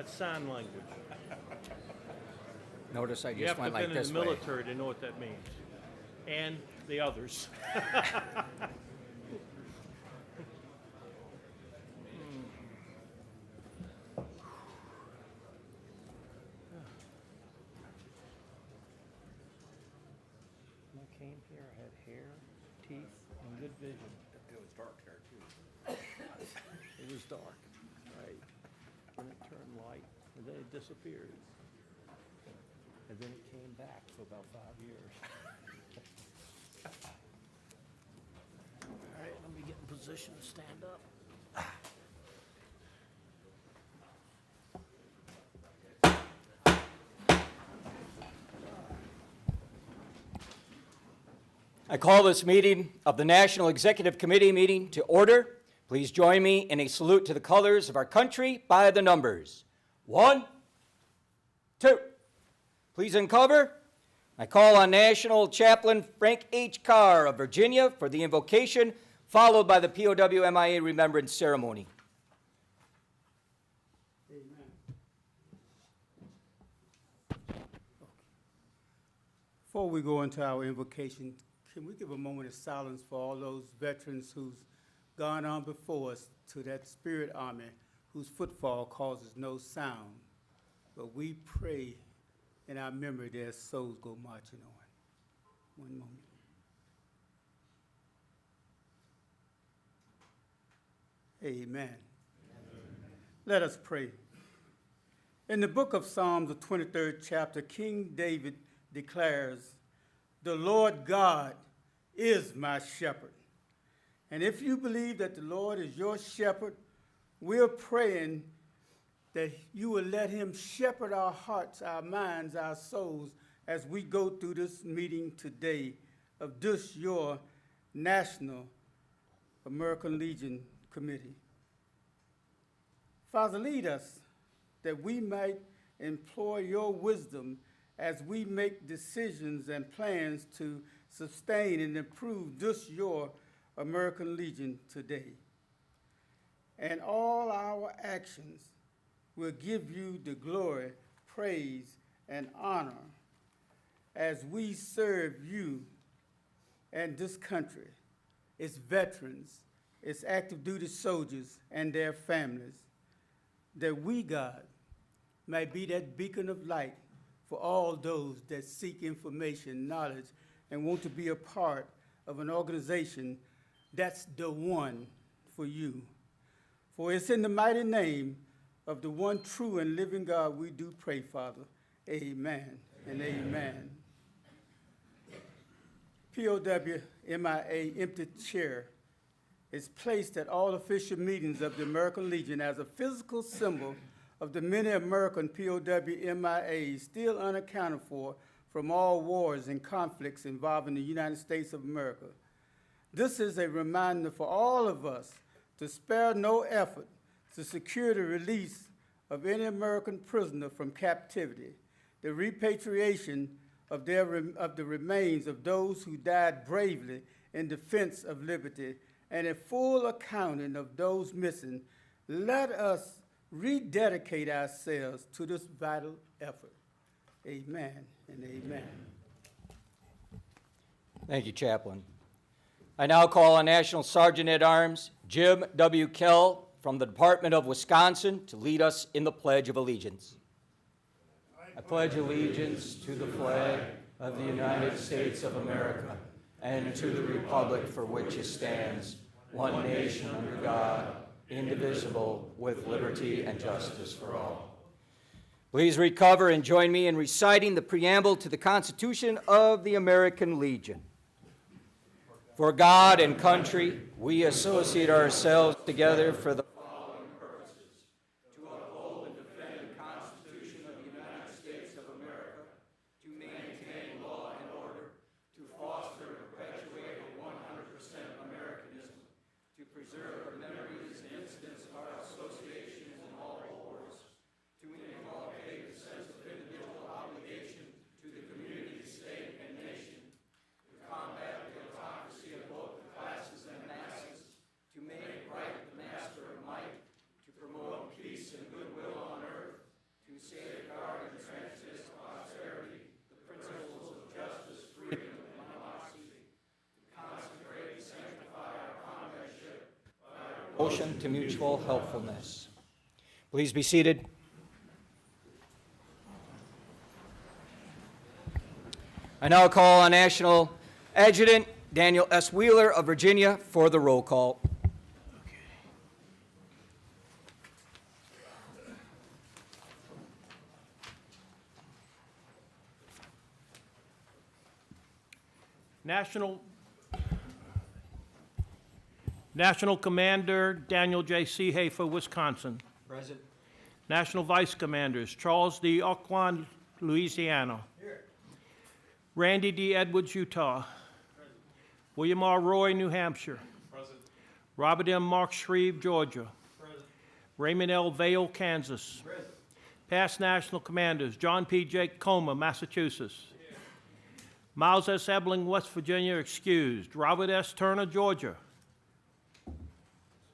That's sign language. Notice I You have just to went have like been in this the way. military to know what that means. And the others. When I came here, I had hair, teeth, and good vision. It was dark hair too. It was dark, right? Then it turned light, and then it disappeared. And then it came back for about 5 years. All right, let me get in position to stand up. I call this meeting of the National Executive Committee meeting to order. Please join me in a salute to the colors of our country by the numbers. 1, 2. Please uncover. I call on National Chaplain Frank H. Carr of Virginia for the invocation, followed by the POW MIA Remembrance Ceremony. Amen. Before we go into our invocation, can we give a moment of silence for all those veterans who's gone on before us to that spirit army whose footfall causes no sound? But we pray in our memory their souls go marching on. One moment. Amen. Let us pray. In the book of Psalms, the 23rd chapter, King David declares, "The Lord God is my shepherd." And if you believe that the Lord is your shepherd, we're praying that you will let him shepherd our hearts, our minds, our souls as we go through this meeting today of this, your National American Legion Committee. Father, lead us that we might employ your wisdom as we make decisions and plans to sustain and improve this, your American Legion today. And all our actions will give you the glory, praise, and honor as we serve you and this country, its veterans, its active duty soldiers, and their families, that we, God, might be that beacon of light for all those that seek information, knowledge, and want to be a part of an organization that's the one for you. For it's in the mighty name of the one true and living God we do pray, Father. Amen and amen. POW MIA empty chair is placed at all official meetings of the American Legion as a physical symbol of the many American POW MIAs still unaccounted for from all wars and conflicts involving the United States of America. This is a reminder for all of us to spare no effort to secure the release of any American prisoner from captivity, the repatriation of the remains of those who died bravely in defense of liberty, and a full accounting of those missing. Let us rededicate ourselves to this vital effort. Amen and amen. Thank you, Chaplain. I now call on National Sergeant at Arms Jim W. Kell from the Department of Wisconsin to lead us in the Pledge of Allegiance. I pledge allegiance to the flag of the United States of America and to the republic for which it stands, one nation under God, indivisible, with liberty and justice for all. Please recover and join me in reciting the preamble to the Constitution of the American Legion. For God and country, we associate ourselves together for the following purposes: to uphold and defend the Constitution of the United States of America, to maintain law and order, to foster and perpetuate a 100% Americanism, to preserve the memories and incidents of our associations in all wars, to inculcate a sense of individual obligation to the community, state, and nation, to combat the autocracy of both the classes and masses, to make right the master of devotion to mutual helpfulness. Please be seated. I now call on National Adjutant Daniel S. Wheeler of Virginia for the roll call. National Commander Daniel J. Sehay for Wisconsin. Present. National Vice Commanders Charles D. Aucoin, Louisiana. Here. Randy D. Edwards, Utah. Present. William R. Roy, New Hampshire. Present. Robert M. Mark Shreve, Georgia. Present. Raymond L. Vale, Kansas. Present. Past National Commanders John P. Jake Comer, Massachusetts. Here. Miles S. Ebling, West Virginia, excused. Robert S. Turner, Georgia.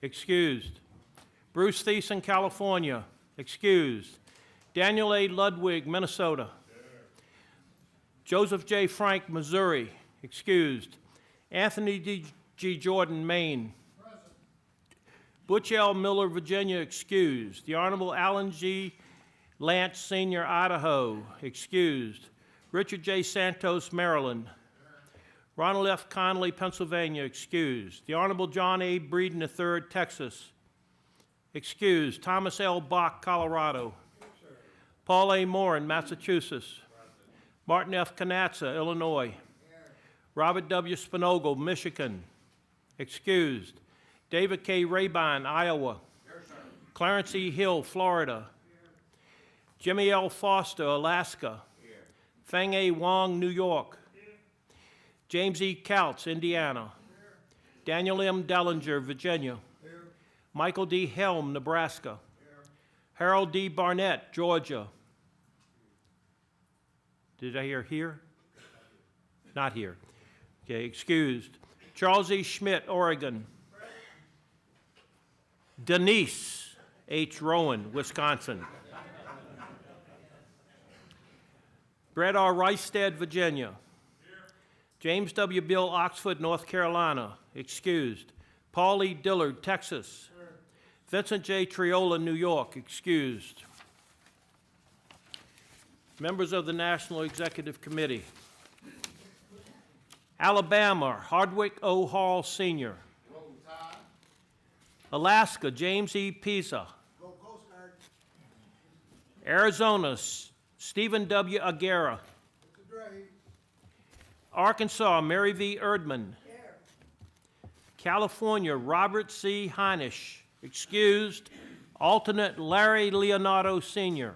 Excused. Bruce Thiessen, California. Excused. Daniel A. Ludwig, Minnesota. Joseph J. Frank, Missouri. Excused. Anthony G. Jordan, Maine. Butch L. Miller, Virginia. Excused. The Honorable Alan G. Lance, Sr., Idaho. Excused. Richard J. Santos, Maryland. Ronald F. Conley, Pennsylvania. Excused. The Honorable John A. Breeden III, Texas. Excused. Thomas L. Bach, Colorado. Paul A. Morin, Massachusetts. Martin F. Canazza, Illinois. Robert W. Spinogle, Michigan. Excused. David K. Rabine, Iowa. Clarence E. Hill, Florida. Jimmy L. Foster, Alaska. Feng A. Wong, New York. James E. Couts, Indiana. Daniel M. Dellinger, Virginia. Michael D. Helm, Nebraska. Harold D. Barnett, Georgia. Did I hear here? Not here. Okay, excused. Charles E. Schmidt, Oregon. Denise H. Rowan, Wisconsin. Brett R. Reistead, Virginia. James W. Bill Oxford, North Carolina. Excused. Paul E. Dillard, Texas. Vincent J. Triola, New York. Excused. Members of the National Executive Committee. Alabama, Hardwick O. Hall, Sr. Alaska, James E. Pisa. Arizona, Stephen W. Aguirre. Arkansas, Mary V. Erdman. California, Robert C. Heinisch. Excused. Alternate, Larry Leonardo, Sr.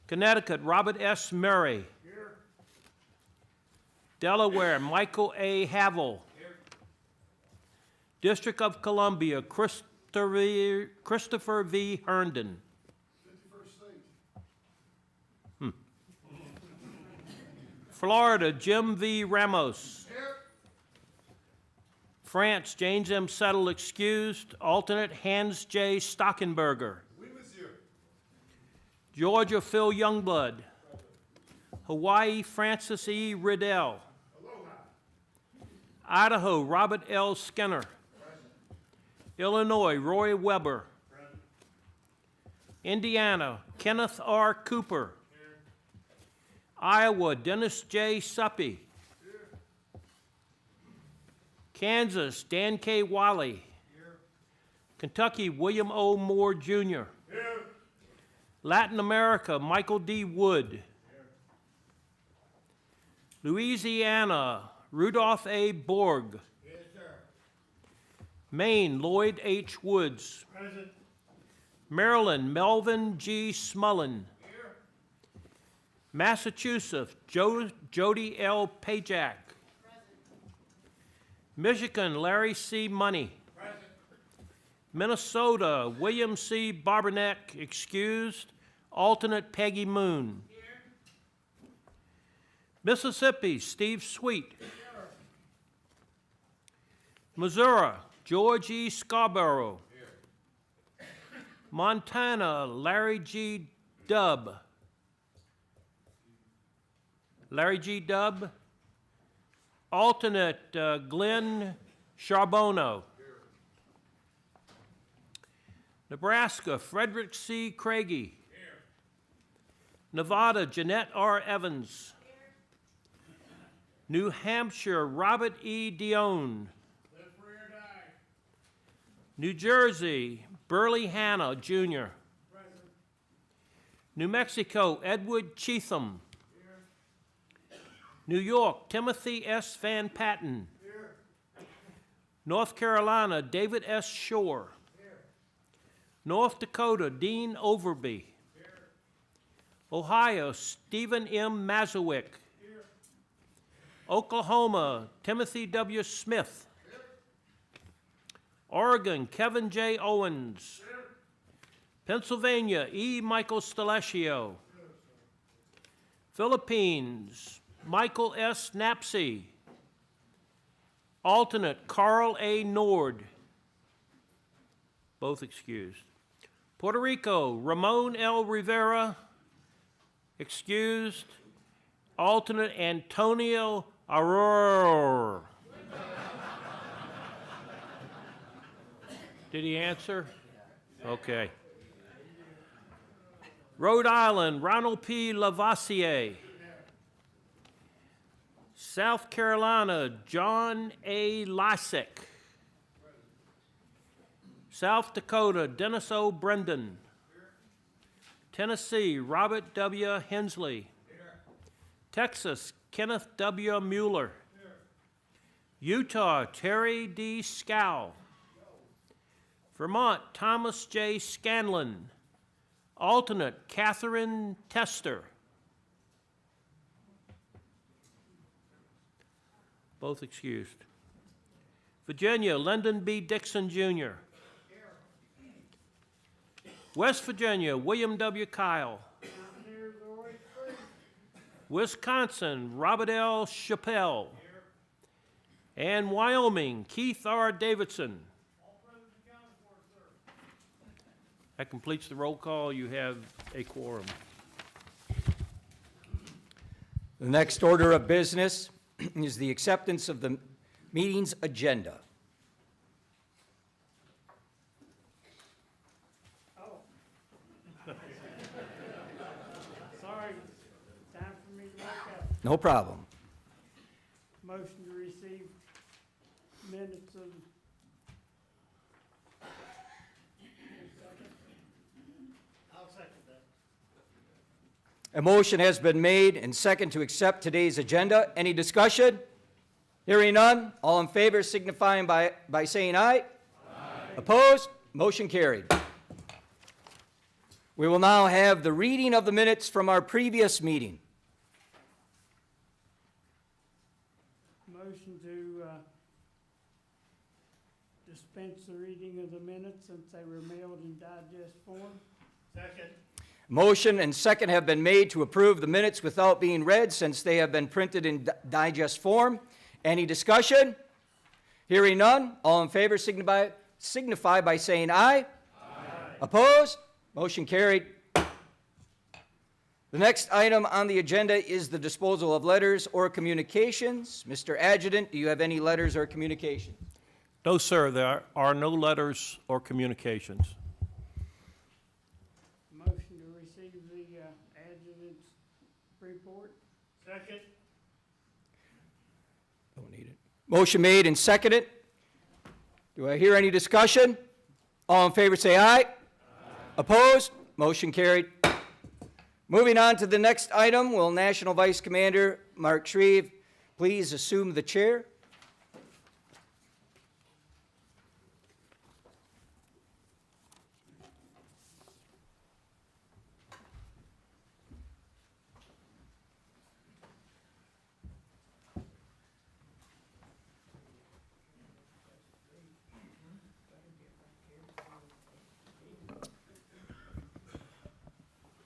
Connecticut, Robert S. Murray. Delaware, Michael A. Havel. District of Columbia, Christopher V. Herndon. Florida, Jim V. Ramos. France, James M. Settle, excused. Alternate, Hans J. Stockenberger. Georgia, Phil Youngblood. Hawaii, Francis E. Riddell. Idaho, Robert L. Skinner. Illinois, Roy Weber. Indiana, Kenneth R. Cooper. Iowa, Dennis J. Suppy. Kansas, Dan K. Wiley. Kentucky, William O. Moore, Jr. Latin America, Michael D. Wood. Louisiana, Rudolph A. Borg. Maine, Lloyd H. Woods. Present. Maryland, Melvin G. Smullen. Massachusetts, Jody L. Pajak. Michigan, Larry C. Money. Present. Minnesota, William C. Barberneck, excused. Alternate, Peggy Moon. Here. Mississippi, Steve Sweet. Missouri, George E. Scarborough. Montana, Larry G. Dubb. Larry G. Dubb. Alternate, Glenn Charbonneau. Nebraska, Frederick C. Craigie. Nevada, Jeanette R. Evans. New Hampshire, Robert E. Dione. New Jersey, Burley Hanna, Jr. New Mexico, Edward Cheatham. New York, Timothy S. Van Patten. North Carolina, David S. Shore. North Dakota, Dean Overby. Ohio, Stephen M. Mazowick. Oklahoma, Timothy W. Smith. Oregon, Kevin J. Owens. Pennsylvania, E. Michael Stelesio. Philippines, Michael S. Knapsey. Alternate, Carl A. Nord. Both excused. Puerto Rico, Ramon L. Rivera. Excused. Alternate, Antonio Aurora. Did he answer? Okay. Rhode Island, Ronald P. Lavoisier. South Carolina, John A. Lysick. South Dakota, Dennis O. Brendan. Tennessee, Robert W. Hensley. Texas, Kenneth W. Mueller. Utah, Terry D. Scow. Vermont, Thomas J. Scanlon. Alternate, Catherine Tester. Both excused. Virginia, Lyndon B. Dixon, Jr. West Virginia, William W. Kyle. Wisconsin, Robert L. Chappelle. And Wyoming, Keith R. Davidson. That completes the roll call. You have a quorum. The next order of business is the acceptance of the meeting's agenda. Sorry, time for me to wake up. No problem. Motion to receive minutes of. I'll second that. A motion has been made and second to accept today's agenda. Any discussion? Hearing none, all in favor signifying by saying aye. Aye. Opposed? Motion carried. We will now have the reading of the minutes from our previous meeting. Motion to dispense the reading of the minutes since they were mailed in digest form. Second. Motion and second have been made to approve the minutes without being read since they have been printed in digest form. Any discussion? Hearing none, all in favor signify by saying aye. Aye. Opposed? Motion carried. The next item on the agenda is the disposal of letters or communications. Mr. Adjutant, do you have any letters or communications? No, sir, there are no letters or communications. Motion to receive the adjutant's report. Second. Don't need it. Motion made and seconded. Do I hear any discussion? All in favor say aye. Aye. Opposed? Motion carried. Moving on to the next item, will National Vice Commander Mark Shreve please assume the chair?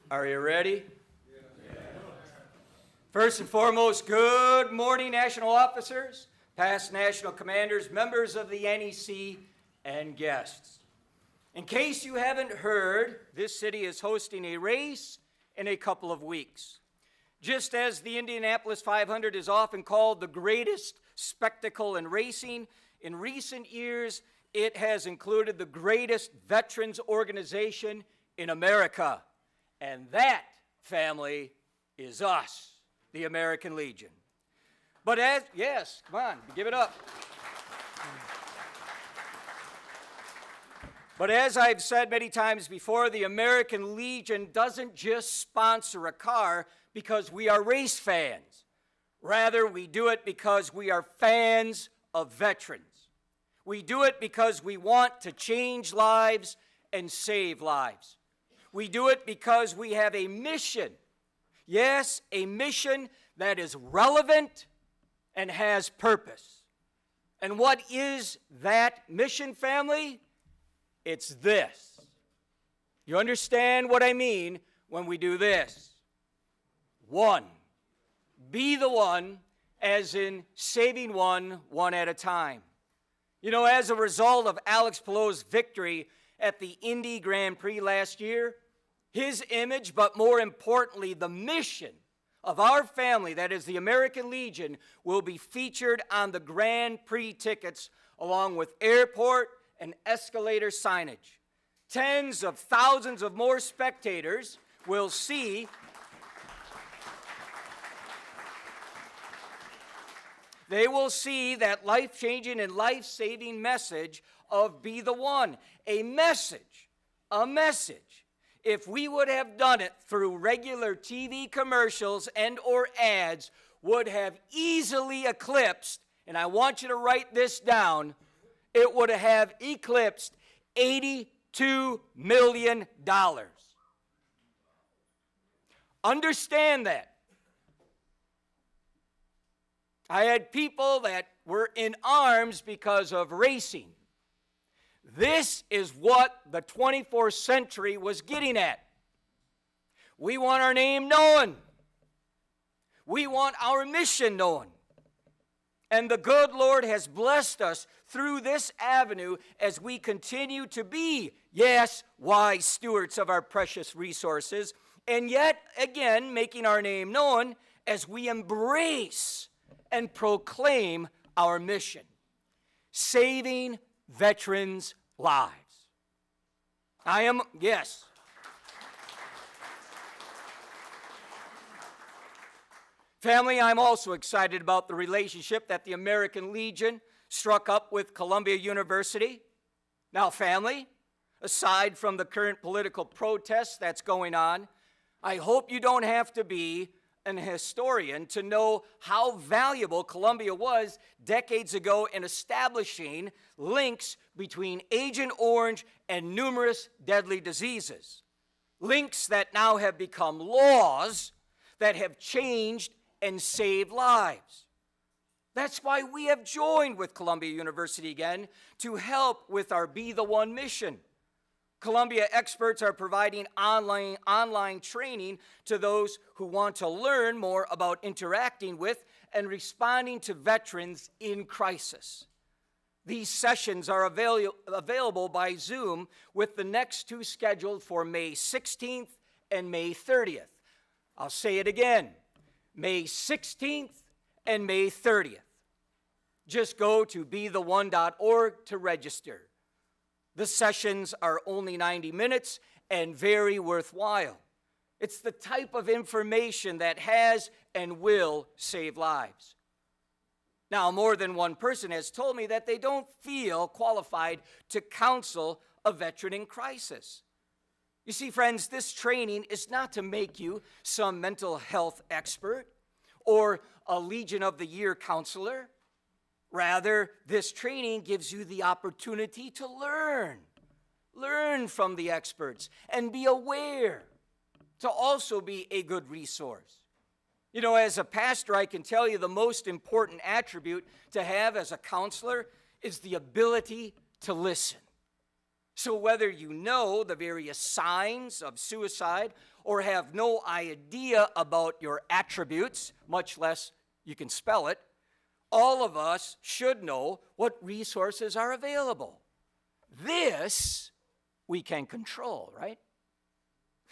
Are you ready? Yes. First and foremost, good morning, national officers, past national commanders, members of the NEC, and guests. In case you haven't heard, this city is hosting a race in a couple of weeks. Just as the Indianapolis 500 is often called the greatest spectacle in racing, in recent years, it has included the greatest veterans organization in America. And that, family, is us, the American Legion. But yes, come on, give it up. But as I've said many times before, the American Legion doesn't just sponsor a car because we are race fans. Rather, we do it because we are fans of veterans. We do it because we want to change lives and save lives. We do it because we have a mission. Yes, a mission that is relevant and has purpose. And what is that mission, family? It's this. You understand what I mean when we do this? One. Be the one, as in saving one at a time. You know, as a result of Alex Palou's victory at the Indy Grand Prix last year, his image, but more importantly, the mission of our family, that is the American Legion, will be featured on the Grand Prix tickets along with airport and escalator signage. Tens of thousands of more spectators will see they will see that life-changing and life-saving message of Be the One. A message. If we would have done it through regular TV commercials and or ads, would have easily eclipsed, and I want you to write this down, it would have eclipsed $82 million. Understand that. I had people that were in arms because of racing. This is what the 24th century was getting at. We want our name known. We want our mission known. And the good Lord has blessed us through this avenue as we continue to be, yes, wise stewards of our precious resources, and yet again making our name known as we embrace and proclaim our mission, saving veterans' lives. Yes. Family, I'm also excited about the relationship that the American Legion struck up with Columbia University. Now, family, aside from the current political protests that's going on, I hope you don't have to be an historian to know how valuable Columbia was decades ago in establishing links between Agent Orange and numerous deadly diseases. Links that now have become laws that have changed and saved lives. That's why we have joined with Columbia University again to help with our Be the One mission. Columbia experts are providing online training to those who want to learn more about interacting with and responding to veterans in crisis. These sessions are available by Zoom, with the next two scheduled for May 16th and May 30th. I'll say it again, May 16th and May 30th. Just go to betheone.org to register. The sessions are only 90 minutes and very worthwhile. It's the type of information that has and will save lives. Now, more than one person has told me that they don't feel qualified to counsel a veteran in crisis. You see, friends, this training is not to make you some mental health expert or a Legion of the Year counselor. Rather, this training gives you the opportunity to learn from the experts and be aware, to also be a good resource. You know, as a pastor, I can tell you the most important attribute to have as a counselor is the ability to listen. So whether you know the various signs of suicide or have no idea about your attributes, much less you can spell it, all of us should know what resources are available. This we can control, right?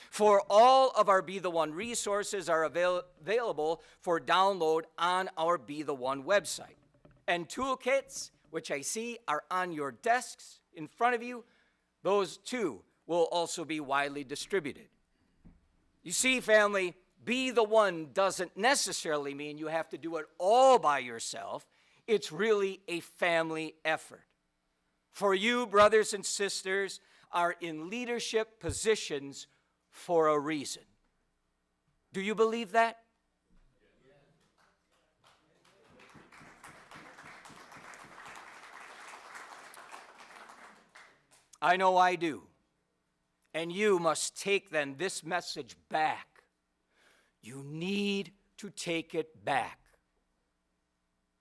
For all of our Be the One resources are available for download on our Be the One website. And toolkits, which I see are on your desks in front of you, those too will also be widely distributed. You see, family, be the one doesn't necessarily mean you have to do it all by yourself. It's really a family effort. For you, brothers and sisters, are in leadership positions for a reason. Do you believe that? I know I do. And you must take then this message back. You need to take it back.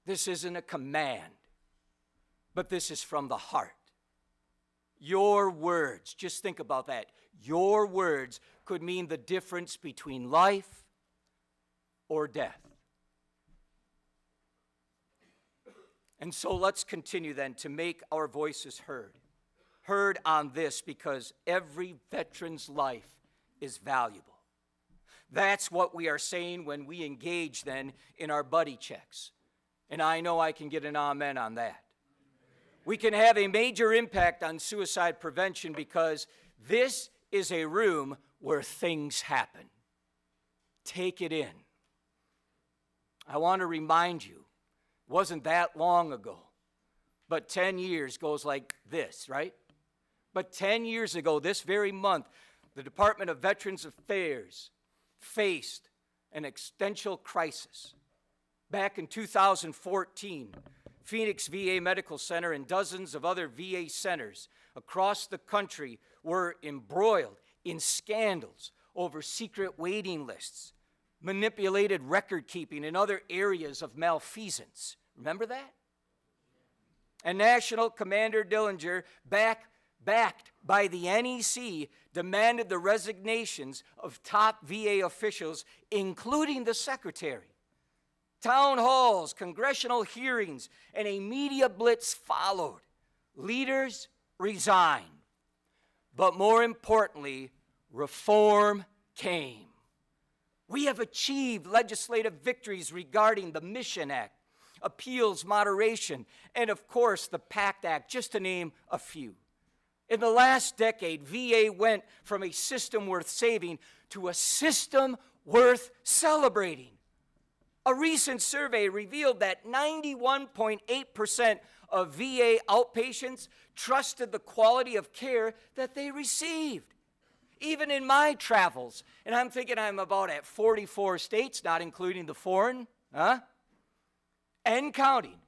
This isn't a command, but this is from the heart. Your words, just think about that. Your words could mean the difference between life or death. And so let's continue then to make our voices heard. Heard on this because every veteran's life is valuable. That's what we are saying when we engage then in our buddy checks. And I know I can get an amen on that. We can have a major impact on suicide prevention because this is a room where things happen. Take it in. I want to remind you, it wasn't that long ago, but 10 years goes like this, right? But 10 years ago, this very month, the Department of Veterans Affairs faced an existential crisis. Back in 2014, Phoenix VA Medical Center and dozens of other VA centers across the country were embroiled in scandals over secret waiting lists, manipulated record keeping, and other areas of malfeasance. Remember that? And National Commander Dillinger, backed by the NEC, demanded the resignations of top VA officials, including the secretary. Town halls, congressional hearings, and a media blitz followed. Leaders resigned. But more importantly, reform came. We have achieved legislative victories regarding the Mission Act, appeals moderation, and of course the PACT Act, just to name a few. In the last decade, VA went from a system worth saving to a system worth celebrating. A recent survey revealed that 91.8% of VA outpatients trusted the quality of care that they received. Even in my travels, and I'm thinking I'm about at 44 states, not including the foreign, and counting,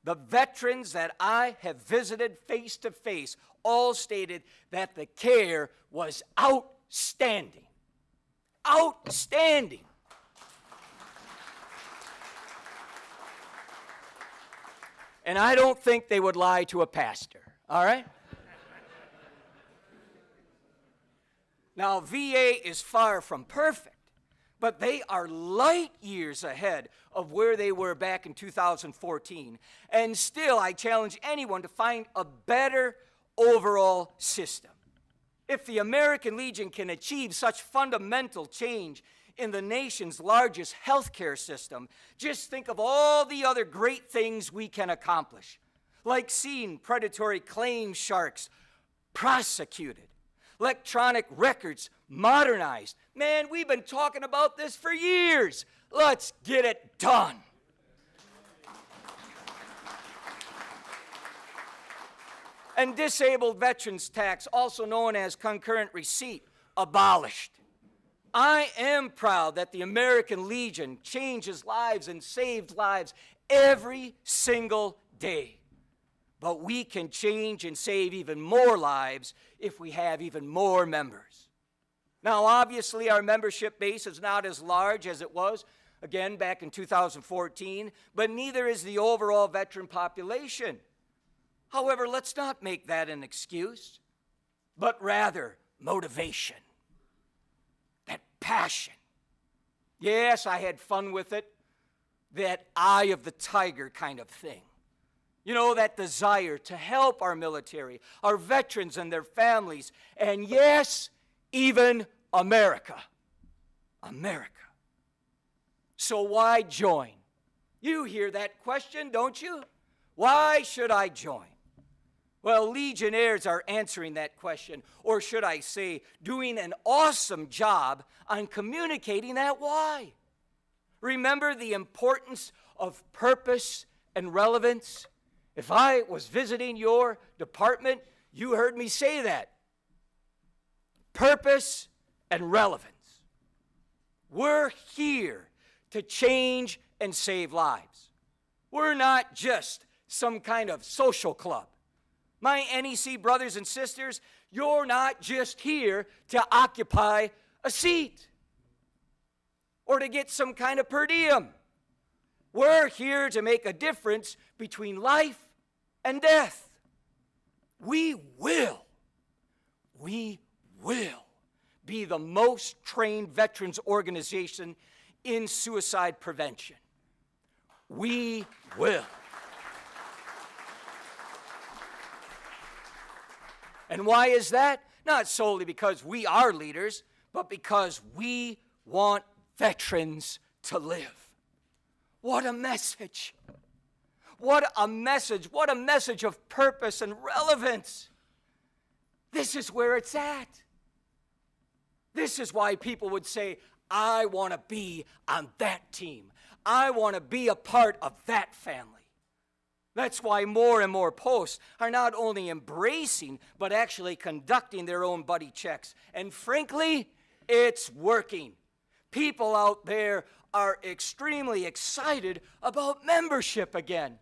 the veterans that I have visited face to face all stated that the care was outstanding. Outstanding. And I don't think they would lie to a pastor, all right? Now, VA is far from perfect, but they are light years ahead of where they were back in 2014. And still, I challenge anyone to find a better overall system. If the American Legion can achieve such fundamental change in the nation's largest healthcare system, just think of all the other great things we can accomplish, like seeing predatory claim sharks prosecuted, electronic records modernized. Man, we've been talking about this for years. Let's get it done. And disabled veterans tax, also known as concurrent receipt, abolished. I am proud that the American Legion changes lives and saves lives every single day. But we can change and save even more lives if we have even more members. Now, obviously, our membership base is not as large as it was, again, back in 2014, but neither is the overall veteran population. However, let's not make that an excuse, but rather motivation. That passion. Yes, I had fun with it. That eye of the tiger kind of thing. You know, that desire to help our military, our veterans and their families, and yes, even America. America. So why join? You hear that question, don't you? Why should I join? Well, Legionnaires are answering that question, or should I say, doing an awesome job on communicating that why. Remember the importance of purpose and relevance? If I was visiting your department, you heard me say that. Purpose and relevance. We're here to change and save lives. We're not just some kind of social club. My NEC brothers and sisters, you're not just here to occupy a seat or to get some kind of per diem. We're here to make a difference between life and death. We will be the most trained veterans organization in suicide prevention. We will. And why is that? Not solely because we are leaders, but because we want veterans to live. What a message. What a message. What a message of purpose and relevance. This is where it's at. This is why people would say, I want to be on that team. I want to be a part of that family. That's why more and more posts are not only embracing, but actually conducting their own buddy checks. And frankly, it's working. People out there are extremely excited about membership again.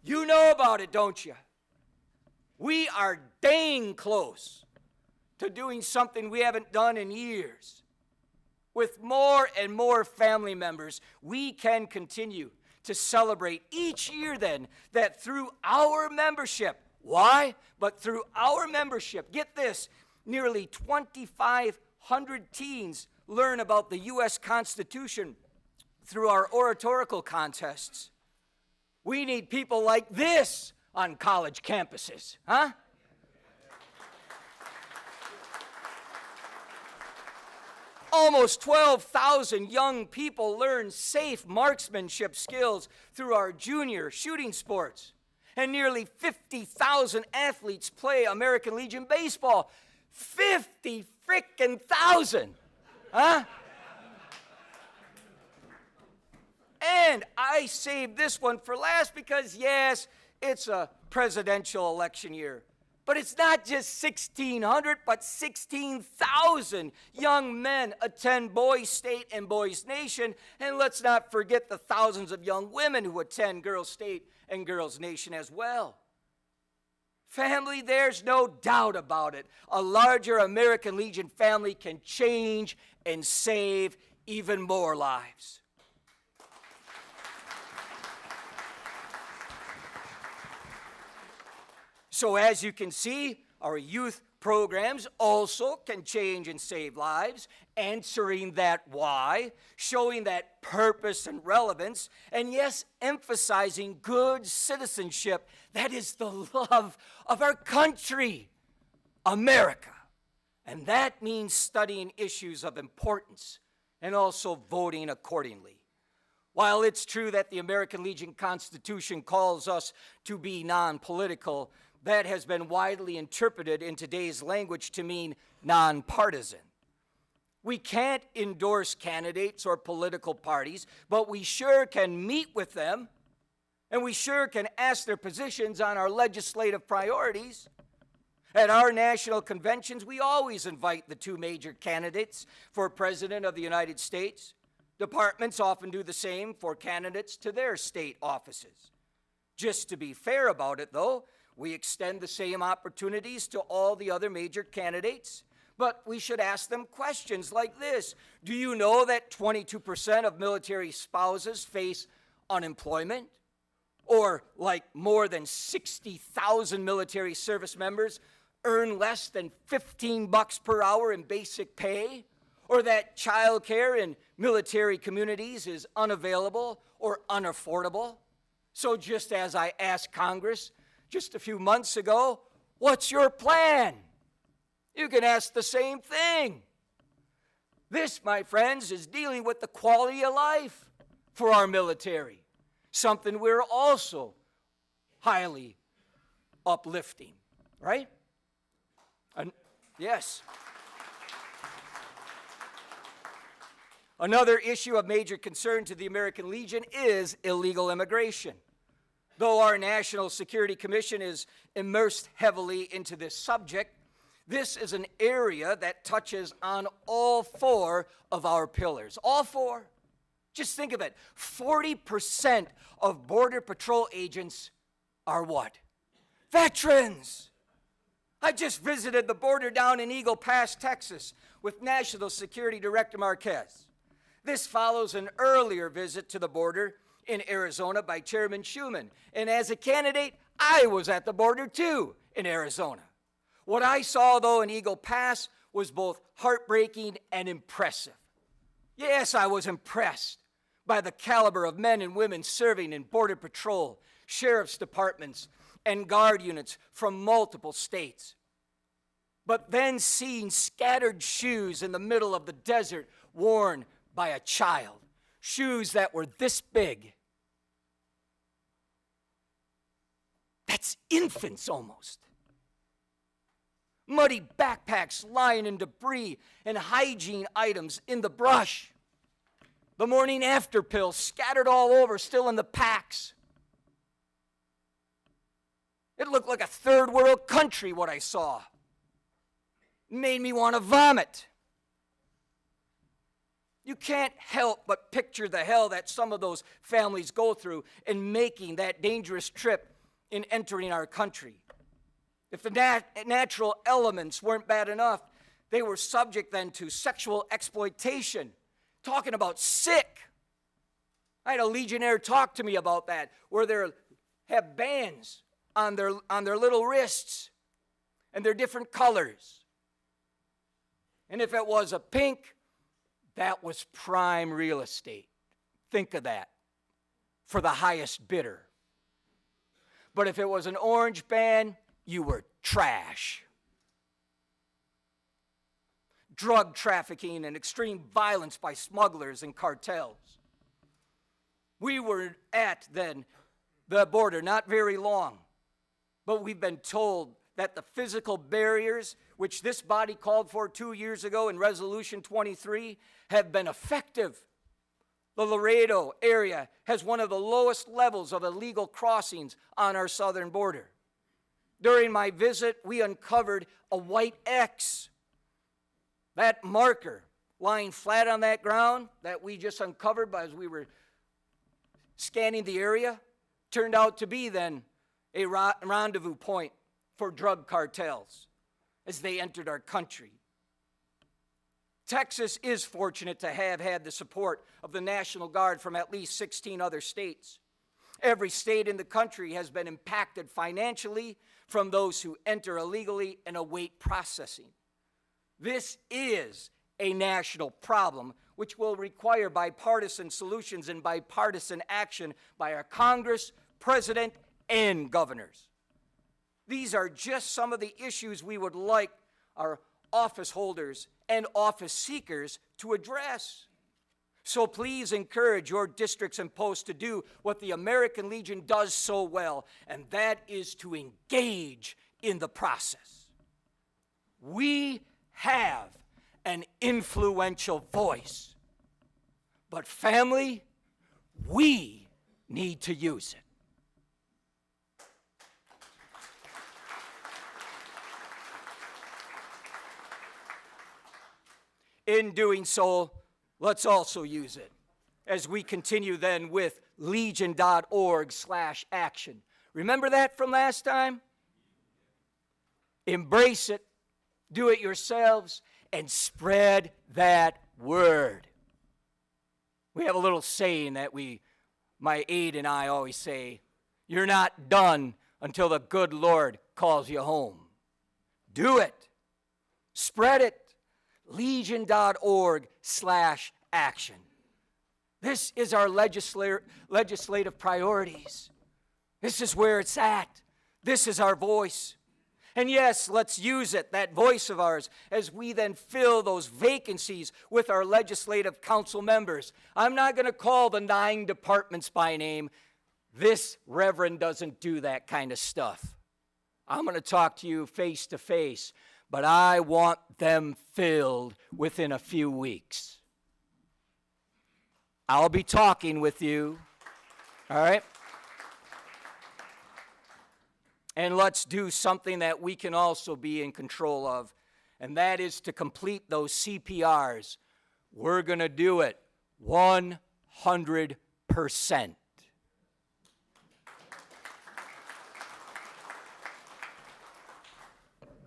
You know about it, don't you? We are dang close to doing something we haven't done in years. With more and more family members, we can continue to celebrate each year then that through our membership, why? But through our membership, get this, nearly 2,500 teens learn about the U.S. Constitution through our oratorical contests. We need people like this on college campuses, huh? Almost 12,000 young people learn safe marksmanship skills through our junior shooting sports. And nearly 50,000 athletes play American Legion baseball. 50 frickin' thousand, huh? And I saved this one for last because, yes, it's a presidential election year. But it's not just 1,600, but 16,000 young men attend Boys State and Boys Nation. And let's not forget the thousands of young women who attend Girls State and Girls Nation as well. Family, there's no doubt about it. A larger American Legion family can change and save even more lives. So as you can see, our youth programs also can change and save lives, answering that why, showing that purpose and relevance, and yes, emphasizing good citizenship. That is the love of our country, America. And that means studying issues of importance and also voting accordingly. While it's true that the American Legion Constitution calls us to be non-political, that has been widely interpreted in today's language to mean nonpartisan. We can't endorse candidates or political parties, but we sure can meet with them, and we sure can ask their positions on our legislative priorities. At our national conventions, we always invite the two major candidates for President of the United States. Departments often do the same for candidates to their state offices. Just to be fair about it, though, we extend the same opportunities to all the other major candidates, but we should ask them questions like this. Do you know that 22% of military spouses face unemployment? Or like more than 60,000 military service members earn less than $15 per hour in basic pay? Or that childcare in military communities is unavailable or unaffordable? So just as I asked Congress just a few months ago, what's your plan? You can ask the same thing. This, my friends, is dealing with the quality of life for our military, something we're also highly uplifting, right? Yes. Another issue of major concern to the American Legion is illegal immigration. Though our National Security Commission is immersed heavily into this subject, this is an area that touches on all four of our pillars. All four. Just think of it. 40% of Border Patrol agents are what? Veterans. I just visited the border down in Eagle Pass, Texas, with National Security Director Marquez. This follows an earlier visit to the border in Arizona by Chairman Schuman. And as a candidate, I was at the border too in Arizona. What I saw, though, in Eagle Pass was both heartbreaking and impressive. Yes, I was impressed by the caliber of men and women serving in Border Patrol, sheriff's departments, and guard units from multiple states. But then seeing scattered shoes in the middle of the desert worn by a child, shoes that were this big. That's infants almost. Muddy backpacks lying in debris and hygiene items in the brush. The morning after pills scattered all over, still in the packs. It looked like a third world country, what I saw. It made me want to vomit. You can't help but picture the hell that some of those families go through in making that dangerous trip in entering our country. If the natural elements weren't bad enough, they were subject then to sexual exploitation. Talking about sick. I had a Legionnaire talk to me about that, where they have bands on their little wrists, and they're different colors. And if it was a pink, that was prime real estate. Think of that, for the highest bidder. But if it was an orange band, you were trash. Drug trafficking and extreme violence by smugglers and cartels. We were at then the border not very long, but we've been told that the physical barriers which this body called for 2 years ago in Resolution 23 have been effective. The Laredo area has one of the lowest levels of illegal crossings on our southern border. During my visit, we uncovered a white X. That marker lying flat on that ground that we just uncovered as we were scanning the area turned out to be then a rendezvous point for drug cartels as they entered our country. Texas is fortunate to have had the support of the National Guard from at least 16 other states. Every state in the country has been impacted financially from those who enter illegally and await processing. This is a national problem which will require bipartisan solutions and bipartisan action by our Congress, President, and governors. These are just some of the issues we would like our office holders and office seekers to address. So please encourage your districts and posts to do what the American Legion does so well, and that is to engage in the process. We have an influential voice, but family, we need to use it. In doing so, let's also use it as we continue then with legion.org/action. Remember that from last time? Embrace it, do it yourselves, and spread that word. We have a little saying that my aide and I always say, you're not done until the good Lord calls you home. Do it. Spread it. Legion.org/action. This is our legislative priorities. This is where it's at. This is our voice. And yes, let's use it, that voice of ours, as we then fill those vacancies with our legislative council members. I'm not going to call the 9 departments by name. This reverend doesn't do that kind of stuff. I'm going to talk to you face to face, but I want them filled within a few weeks. I'll be talking with you, all right? And let's do something that we can also be in control of, and that is to complete those CPRs. We're going to do it 100%.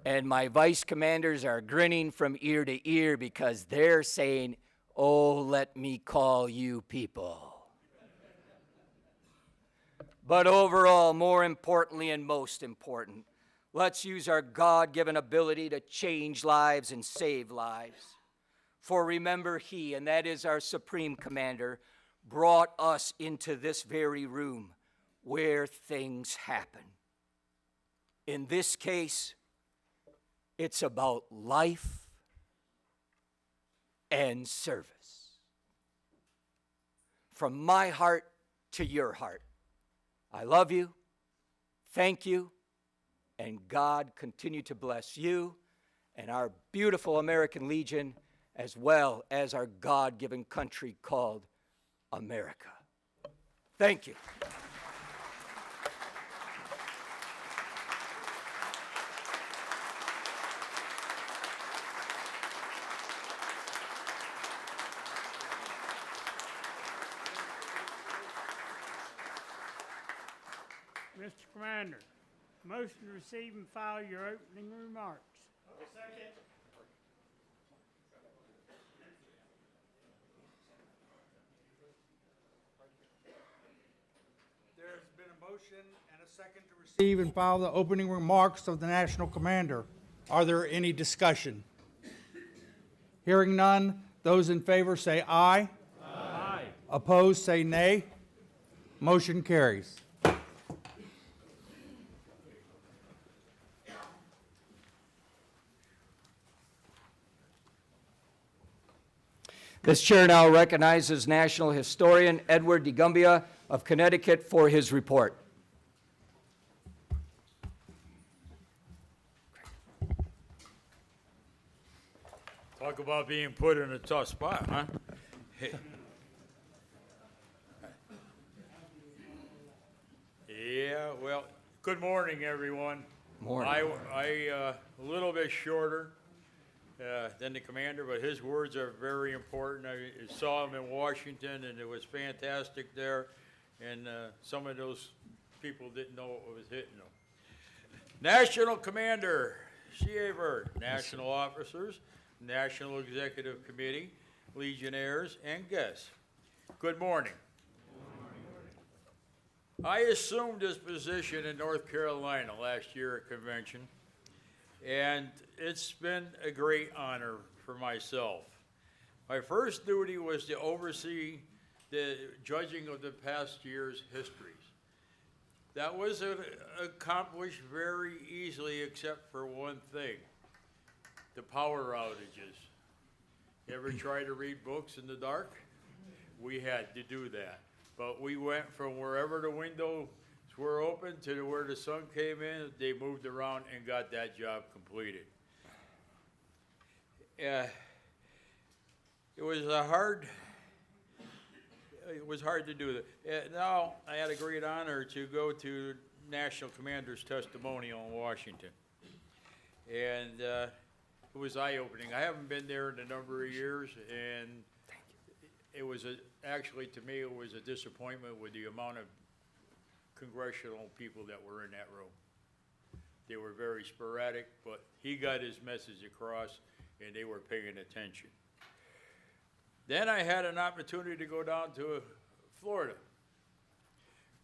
And my vice commanders are grinning from ear to ear because they're saying, oh, let me call you people. But overall, more importantly and most important, let's use our God-given ability to change lives and save lives. For remember, he, and that is our supreme commander, brought us into this very room where things happen. In this case, it's about life and service. From my heart to your heart, I love you, thank you, and God continue to bless you and our beautiful American Legion, as well as our God-given country called America. Thank you. Mr. Commander, motion to receive and file your opening remarks. There's been a motion and a second to receive and file the opening remarks of the National Commander. Are there any discussion? Hearing none, those in favor say aye. Aye. Opposed, say nay. Motion carries. This chair now recognizes National Historian Edward DeGumbia of Connecticut for his report. Talk about being put in a tough spot, huh? Yeah, well, good morning, everyone. Morning. I a little bit shorter than the commander, but his words are very important. I saw him in Washington, and it was fantastic there, and some of those people didn't know what was hitting them. National Commander Sheaver, national officers, National Executive Committee, Legionnaires, and guests. Good morning. I assumed this position in North Carolina last year at convention, and it's been a great honor for myself. My first duty was to oversee the judging of the past year's histories. That was accomplished very easily except for one thing, the power outages. You ever try to read books in the dark? We had to do that. But we went from wherever the windows were open to where the sun came in. They moved around and got that job completed. It was hard to do that. Now I had a great honor to go to National Commander's testimonial in Washington, and it was eye-opening. I haven't been there in a number of years, and it was actually, to me, it was a disappointment with the amount of congressional people that were in that room. They were very sporadic, but he got his message across, and they were paying attention. Then I had an opportunity to go down to Florida,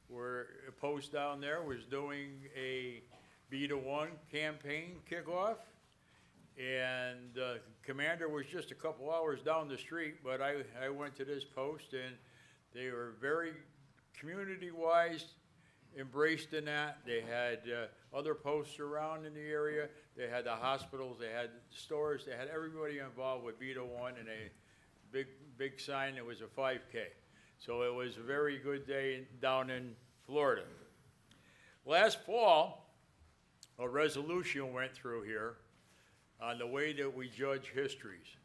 where a post down there was doing a B-1 campaign kickoff, and the commander was just a couple hours down the street, but I went to this post, and they were very community-wise embraced in that. They had other posts around in the area. They had the hospitals, they had stores, they had everybody involved with B-1 and a big sign. It was a 5K. So it was a very good day down in Florida. Last fall, a resolution went through here on the way that we judge histories.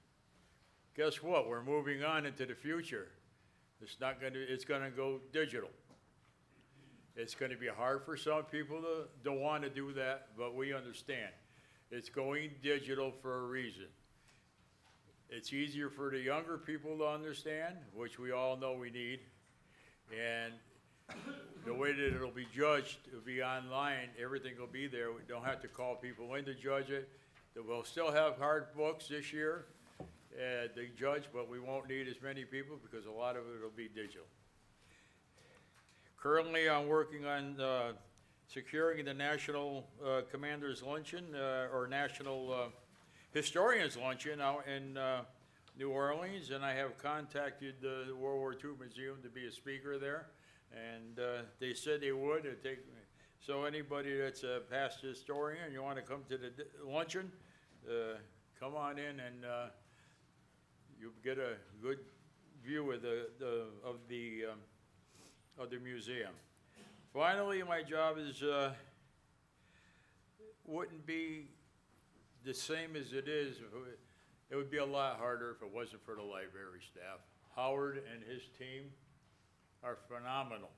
Guess what? We're moving on into the future. It's gonna go digital. It's gonna be hard for some people to want to do that, but we understand. It's going digital for a reason. It's easier for the younger people to understand, which we all know we need. And the way that it'll be judged, it'll be online, everything will be there. We don't have to call people in to judge it. We'll still have hard books this year, to judge, but we won't need as many people because a lot of it will be digital. Currently, I'm working on securing the National Commanders Luncheon, or National Historians Luncheon out in New Orleans, and I have contacted the World War II Museum to be a speaker there, and they said they would. So anybody that's a past historian, you want to come to the luncheon, come on in and you get a good view of the museum. Finally, my job is wouldn't be the same as it is. It would be a lot harder if it wasn't for the library staff. Howard and his team are phenomenal.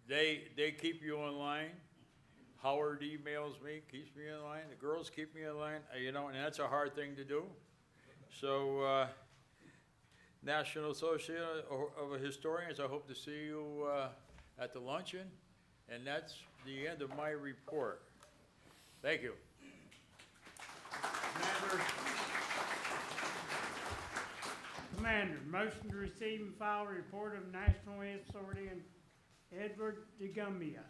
They keep you in line. Howard emails me, keeps me in line. The girls keep me in line, and that's a hard thing to do. So, National Association of Historians, I hope to see you at the luncheon. And that's the end of my report. Thank you. Commander, motion to receive and file report of National Historian Edward DeGumbia.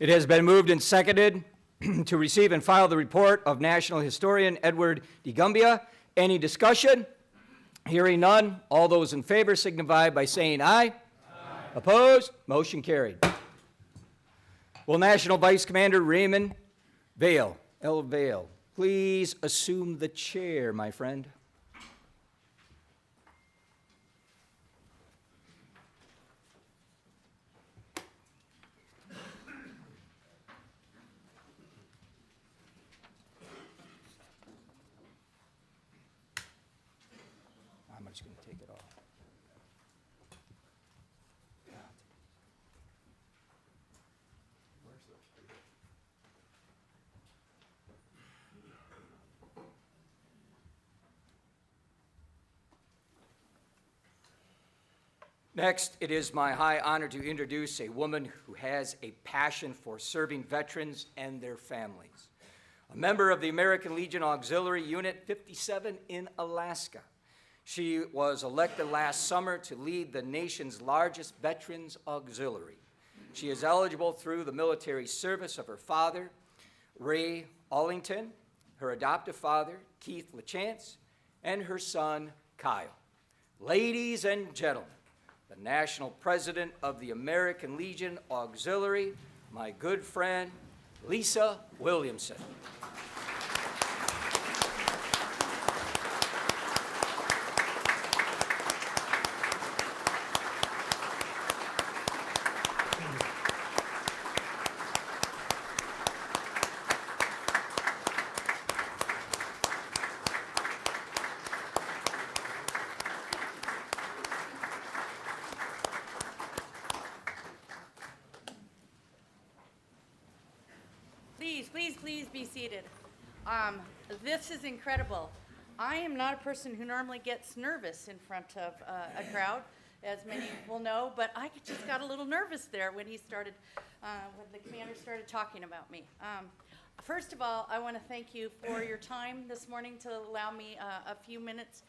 It has been moved and seconded to receive and file the report of National Historian Edward DeGumbia. Any discussion? Hearing none, all those in favor signify by saying aye. Aye. Opposed? Motion carried. Will National Vice Commander Raymond Vale, L. Vale, please assume the chair, my friend? I'm just going to take it off. Next, it is my high honor to introduce a woman who has a passion for serving veterans and their families. A member of the American Legion Auxiliary Unit 57 in Alaska. She was elected last summer to lead the nation's largest veterans auxiliary. She is eligible through the military service of her father, Ray Allington, her adoptive father, Keith LaChance, and her son, Kyle. Ladies and gentlemen, the National President of the American Legion Auxiliary, my good friend, Lisa Williamson. Please be seated. This is incredible. I am not a person who normally gets nervous in front of a crowd, as many will know, but I just got a little nervous there when when the commander started talking about me. First of all, I want to thank you for your time this morning to allow me a few minutes.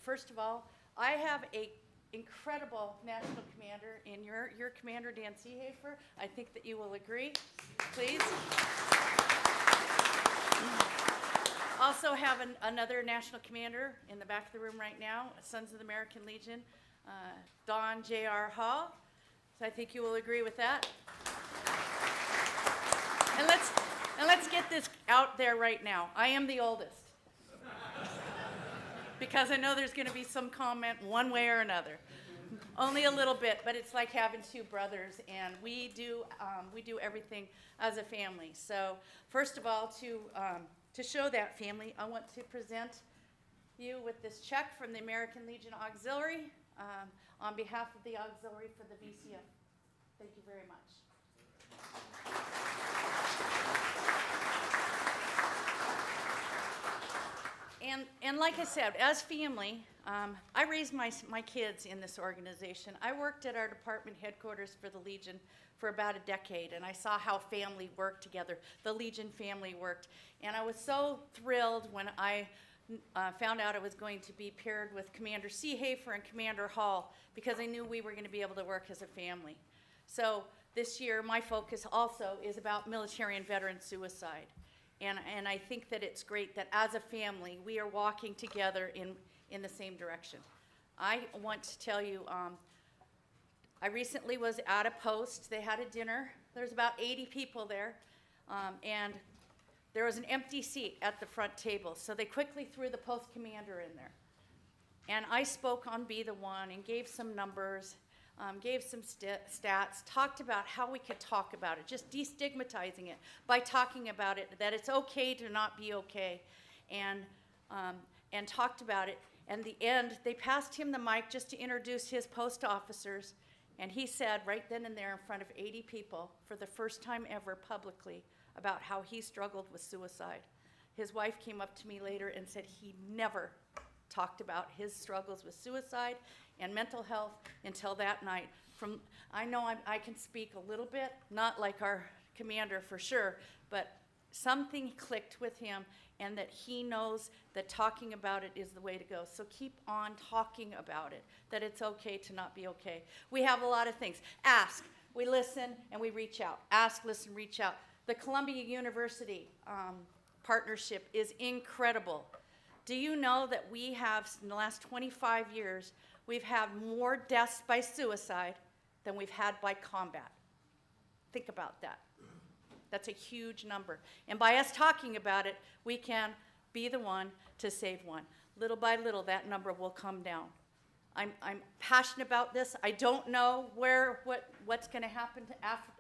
First of all, I have a incredible national commander in your commander, Dan Seehafer. I think that you will agree. Please. Also have another national commander in the back of the room right now, Sons of the American Legion, Don J.R. Hall. So I think you will agree with that. And let's get this out there right now. I am the oldest. Because I know there's going to be some comment one way or another. Only a little bit, but it's like having two brothers, and we do everything as a family. So first of all, to show that family, I want to present you with this check from the American Legion Auxiliary on behalf of the Auxiliary for the VCF. Thank you very much. And like I said, as family, I raised my kids in this organization. I worked at our department headquarters for the Legion for about a decade, and I saw how family worked together, the Legion family worked. And I was so thrilled when I found out I was going to be paired with Commander Seehafer and Commander Hall, because I knew we were going to be able to work as a family. So this year, my focus also is about military and veteran suicide. And I think that it's great that as a family, we are walking together in the same direction. I want to tell you, I recently was at a post. They had a dinner. There's about 80 people there, and there was an empty seat at the front table. So they quickly threw the post commander in there. And I spoke on Be the One and gave some numbers, gave some stats, talked about how we could talk about it, just destigmatizing it by talking about it, that it's okay to not be okay, and talked about it. And the end, they passed him the mic just to introduce his post officers, and he said right then and there in front of 80 people, for the first time ever publicly, about how he struggled with suicide. His wife came up to me later and said he never talked about his struggles with suicide and mental health until that night. I know I can speak a little bit, not like our commander for sure, but something clicked with him, and that he knows that talking about it is the way to go. So keep on talking about it, that it's okay to not be okay. We have a lot of things. Ask, we listen, and we reach out. Ask, listen, reach out. The Columbia University partnership is incredible. Do you know that we have, in the last 25 years, we've had more deaths by suicide than we've had by combat? Think about that. That's a huge number. And by us talking about it, we can be the one to save one. Little by little, that number will come down. I'm passionate about this. I don't know what's going to happen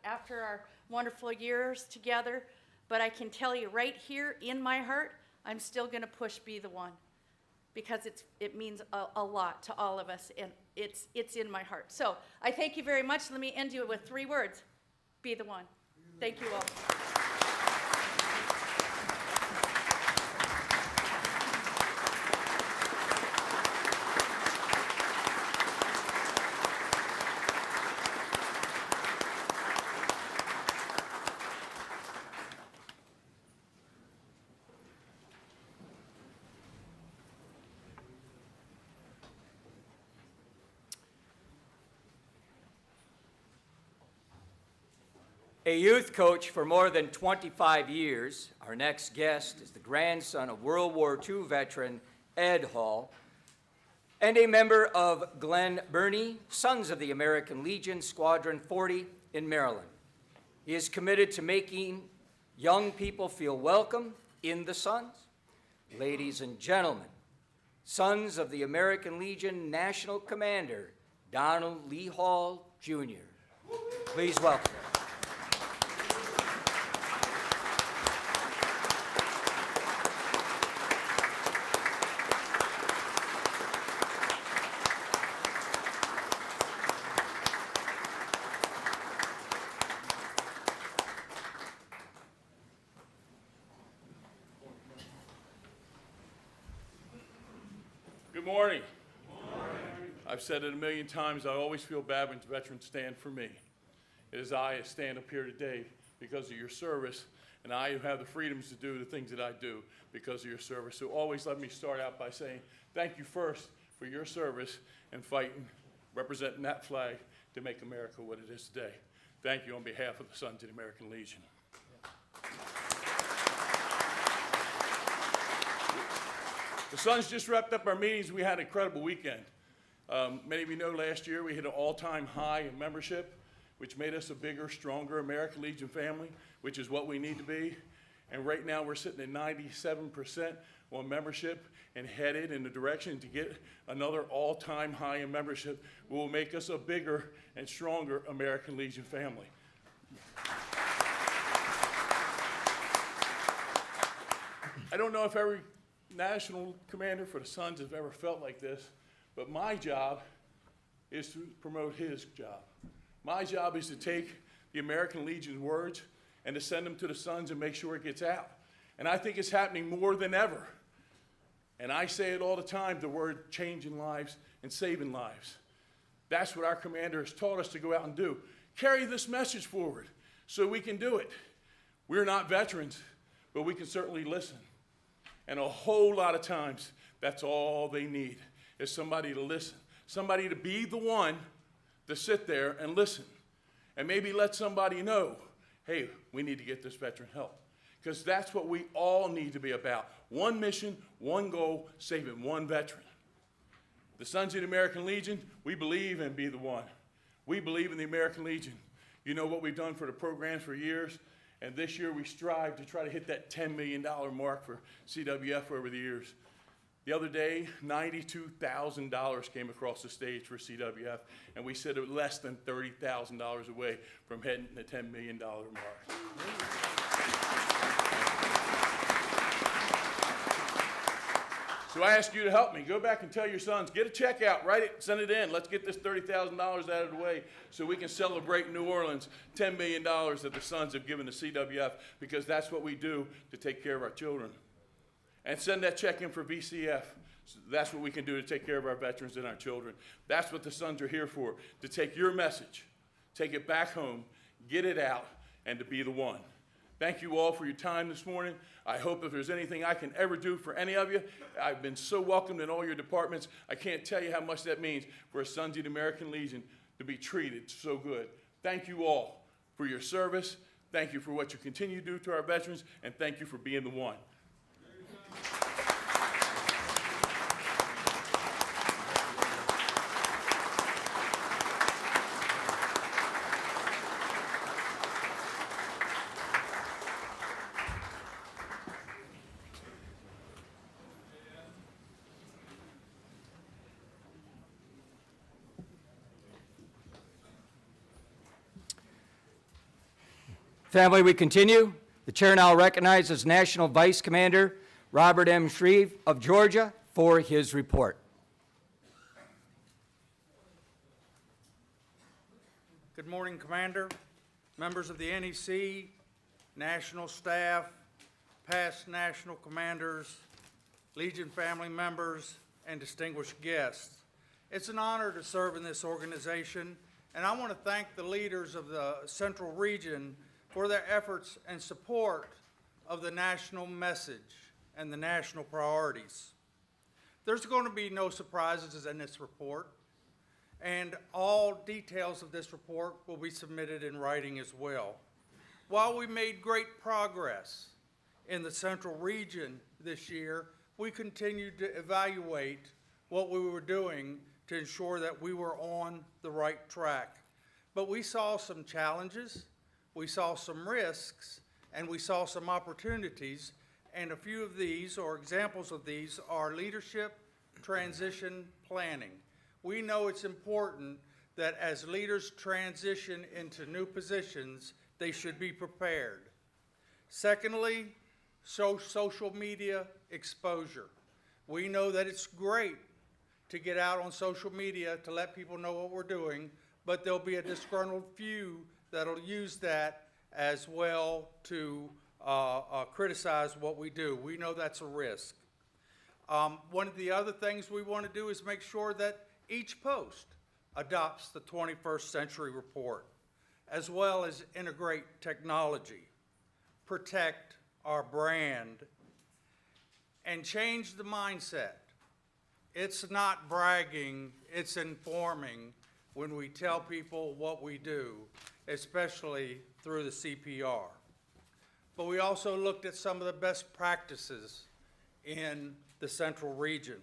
after our wonderful years together, but I can tell you right here in my heart, I'm still going to push Be the One, because it means a lot to all of us, and it's in my heart. So I thank you very much. Let me end you with 3 words: Be the One. Thank you all. A youth coach for more than 25 years, our next guest is the grandson of World War II veteran Ed Hall, and a member of Glen Burnie, Sons of the American Legion, Squadron 40 in Maryland. He is committed to making young people feel welcome in the Sons. Ladies and gentlemen, Sons of the American Legion National Commander Donald Lee Hall, Jr. Please welcome. Good morning. I've said it a million times, I always feel bad when veterans stand for me. It is I that stand up here today because of your service, and I who have the freedoms to do the things that I do because of your service. So always let me start out by saying thank you first for your service and fighting, representing that flag to make America what it is today. Thank you on behalf of the Sons of the American Legion. The Sons just wrapped up our meetings. We had an incredible weekend. Many of you know last year we hit an all-time high in membership, which made us a bigger, stronger American Legion family, which is what we need to be. And right now, we're sitting at 97% on membership and headed in the direction to get another all-time high in membership, will make us a bigger and stronger American Legion family. I don't know if every national commander for the Sons has ever felt like this, but my job is to promote his job. My job is to take the American Legion's words and to send them to the Sons and make sure it gets out. And I think it's happening more than ever. And I say it all the time, the word changing lives and saving lives. That's what our commander has taught us to go out and do. Carry this message forward so we can do it. We're not veterans, but we can certainly listen. And a whole lot of times, that's all they need, is somebody to listen. Somebody to be the one to sit there and listen. And maybe let somebody know, hey, we need to get this veteran help. Because that's what we all need to be about. One mission, one goal, saving one veteran. The Sons of the American Legion, we believe in Be the One. We believe in the American Legion. You know what we've done for the programs for years? And this year we strive to try to hit that $10 million mark for CWF over the years. The other day, $92,000 came across the stage for CWF, and we said it was less than $30,000 away from hitting the $10 million mark. So I ask you to help me. Go back and tell your sons, get a check out, write it, send it in. Let's get this $30,000 out of the way so we can celebrate in New Orleans $10 million that the Sons have given to CWF, because that's what we do to take care of our children. And send that check in for VCF. So that's what we can do to take care of our veterans and our children. That's what the Sons are here for, to take your message, take it back home, get it out, and to be the one. Thank you all for your time this morning. I hope if there's anything I can ever do for any of you, I've been so welcomed in all your departments. I can't tell you how much that means for a Sons of the American Legion to be treated so good. Thank you all for your service. Thank you for what you continue to do to our veterans, and thank you for being the one. Family, we continue. The chair now recognizes National Vice Commander Robert M. Shreve of Georgia for his report. Good morning, Commander, members of the NEC, national staff, past national commanders, Legion family members, and distinguished guests. It's an honor to serve in this organization, and I want to thank the leaders of the Central Region for their efforts and support of the national message and the national priorities. There's going to be no surprises in this report, and all details of this report will be submitted in writing as well. While we made great progress in the Central Region this year, we continued to evaluate what we were doing to ensure that we were on the right track. But we saw some challenges, we saw some risks, and we saw some opportunities, and a few of these, or examples of these, are leadership, transition, planning. We know it's important that as leaders transition into new positions, they should be prepared. Secondly, social media exposure. We know that it's great to get out on social media to let people know what we're doing, but there'll be a disgruntled few that'll use that as well to criticize what we do. We know that's a risk. One of the other things we want to do is make sure that each post adopts the 21st century report, as well as integrate technology, protect our brand, and change the mindset. It's not bragging, it's informing when we tell people what we do, especially through the CPR. But we also looked at some of the best practices in the Central Region.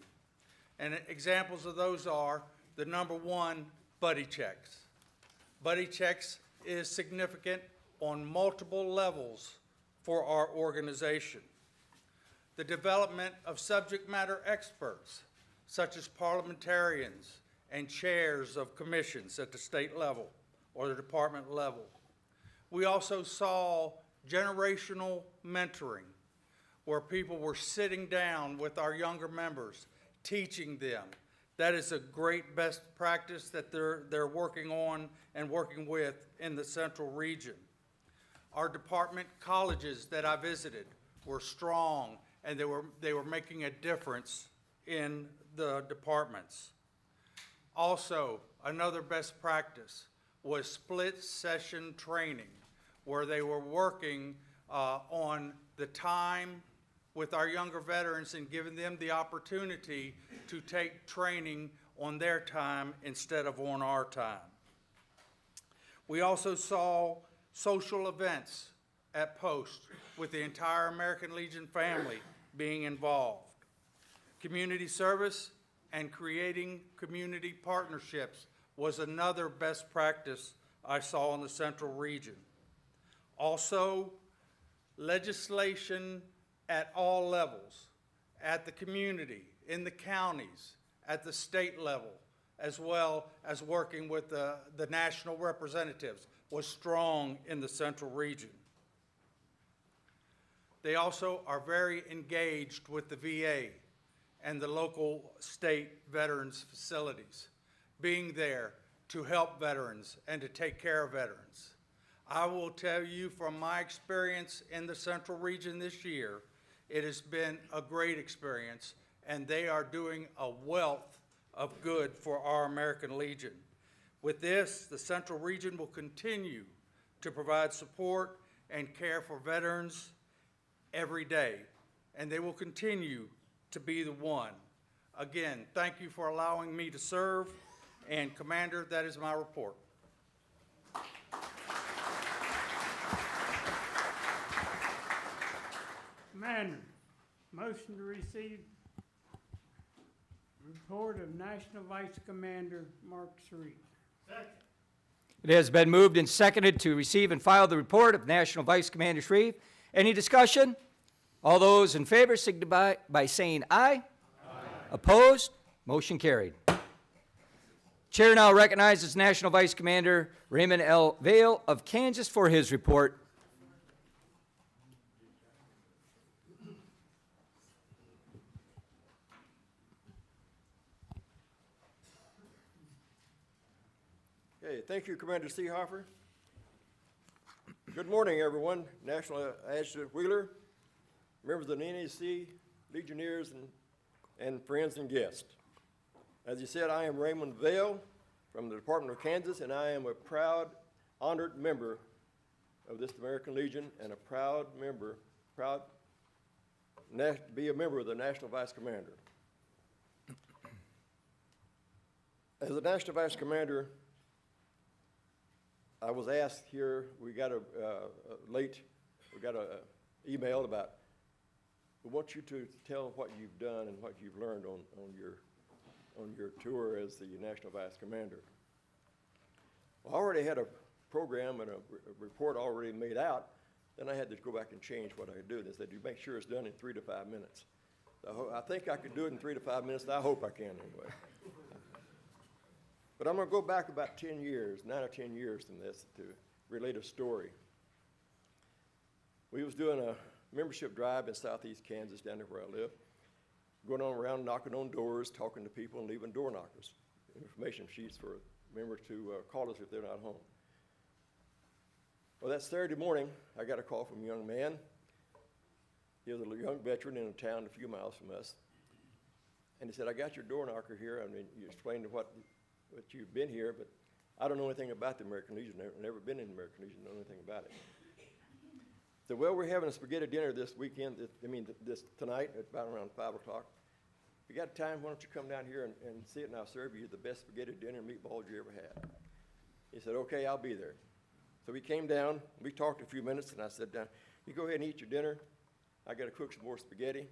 And examples of those are the number one, buddy checks. Buddy checks is significant on multiple levels for our organization. The development of subject matter experts, such as parliamentarians and chairs of commissions at the state level or the department level. We also saw generational mentoring, where people were sitting down with our younger members, teaching them. That is a great best practice that they're working on and working with in the central region. Our department colleges that I visited were strong, and they were making a difference in the departments. Also, another best practice was split session training, where they were working on the time with our younger veterans and giving them the opportunity to take training on their time instead of on our time. We also saw social events at post with the entire American Legion family being involved. Community service and creating community partnerships was another best practice I saw in the central region. Also, legislation at all levels, at the community, in the counties, at the state level, as well as working with the national representatives, was strong in the central region. They also are very engaged with the VA and the local state veterans facilities, being there to help veterans and to take care of veterans. I will tell you from my experience in the central region this year, it has been a great experience, and they are doing a wealth of good for our American Legion. With this, the central region will continue to provide support and care for veterans every day, and they will continue to be the one. Again, thank you for allowing me to serve, and Commander, that is my report. Commander, motion to receive report of National Vice Commander Mark Sreed. It has been moved and seconded to receive and file the report of National Vice Commander Shreve. Any discussion? All those in favor signify by saying aye. Aye. Opposed? Motion carried. Chair now recognizes National Vice Commander Raymond L. Vail of Kansas for his report. Okay, thank you, Commander Seehofer. Good morning, everyone. National Adjutant Wheeler, members of the NEC, Legionnaires, and friends and guests. As you said, I am Raymond Vail from the Department of Kansas, and I am a proud, honored member of this American Legion and a proud to be a member of the National Vice Commander. As the National Vice Commander, I was asked here, we got an email about, we want you to tell what you've done and what you've learned on your tour as the National Vice Commander. Well, I already had a program and a report already made out, then I had to go back and change what I do. They said, you make sure it's done in 3 to 5 minutes. So I think I could do it in 3 to 5 minutes, and I hope I can anyway. But I'm going to go back about 10 years, 9 or 10 years from this to relate a story. We was doing a membership drive in southeast Kansas, down there where I live, going on around knocking on doors, talking to people, and leaving door knockers, information sheets for members to call us if they're not home. Well, that Saturday morning, I got a call from a young man. He was a young veteran in a town a few miles from us. And he said, I got your door knocker here. I mean, you explained what you've been here, but I don't know anything about the American Legion. I've never been in the American Legion, don't know anything about it. So, well, we're having a spaghetti dinner this weekend, this tonight at about around 5 o'clock. If you got time, why don't you come down here and see it, and I'll serve you the best spaghetti dinner and meatballs you ever had. He said, okay, I'll be there. So we came down, we talked a few minutes, and I said, you go ahead and eat your dinner. I got to cook some more spaghetti,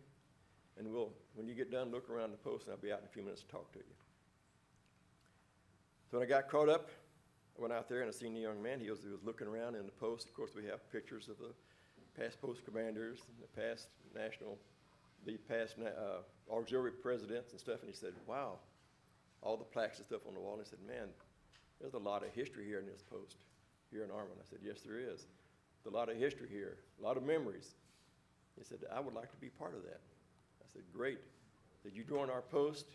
and when you get done, look around the post, and I'll be out in a few minutes to talk to you. So when I got caught up, I went out there and I seen the young man. He was looking around in the post. Of course, we have pictures of past post commanders, the past auxiliary presidents and stuff, and he said, wow, all the plaques and stuff on the wall. And he said, man, there's a lot of history here in this post, here in Armand. I said, yes, there is. There's a lot of history here, a lot of memories. He said, I would like to be part of that. I said, great. Did you join our post,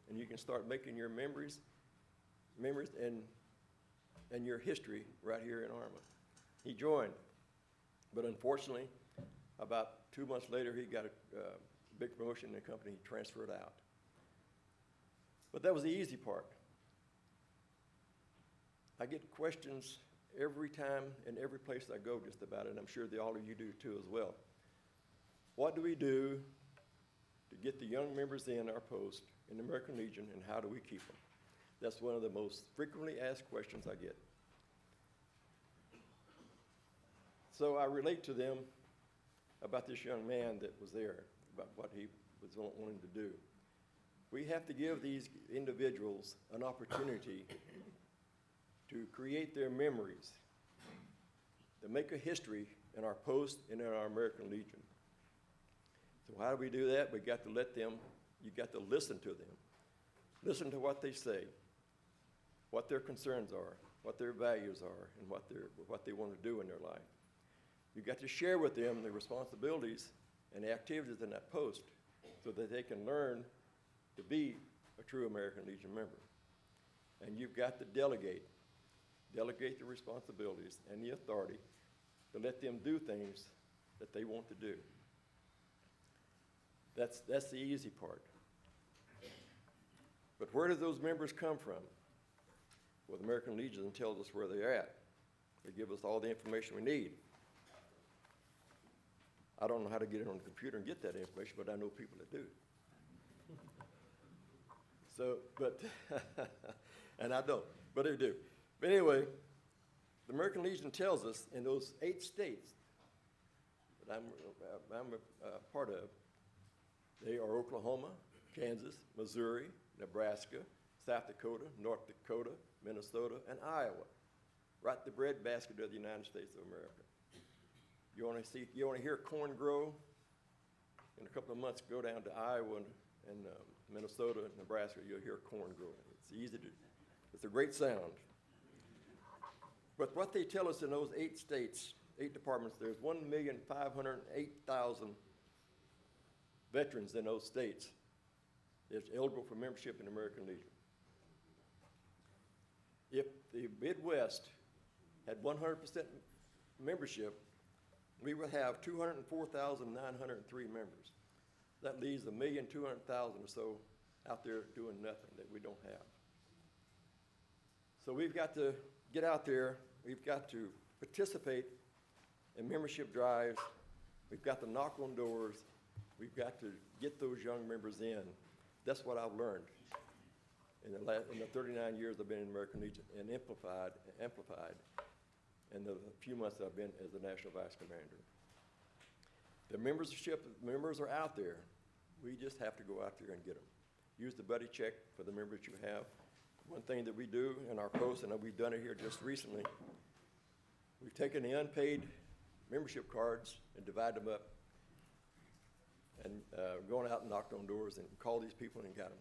and you can start making your memories and your history right here in Armand. He joined, but unfortunately, about 2 months later, he got a big promotion in the company. He transferred out. But that was the easy part. I get questions every time and every place I go just about it, and I'm sure that all of you do too as well. What do we do to get the young members in our post in the American Legion, and how do we keep them? That's one of the most frequently asked questions I get. So I relate to them about this young man that was there, about what he was wanting to do. We have to give these individuals an opportunity to create their memories, to make a history in our post and in our American Legion. So how do we do that? We got to let them, you got to listen to them. Listen to what they say, what their concerns are, what their values are, and what they want to do in their life. You got to share with them the responsibilities and the activities in that post so that they can learn to be a true American Legion member. And you've got to delegate the responsibilities and the authority to let them do things that they want to do. That's the easy part. But where do those members come from? Well, the American Legion tells us where they're at. They give us all the information we need. I don't know how to get it on the computer and get that information, but I know people that do. So, but, and I don't, but they do. But anyway, the American Legion tells us in those 8 states that I'm a part of, they are Oklahoma, Kansas, Missouri, Nebraska, South Dakota, North Dakota, Minnesota, and Iowa. Right the breadbasket of the United States of America. You want to hear corn grow? In a couple of months, go down to Iowa and Minnesota and Nebraska, you'll hear corn growing. It's easy to, it's a great sound. But what they tell us in those 8 states, 8 departments, there's 1,508,000 veterans in those states that's eligible for membership in the American Legion. If the Midwest had 100% membership, we would have 204,903 members. That leaves 1,200,000 or so out there doing nothing that we don't have. So we've got to get out there. We've got to participate in membership drives. We've got to knock on doors. We've got to get those young members in. That's what I've learned in the 39 years I've been in the American Legion, and amplified in the few months I've been as the National Vice Commander. The members are out there. We just have to go out there and get them. Use the buddy check for the members you have. One thing that we do in our post, and we've done it here just recently, we've taken the unpaid membership cards and divided them up, and gone out and knocked on doors and called these people and got them.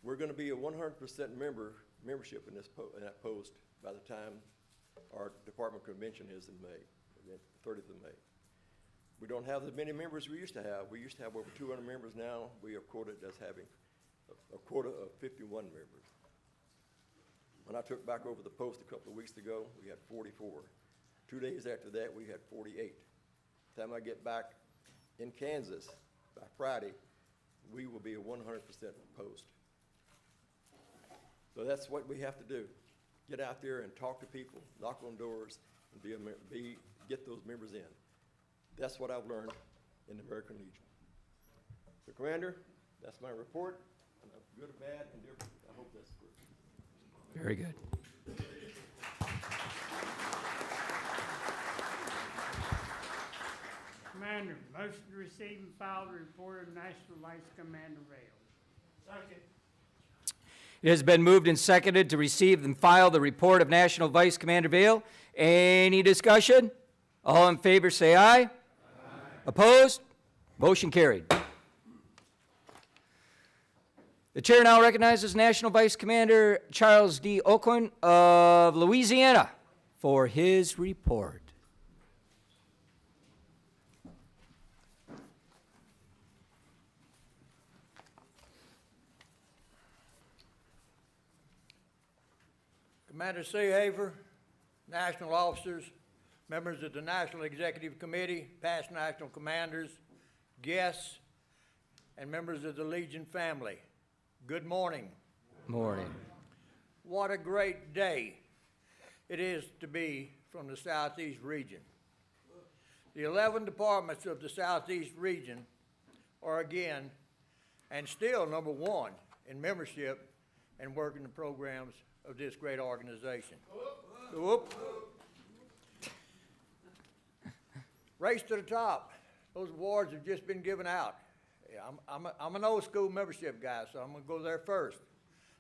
We're going to be a 100% membership in that post by the time our department convention is in May, the 30th of May. We don't have as many members we used to have. We used to have over 200 members. Now we are quoted as having a quota of 51 members. When I took back over the post a couple of weeks ago, we had 44. 2 days after that, we had 48. By the time I get back in Kansas by Friday, we will be a 100% post. So that's what we have to do. Get out there and talk to people, knock on doors, and get those members in. That's what I've learned in the American Legion. So, Commander, that's my report. Good or bad, and different. I hope that's good. Very good. Commander, motion to receive and file the report of National Vice Commander Vale. Second. It has been moved and seconded to receive and file the report of National Vice Commander Vale. Any discussion? All in favor say aye. Opposed? Motion carried. The chair now recognizes National Vice Commander Charles D. Aucoin of Louisiana for his report. Commander Seehafer, national officers, members of the National Executive Committee, past national commanders, guests, and members of the Legion family, good morning. Morning. What a great day it is to be from the Southeast region. The 11 departments of the Southeast region are again, and still number one in membership and working the programs of this great organization. Whoop. Race to the top. Those awards have just been given out. Yeah, I'm an old school membership guy, so I'm going to go there first.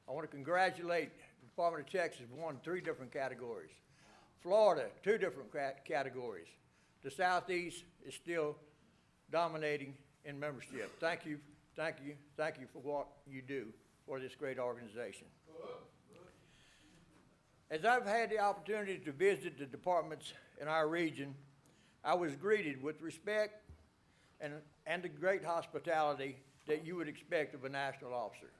I want to congratulate the Department of Texas, won 3 different categories. Florida, 2 different categories. The Southeast is still dominating in membership. Thank you for what you do for this great organization. As I've had the opportunity to visit the departments in our region, I was greeted with respect and the great hospitality that you would expect of a national officer.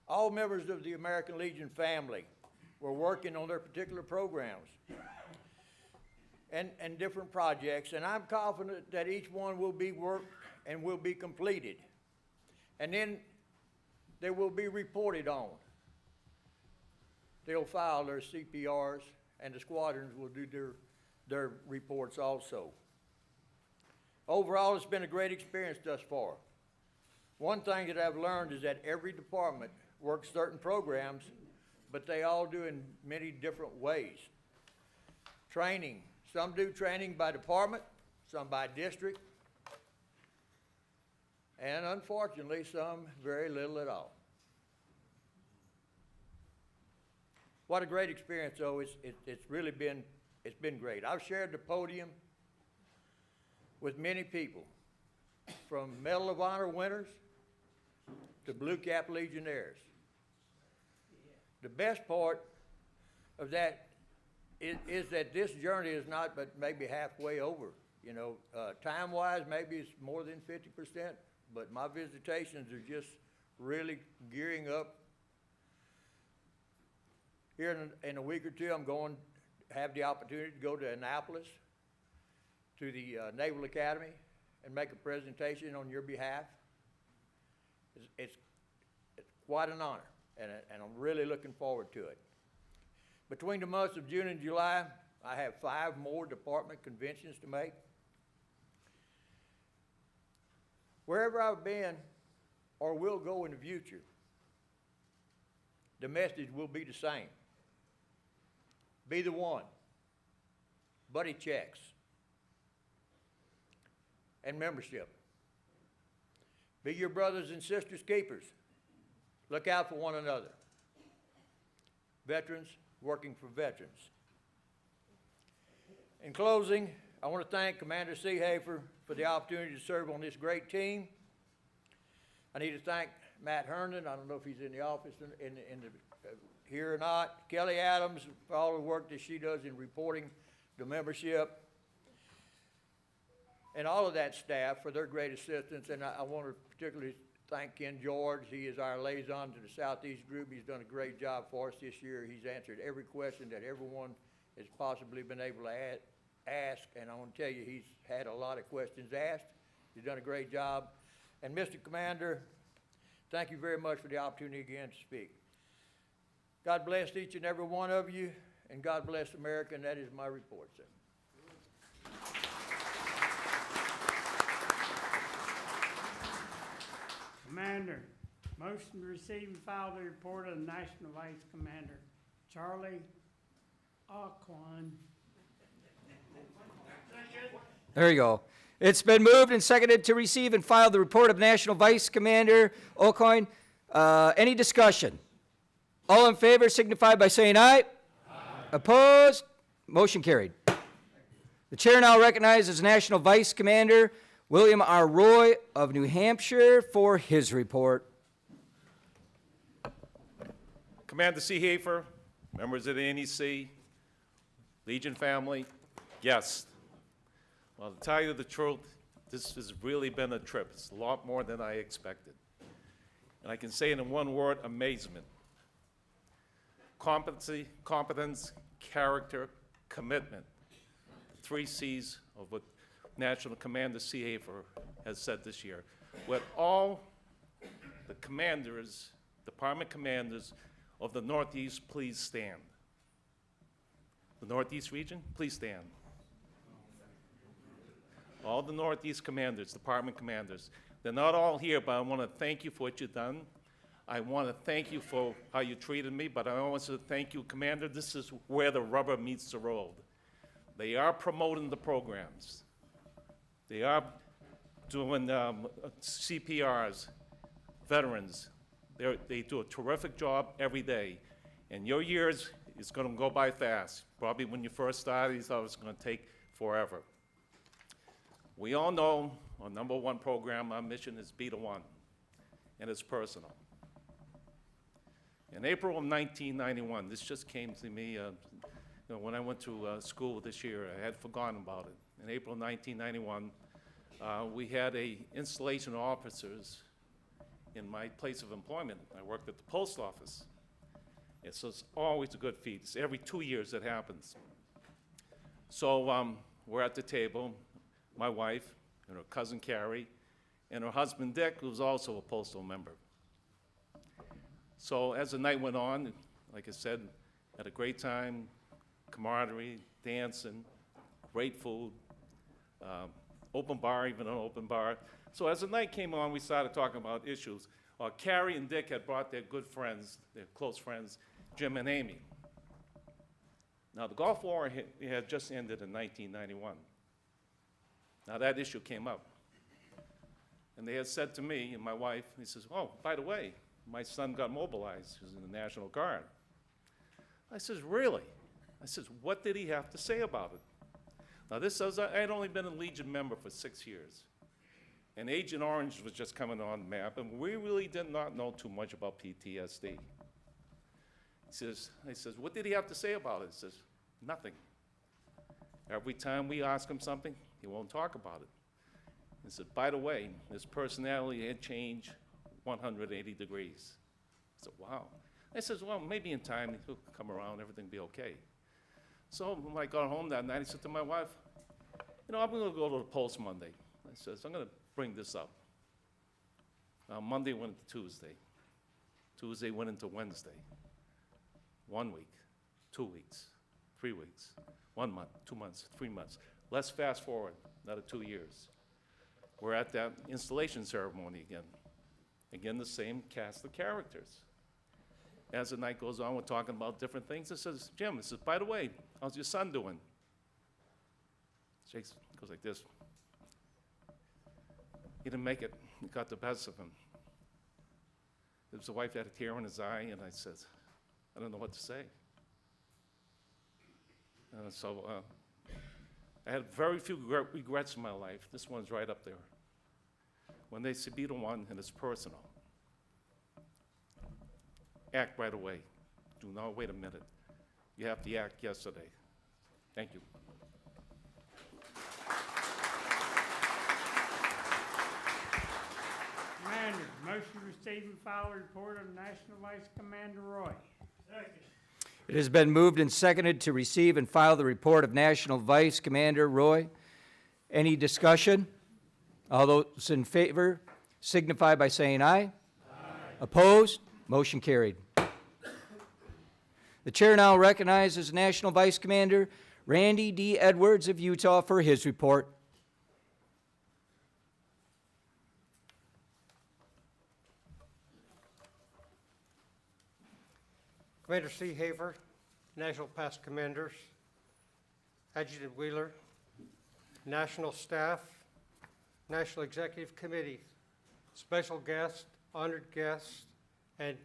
All members of the American Legion family were working on their particular programs and different projects, and I'm confident that each one will be worked and will be completed. And then they will be reported on. They'll file their CPRs, and the squadrons will do their reports also. Overall, it's been a great experience thus far. One thing that I've learned is that every department works certain programs, but they all do in many different ways. Training, some do training by department, some by district, and unfortunately, some very little at all. What a great experience, though. It's really been, it's been great. I've shared the podium with many people, from Medal of Honor winners to Blue Cap Legionnaires. The best part of that is that this journey is not but maybe halfway over. You know, time-wise, maybe it's more than 50%, but my visitations are just really gearing up. Here in a week or two, I'm going to have the opportunity to go to Indianapolis, to the Naval Academy, and make a presentation on your behalf. It's quite an honor, and I'm really looking forward to it. Between the months of June and July, I have 5 more department conventions to make. Wherever I've been or will go in the future, the message will be the same. Be the one. Buddy checks. And membership. Be your brothers and sisters keepers. Look out for one another. Veterans working for veterans. In closing, I want to thank Commander Seehafer for the opportunity to serve on this great team. I need to thank Matt Herndon. I don't know if he's in the office here or not. Kelly Adams for all the work that she does in reporting the membership. And all of that staff for their great assistance. And I want to particularly thank Ken George. He is our liaison to the Southeast group. He's done a great job for us this year. He's answered every question that everyone has possibly been able to ask. And I want to tell you, he's had a lot of questions asked. He's done a great job. And Mr. Commander, thank you very much for the opportunity again to speak. God bless each and every one of you, and God bless America, and that is my report, sir. Commander, motion to receive and file the report of the National Vice Commander, Charlie Aucoin. There you go. It's been moved and seconded to receive and file the report of National Vice Commander Aucoin. Any discussion? All in favor signify by saying aye. Aye. Opposed? Motion carried. The chair now recognizes National Vice Commander William R. Roy of New Hampshire for his report. Commander C. Hafer, members of the NEC, Legion family, guests. Well, to tell you the truth, this has really been a trip. It's a lot more than I expected. And I can say it in one word, amazement. Competency, competence, character, commitment. The 3 C's of what National Commander C. Hafer has said this year. With all the commanders, department commanders of the Northeast, please stand. The Northeast region, please stand. All the Northeast commanders, department commanders. They're not all here, but I want to thank you for what you've done. I want to thank you for how you treated me, but I also thank you, Commander. This is where the rubber meets the road. They are promoting the programs. They are doing CPRs, veterans. They do a terrific job every day. And your years is going to go by fast. Probably when you first started, you thought it was going to take forever. We all know our #1 program, our mission is Be the One, and it's personal. In April of 1991, this just came to me, when I went to school this year, I had forgotten about it. In April of 1991, we had a installation of officers in my place of employment. I worked at the post office. And so it's always a good feat. It's every 2 years it happens. So we're at the table, my wife and her cousin Carrie, and her husband Dick, who's also a postal member. So as the night went on, like I said, had a great time, camaraderie, dancing, great food, open bar, even an open bar. So as the night came on, we started talking about issues. Carrie and Dick had brought their good friends, their close friends, Jim and Amy. Now, the Gulf War had just ended in 1991. Now, that issue came up. And they had said to me and my wife, he says, oh, by the way, my son got mobilized. He was in the National Guard. I says, really? I says, what did he have to say about it? Now, this says I had only been a Legion member for 6 years. And Agent Orange was just coming on the map, and we really did not know too much about PTSD. I says, what did he have to say about it? He says, nothing. Every time we ask him something, he won't talk about it. He said, by the way, his personality had changed 180 degrees. I said, wow. I says, well, maybe in time he'll come around, everything will be okay. So when I got home that night, I said to my wife, I'm going to go to the Post Monday. I says, I'm going to bring this up. Monday went into Tuesday. Tuesday went into Wednesday. 1 week, 2 weeks, 3 weeks, 1 month, 2 months, 3 months. Let's fast forward another 2 years. We're at that installation ceremony again. Again, the same cast of characters. As the night goes on, we're talking about different things. It says, Jim, it says, by the way, how's your son doing? Shakes, goes like this. He didn't make it. He got the best of him. There was a wife that had a tear in his eye, and I said, I don't know what to say. So I had very few regrets in my life. This one's right up there. When they say be the one, and it's personal. Act right away. Do not wait a minute. You have to act yesterday. Thank you. Commander, motion to receive and file the report of National Vice Commander Roy. Second. It has been moved and seconded to receive and file the report of National Vice Commander Roy. Any discussion? All those in favor signify by saying aye. Aye. Opposed? Motion carried. The chair now recognizes National Vice Commander Randy D. Edwards of Utah for his report. Commander C. Haver, National Past Commanders, Adjutant Wheeler, National Staff, National Executive Committee, special guests, honored guests, and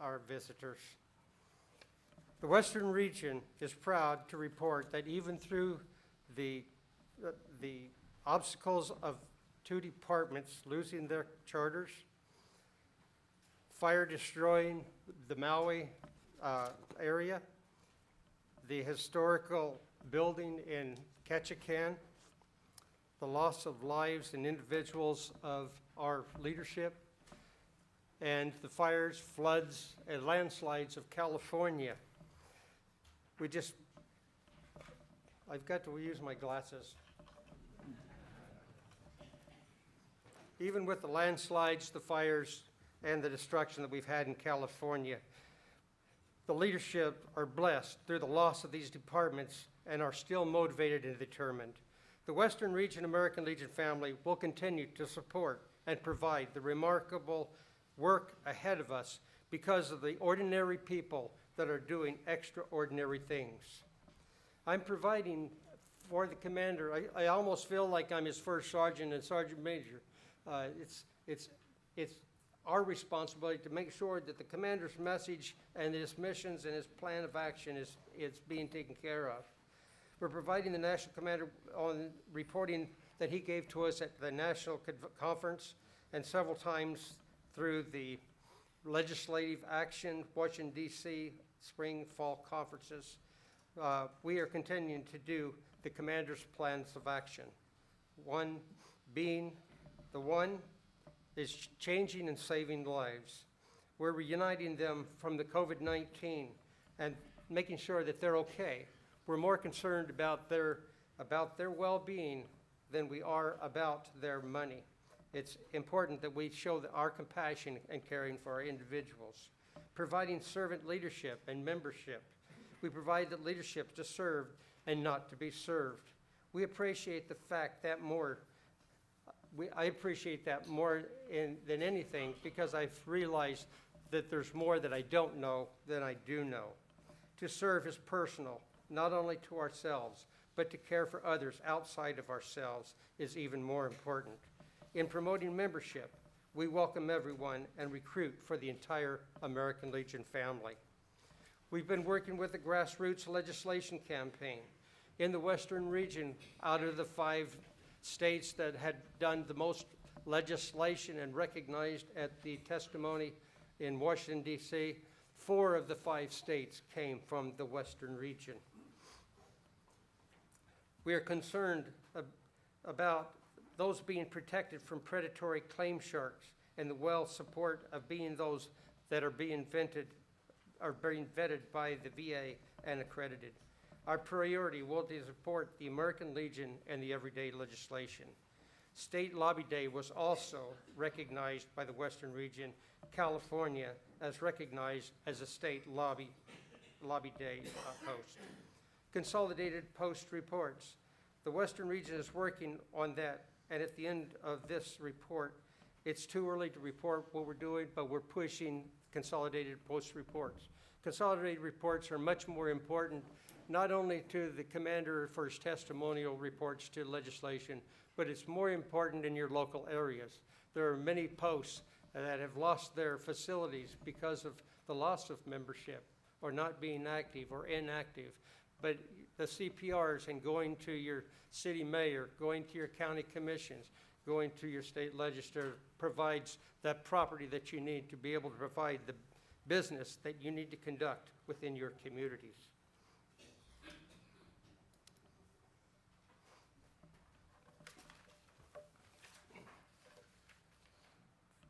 our visitors. The Western region is proud to report that even through the obstacles of 2 departments losing their charters, fire destroying the Maui area, the historical building in Ketchikan, the loss of lives and individuals of our leadership, and the fires, floods, and landslides of California. I've got to use my glasses. Even with the landslides, the fires, and the destruction that we've had in California, the leadership are blessed through the loss of these departments and are still motivated and determined. The Western Region American Legion family will continue to support and provide the remarkable work ahead of us because of the ordinary people that are doing extraordinary things. I'm providing for the commander, I almost feel like I'm his first sergeant and sergeant major. It's our responsibility to make sure that the commander's message and his missions and his plan of action is being taken care of. We're providing the national commander on reporting that he gave to us at the national conference and several times through the legislative action, Washington, D.C., spring, fall conferences. We are continuing to do the commander's plans of action. One being, the one is changing and saving lives. We're reuniting them from the COVID-19 and making sure that they're okay. We're more concerned about their well-being than we are about their money. It's important that we show our compassion and caring for our individuals. Providing servant leadership and membership. We provide the leadership to serve and not to be served. We appreciate the fact that I appreciate that more than anything because I've realized that there's more that I don't know than I do know. To serve is personal, not only to ourselves, but to care for others outside of ourselves is even more important. In promoting membership, we welcome everyone and recruit for the entire American Legion family. We've been working with the grassroots legislation campaign in the Western region. Out of the 5 states that had done the most legislation and recognized at the testimony in Washington, D.C., 4 of the 5 states came from the Western region. We are concerned about those being protected from predatory claim sharks and the well support of being those that are being vetted by the VA and accredited. Our priority will be to support the American Legion and the everyday legislation. State Lobby Day was also recognized by the Western region. California as recognized as a state Lobby Day host. Consolidated post reports. The Western region is working on that, and at the end of this report, it's too early to report what we're doing, but we're pushing consolidated post reports. Consolidated reports are much more important, not only to the commander for his testimonial reports to legislation, but it's more important in your local areas. There are many posts that have lost their facilities because of the loss of membership or not being active or inactive. But the CPRs and going to your city mayor, going to your county commissions, going to your state legislature provides that property that you need to be able to provide the business that you need to conduct within your communities.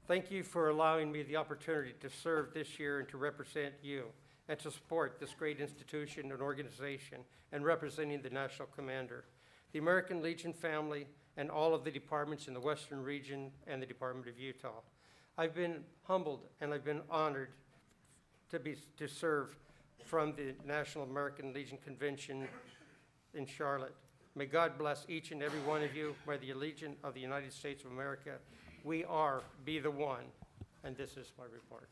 Thank you for allowing me the opportunity to serve this year and to represent you and to support this great institution and organization and representing the National Commander, the American Legion family, and all of the departments in the Western region and the Department of Utah. I've been humbled and I've been honored to serve from the National American Legion Convention in Charlotte. May God bless each and every one of you. May the Legion of the United States of America, we are, be the one. And this is my report.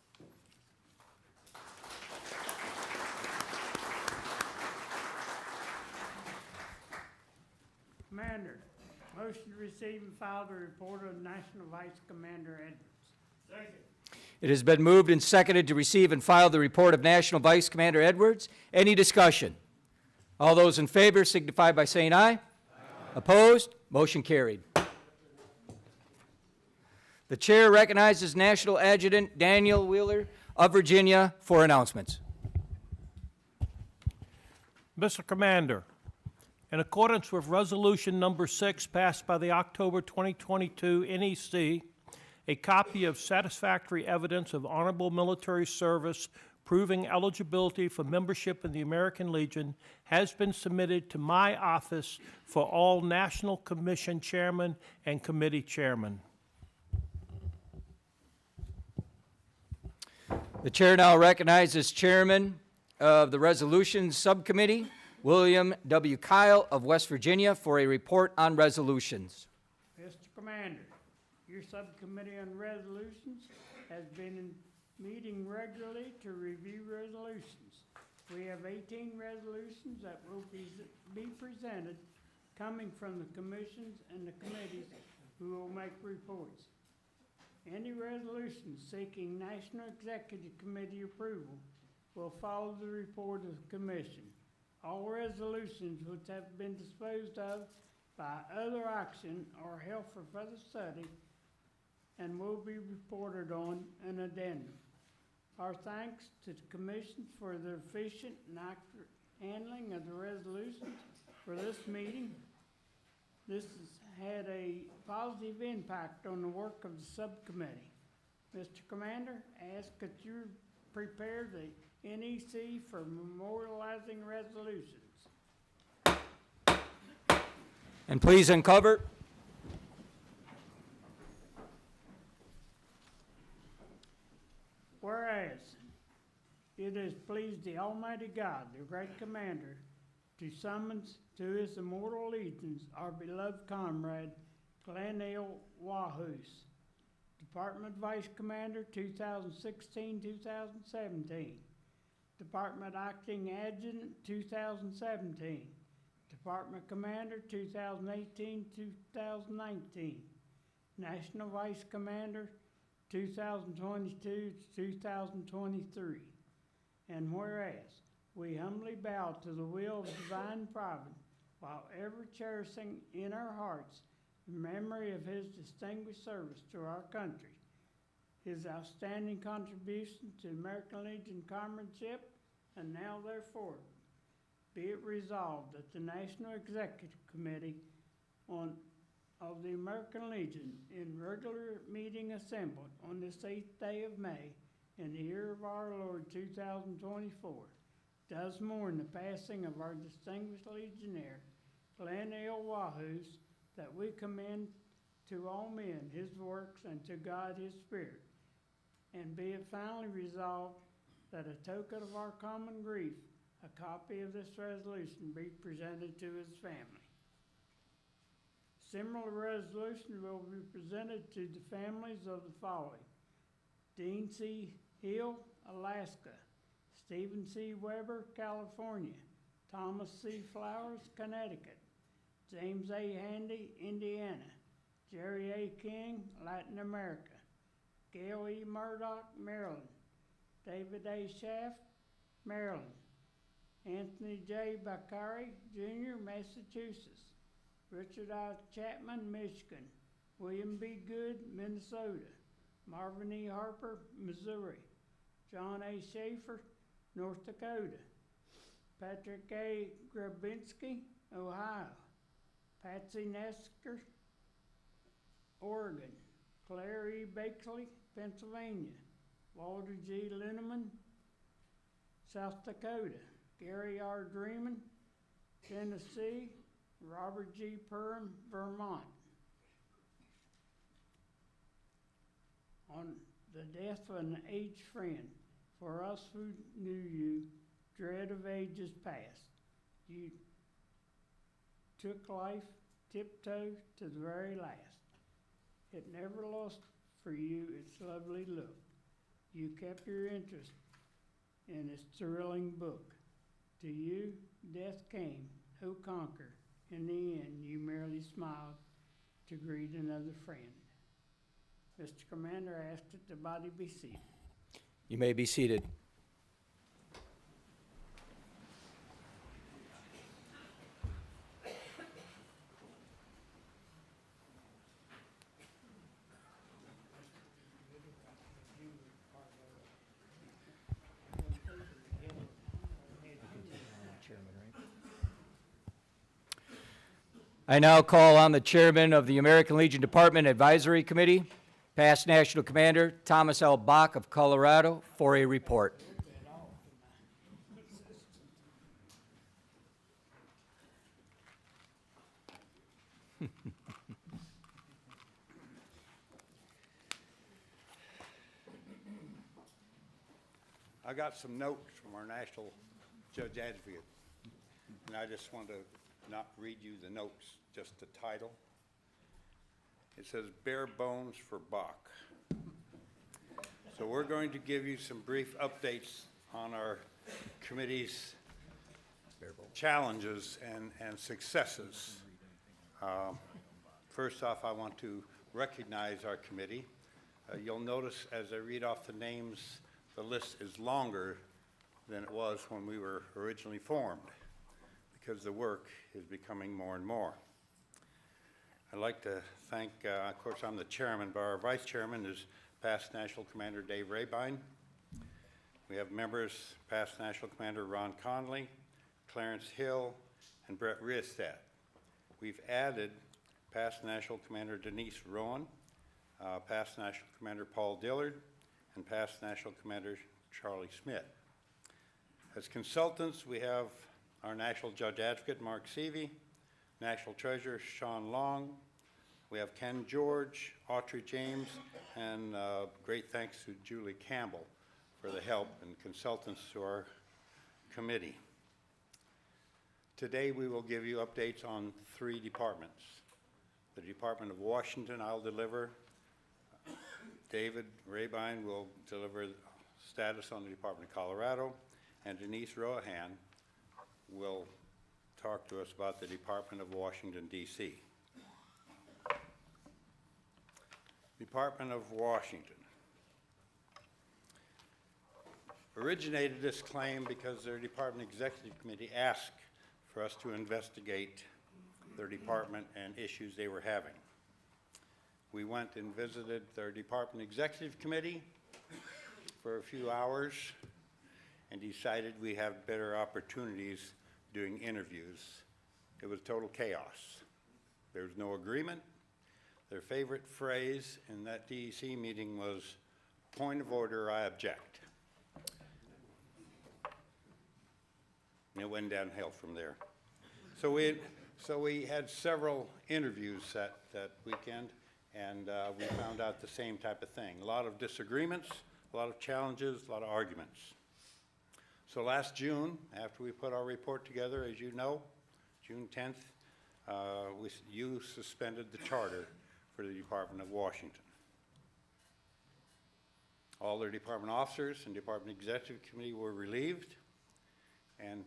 Commander, motion to receive and file the report of National Vice Commander Edwards. Second. It has been moved and seconded to receive and file the report of National Vice Commander Edwards. Any discussion? All those in favor signify by saying aye. Opposed? Motion carried. The chair recognizes National Adjutant Daniel Wheeler of Virginia for announcements. Mr. Commander, in accordance with Resolution Number 6 passed by the October 2022 NEC, a copy of satisfactory evidence of honorable military service proving eligibility for membership in the American Legion has been submitted to my office for all National Commission chairmen and committee chairmen. The chair now recognizes Chairman of the Resolutions Subcommittee, William W. Kyle of West Virginia, for a report on resolutions. Mr. Commander, your subcommittee on resolutions has been meeting regularly to review resolutions. We have 18 resolutions that will be presented, coming from the commissions and the committees who will make reports. Any resolution seeking National Executive Committee approval will follow the report of the commission. All resolutions which have been disposed of by other action are held for further study and will be reported on an addendum. Our thanks to the commission for their efficient and accurate handling of the resolutions for this meeting. This has had a positive impact on the work of the subcommittee. Mr. Commander, I ask that you prepare the NEC for memorializing resolutions. And please uncover. Whereas it has pleased the Almighty God, the great commander, to summons to his immortal legions our beloved comrade, Glenn L. Wahus, Department Vice Commander 2016-2017, Department Acting Adjutant 2017, Department Commander 2018-2019, National Vice Commander 2022-2023. And whereas we humbly bow to the will of divine providence, while ever cherishing in our hearts the memory of his distinguished service to our country, his outstanding contribution to American Legion comradeship, and now therefore be it resolved that the National Executive Committee of the American Legion in regular meeting assembled on this 8th day of May in the year of our Lord 2024 does mourn the passing of our distinguished legionnaire, Glenn L. Wahus, that we commend to all men his works and to God his spirit. And be it finally resolved that a token of our common grief, a copy of this resolution be presented to his family. Similar resolution will be presented to the families of the following: Dean C. Hill, Alaska; Stephen C. Weber, California; Thomas C. Flowers, Connecticut; James A. Handy, Indiana; Jerry A. King, Latin America; Gail E. Murdoch, Maryland; David A. Schaff, Maryland; Anthony J. Bakari, Jr., Massachusetts; Richard I. Chapman, Michigan; William B. Good, Minnesota; Marvin E. Harper, Missouri; John A. Schaefer, North Dakota; Patrick A. Grabinski, Ohio; Patsy Nesker, Oregon; Claire E. Bakeley, Pennsylvania; Walter G. Linneman, South Dakota; Gary R. Dreeman, Tennessee; Robert G. Perham, Vermont. On the death of an aged friend, for us who knew you, dread of ages past, you took life tiptoe to the very last. It never lost for you its lovely look. You kept your interest in its thrilling book. To you, death came, who conquered. In the end, you merely smiled to greet another friend. Mr. Commander, I ask that the body be seated. You may be seated. I now call on the chairman of the American Legion Department Advisory Committee, past National Commander Thomas L. Bach of Colorado, for a report. I got some notes from our National Judge Advocate, and I just want to not read you the notes, just the title. It says bare bones for Bach. So we're going to give you some brief updates on our committee's challenges and successes. First off, I want to recognize our committee. You'll notice as I read off the names, the list is longer than it was when we were originally formed, because the work is becoming more and more. I'd like to thank, of course, I'm the chairman, but our vice chairman is past National Commander Dave Rabine. We have members, past National Commander Ron Conley, Clarence Hill, and Brett Riestadt. We've added past National Commander Denise Rowan, past National Commander Paul Dillard, and past National Commander Charlie Smith. As consultants, we have our National Judge Advocate, Mark Seavey, National Treasurer, Sean Long. We have Ken George, Autry James, and great thanks to Julie Campbell for the help and consultants to our committee. Today, we will give you updates on 3 departments. The Department of Washington, I'll deliver. David Rabine will deliver status on the Department of Colorado, and Denise Rohan will talk to us about the Department of Washington, D.C. Department of Washington originated this claim because their Department Executive Committee asked for us to investigate their department and issues they were having. We went and visited their Department Executive Committee for a few hours and decided we have better opportunities doing interviews. It was total chaos. There was no agreement. Their favorite phrase in that DEC meeting was, "Point of order, I object." And it went downhill from there. So we had several interviews that weekend, and we found out the same type of thing. A lot of disagreements, a lot of challenges, a lot of arguments. So last June, after we put our report together, as you know, June 10th, you suspended the charter for the Department of Washington. All their department officers and Department Executive Committee were relieved, and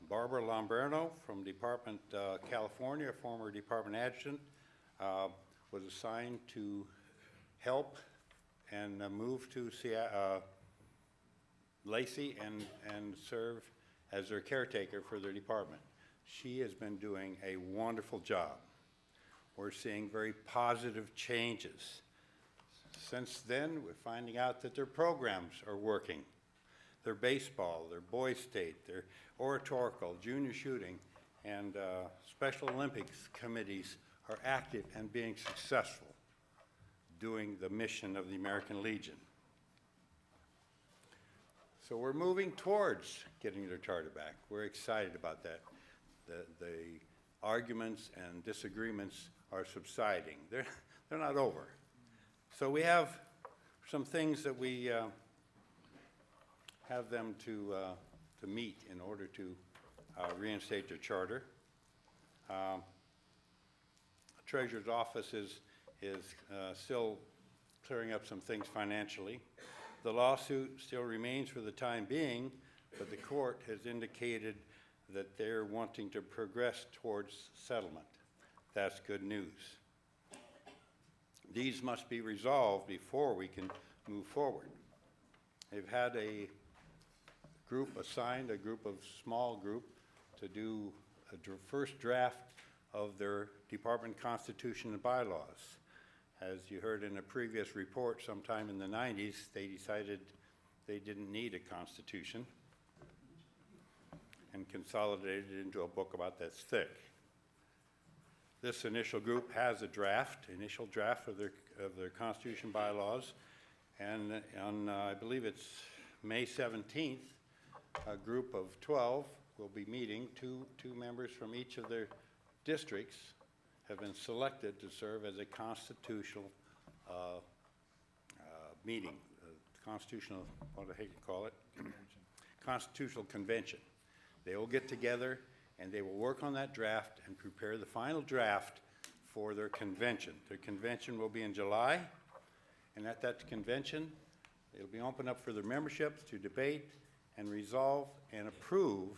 Barbara Lombrano from Department California, a former department adjutant, was assigned to help and move to Lacey and serve as their caretaker for their department. She has been doing a wonderful job. We're seeing very positive changes. Since then, we're finding out that their programs are working. Their baseball, their boys state, their oratorical, junior shooting, and Special Olympics committees are active and being successful doing the mission of the American Legion. So we're moving towards getting their charter back. We're excited about that. The arguments and disagreements are subsiding. They're not over. So we have some things that we have them to meet in order to reinstate their charter. Treasurer's office is still clearing up some things financially. The lawsuit still remains for the time being, but the court has indicated that they're wanting to progress towards settlement. That's good news. These must be resolved before we can move forward. They've had a group assigned, a small group, to do a first draft of their department constitution and bylaws. As you heard in a previous report sometime in the 90s, they decided they didn't need a constitution and consolidated it into a book about that thick. This initial group has a initial draft of their Constitution bylaws, and on, I believe it's May 17th, a group of 12 will be meeting. Two members from each of their districts have been selected to serve as a constitutional meeting, constitutional, what the heck you call it? Constitutional convention. They will get together and they will work on that draft and prepare the final draft for their convention. Their convention will be in July, and at that convention, it'll be open up for their membership to debate and resolve and approve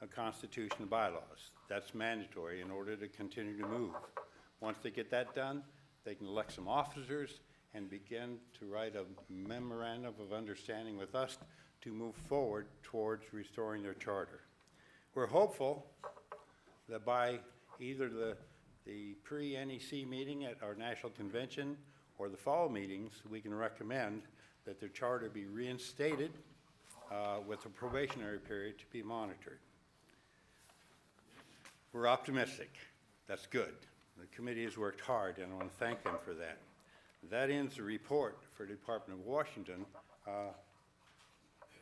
a constitution and bylaws. That's mandatory in order to continue to move. Once they get that done, they can elect some officers and begin to write a memorandum of understanding with us to move forward towards restoring their charter. We're hopeful that by either the pre-NEC meeting at our national convention or the fall meetings, we can recommend that their charter be reinstated with a probationary period to be monitored. We're optimistic. That's good. The committee has worked hard, and I want to thank them for that. That ends the report for the Department of Washington.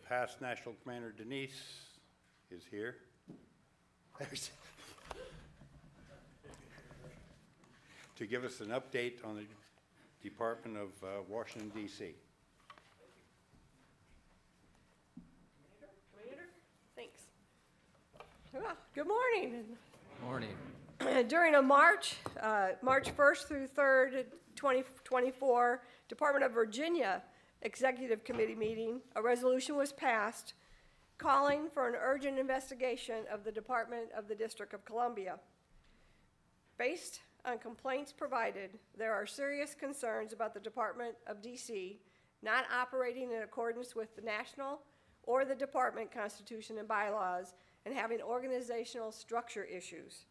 Past National Commander Denise is here. To give us an update on the Department of Washington, D.C. Commander, thanks. Well, good morning. Morning. During a March 1st through 3rd, 2024, Department of Virginia Executive Committee meeting, a resolution was passed calling for an urgent investigation of the Department of the District of Columbia. Based on complaints provided, there are serious concerns about the Department of DC not operating in accordance with the national or the department constitution and bylaws and having organizational structure issues.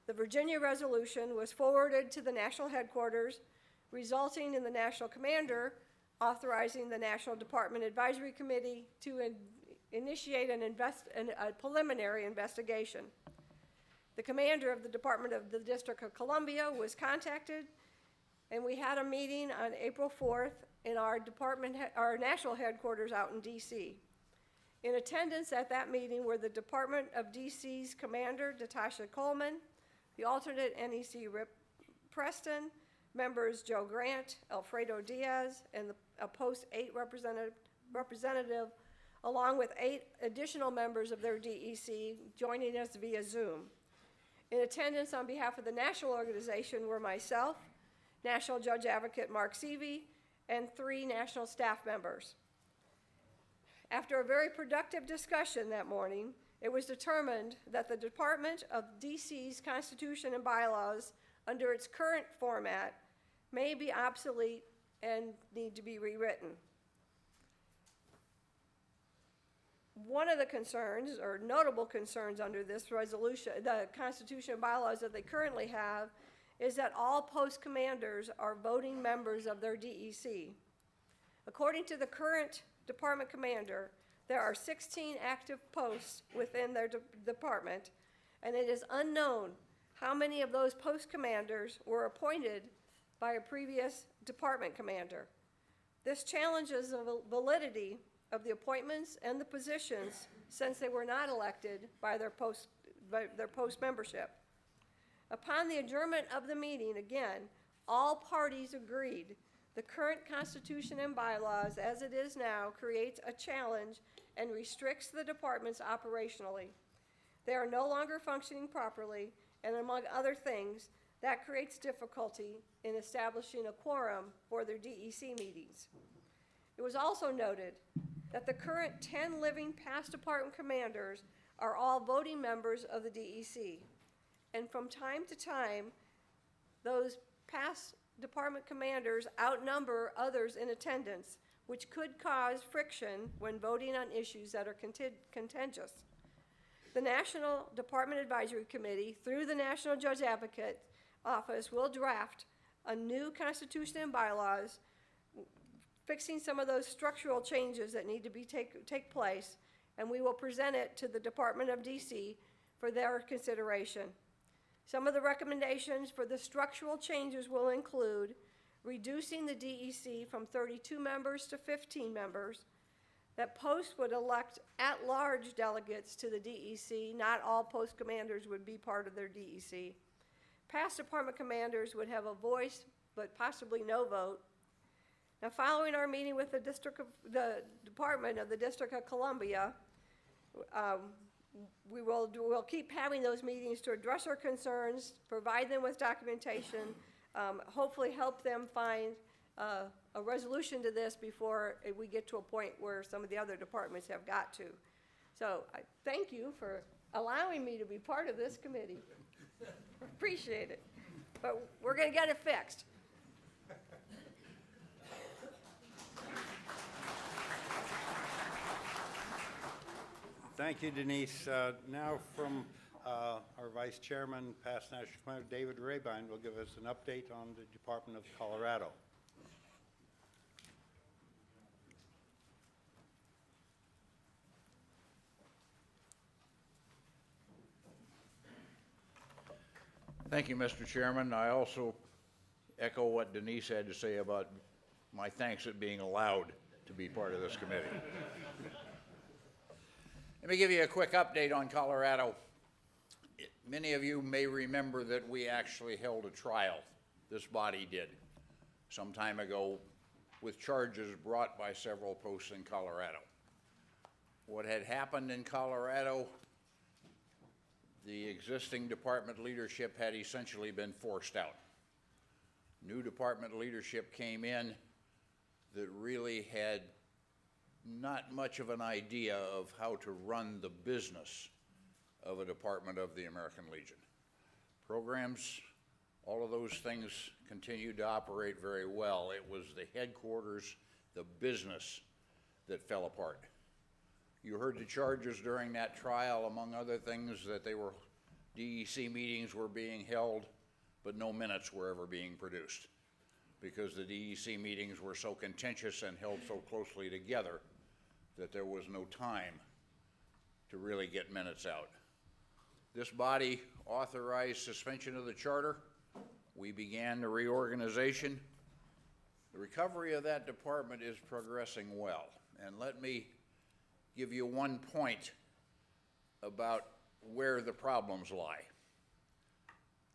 The Virginia resolution was forwarded to the national headquarters, resulting in the national commander authorizing the National Department Advisory Committee to initiate a preliminary investigation. The commander of the Department of the District of Columbia was contacted, and we had a meeting on April 4th in our national headquarters out in DC. In attendance at that meeting were the Department of DC's Commander, Natasha Coleman, the alternate NEC Rip Preston, members Joe Grant, Alfredo Diaz, and a Post 8 representative, along with 8 additional members of their DEC joining us via Zoom. In attendance on behalf of the national organization were myself, National Judge Advocate Mark Seavey, and 3 national staff members. After a very productive discussion that morning, it was determined that the Department of DC's Constitution and bylaws, under its current format, may be obsolete and need to be rewritten. One of the concerns, or notable concerns under this resolution, the Constitution and bylaws that they currently have, is that all post commanders are voting members of their DEC. According to the current department commander, there are 16 active posts within their department, and it is unknown how many of those post commanders were appointed by a previous department commander. This challenges the validity of the appointments and the positions since they were not elected by their post membership. Upon the adjournment of the meeting, again, all parties agreed the current Constitution and bylaws as it is now creates a challenge and restricts the departments operationally. They are no longer functioning properly, and among other things, that creates difficulty in establishing a quorum for their DEC meetings. It was also noted that the current 10 living past department commanders are all voting members of the DEC. And from time to time, those past department commanders outnumber others in attendance, which could cause friction when voting on issues that are contentious. The National Department Advisory Committee, through the National Judge Advocate Office, will draft a new constitution and bylaws, fixing some of those structural changes that need to be take place, and we will present it to the Department of DC for their consideration. Some of the recommendations for the structural changes will include reducing the DEC from 32 members to 15 members, that posts would elect at-large delegates to the DEC. Not all post commanders would be part of their DEC. Past department commanders would have a voice, but possibly no vote. Now, following our meeting with the Department of the District of Columbia, we'll keep having those meetings to address our concerns, provide them with documentation, hopefully help them find a resolution to this before we get to a point where some of the other departments have got to. So I thank you for allowing me to be part of this committee. Appreciate it. But we're going to get it fixed. Thank you, Denise. Now from our Vice Chairman, past National Commander David Rabine will give us an update on the Department of Colorado. Thank you, Mr. Chairman. I also echo what Denise had to say about my thanks at being allowed to be part of this committee. Let me give you a quick update on Colorado. Many of you may remember that we actually held a trial, this body did, some time ago, with charges brought by several posts in Colorado. What had happened in Colorado, the existing department leadership had essentially been forced out. New department leadership came in that really had not much of an idea of how to run the business of a department of the American Legion. Programs, all of those things continued to operate very well. It was the headquarters, the business, that fell apart. You heard the charges during that trial, among other things, that they were DEC meetings were being held, but no minutes were ever being produced, because the DEC meetings were so contentious and held so closely together that there was no time to really get minutes out. This body authorized suspension of the charter. We began the reorganization. The recovery of that department is progressing well. And let me give you one point about where the problems lie.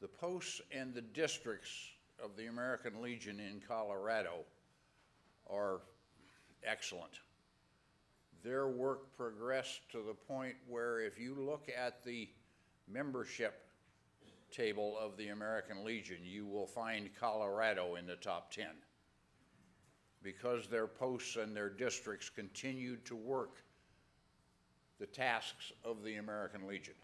The posts and the districts of the American Legion in Colorado are excellent. Their work progressed to the point where if you look at the membership table of the American Legion, you will find Colorado in the top 10, because their posts and their districts continued to work the tasks of the American Legion.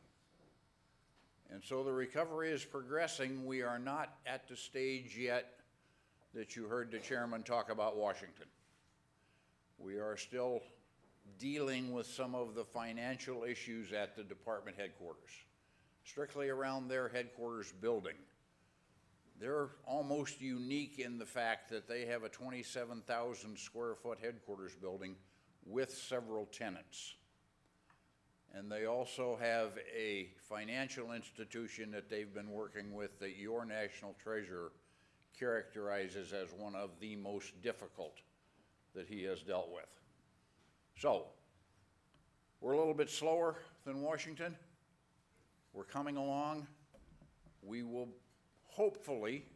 And so the recovery is progressing. We are not at the stage yet that you heard the chairman talk about Washington. We are still dealing with some of the financial issues at the department headquarters, strictly around their headquarters building. They're almost unique in the fact that they have a 27,000 square foot headquarters building with several tenants. And they also have a financial institution that they've been working with that your national treasurer characterizes as one of the most difficult that he has dealt with. So, we're a little bit slower than Washington. We're coming along. We will hopefully,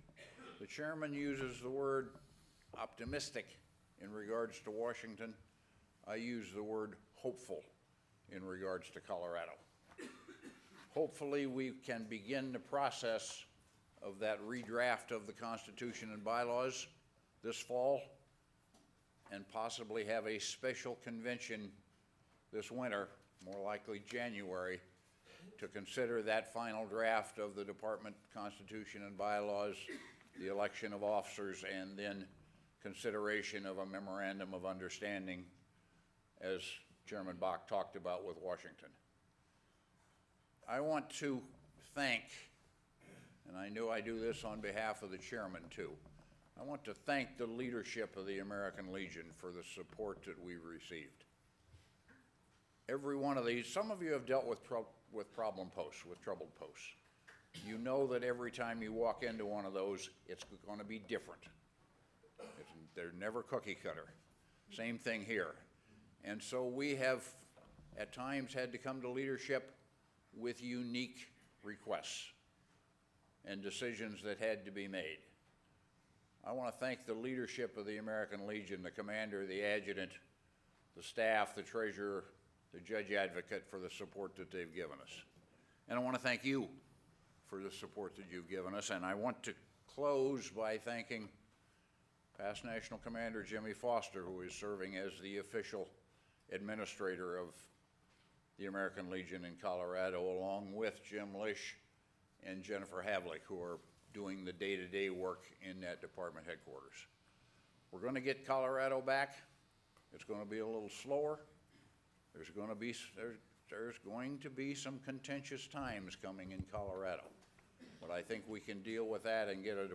the chairman uses the word optimistic in regards to Washington. I use the word hopeful in regards to Colorado. Hopefully we can begin the process of that redraft of the Constitution and bylaws this fall, and possibly have a special convention this winter, more likely January, to consider that final draft of the department constitution and bylaws, the election of officers, and then consideration of a memorandum of understanding, as Chairman Bach talked about with Washington. I want to thank, and I know I do this on behalf of the chairman too, I want to thank the leadership of the American Legion for the support that we've received. Every one of these, some of you have dealt with problem posts, with troubled posts. you know that every time you walk into one of those, it's going to be different. They're never cookie cutter. Same thing here. And so we have, at times, had to come to leadership with unique requests and decisions that had to be made. I want to thank the leadership of the American Legion, the commander, the adjutant, the staff, the treasurer, the judge advocate for the support that they've given us. And I want to thank you for the support that you've given us. And I want to close by thanking past National Commander Jimmy Foster, who is serving as the official administrator of the American Legion in Colorado, along with Jim Lish and Jennifer Havlick, who are doing the day-to-day work in that department headquarters. We're going to get Colorado back. It's going to be a little slower. There's going to be some contentious times coming in Colorado, but I think we can deal with that and get their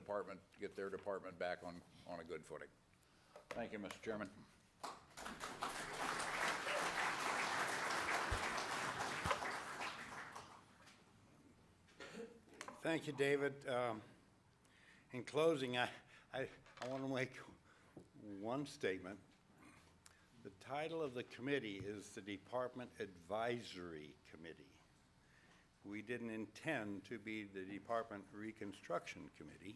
department back on a good footing. Thank you, Mr. Chairman. Thank you, David. In closing, I want to make one statement. The title of the committee is the Department Advisory Committee. We didn't intend to be the Department Reconstruction Committee.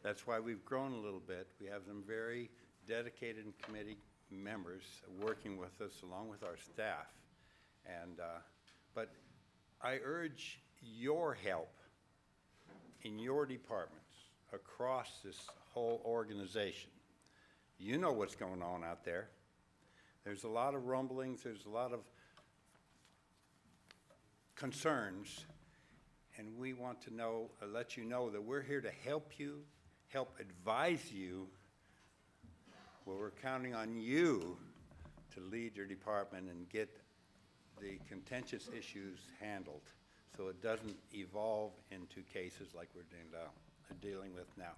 That's why we've grown a little bit. We have some very dedicated committee members working with us along with our staff. But I urge your help in your departments across this whole organization. You know what's going on out there. There's a lot of rumblings, there's a lot of concerns, and we want to know, let you know that we're here to help you, help advise you. Well, we're counting on you to lead your department and get the contentious issues handled so it doesn't evolve into cases like we're dealing with now.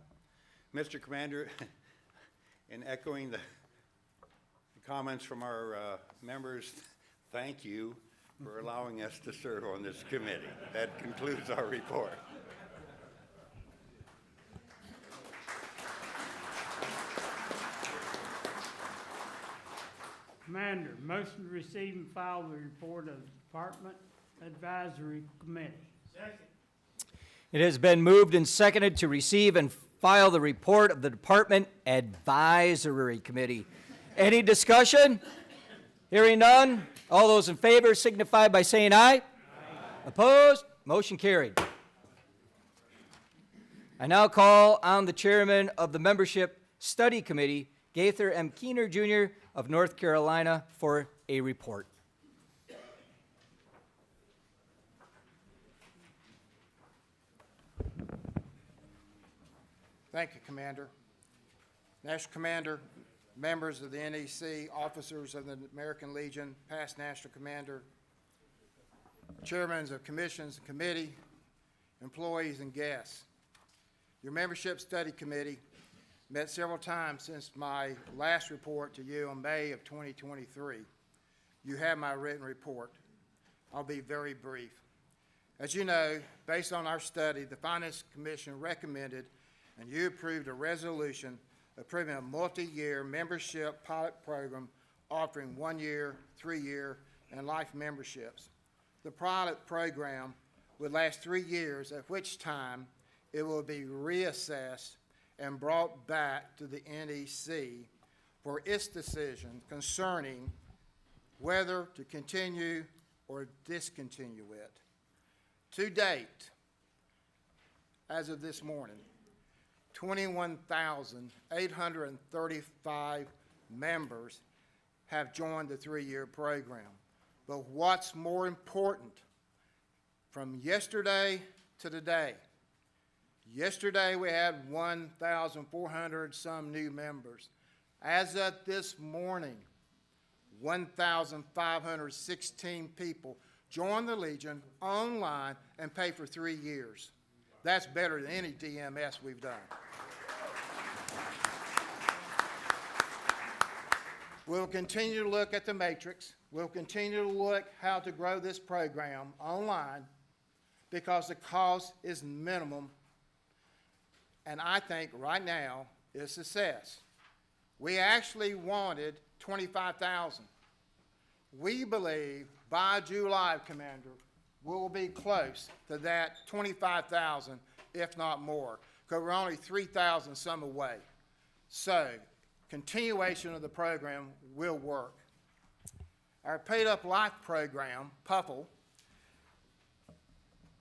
Mr. Commander, in echoing the comments from our members, thank you for allowing us to serve on this committee. That concludes our report. Commander, motion to receive and file the report of the Department Advisory Committee. Second. It has been moved and seconded to receive and file the report of the Department Advisory Committee. Any discussion? Hearing none. All those in favor signify by saying aye. Aye. Opposed? Motion carried. I now call on the chairman of the Membership Study Committee, Gaither M. Keener, Jr. of North Carolina, for a report. Thank you, Commander. National Commander, members of the NEC, officers of the American Legion, past National Commander, chairmen of commissions and committee, employees and guests. Your Membership Study Committee met several times since my last report to you in May of 2023. You have my written report. I'll be very brief. As you know, based on our study, the Finance Commission recommended and you approved a resolution approving a multi-year membership pilot program offering 1 year, 3 year, and life memberships. The pilot program would last 3 years, at which time it will be reassessed and brought back to the NEC for its decision concerning whether to continue or discontinue it. To date, as of this morning, 21,835 members have joined the 3-year program. But what's more important, from yesterday to today, yesterday we had 1,400 some new members. As of this morning, 1,516 people joined the Legion online and paid for 3 years. That's better than any DMS we've done. We'll continue to look at the matrix. We'll continue to look how to grow this program online. because the cost is minimum, and I think right now is success. We actually wanted 25,000. We believe by July, Commander, we'll be close to that 25,000, if not more, because we're only 3,000 some away. So, continuation of the program will work. Our Paid Up Life program, PUFL,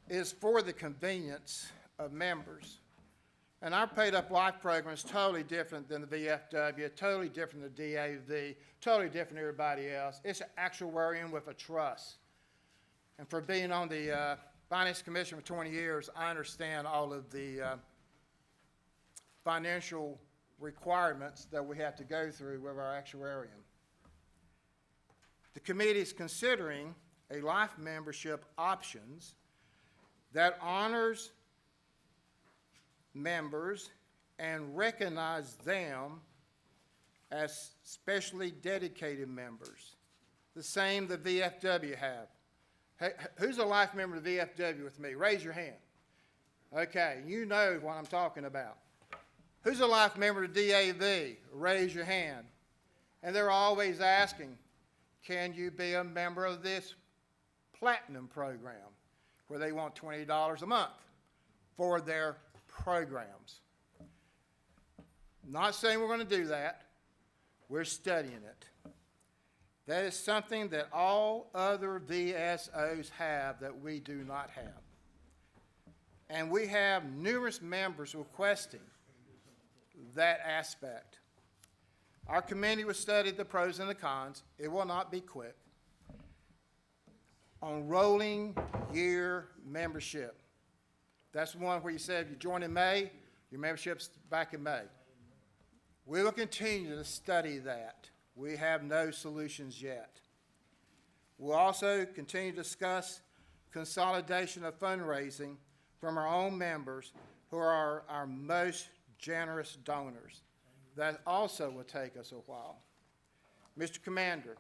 is for the convenience of members. And our Paid Up Life program is totally different than the VFW, totally different than the DAV, totally different than everybody else. It's an actuarian with a trust. And for being on the Finance Commission for 20 years, I understand all of the financial requirements that we have to go through with our actuarian. The committee is considering a life membership options that honors members and recognize them as specially dedicated members, the same the VFW have. Hey, who's a life member of the VFW with me? Raise your hand. Okay, you know what I'm talking about. Who's a life member of DAV? Raise your hand. And they're always asking, can you be a member of this platinum program, where they want $20 a month for their programs? Not saying we're going to do that. We're studying it. That is something that all other VSOs have that we do not have. And we have numerous members requesting that aspect. Our committee will study the pros and the cons. It will not be quick. On rolling year membership, that's one where you said if you join in May, your membership's back in May. We will continue to study that. We have no solutions yet. We'll also continue to discuss consolidation of fundraising from our own members, who are our most generous donors. That also will take us a while. Mr. Commander,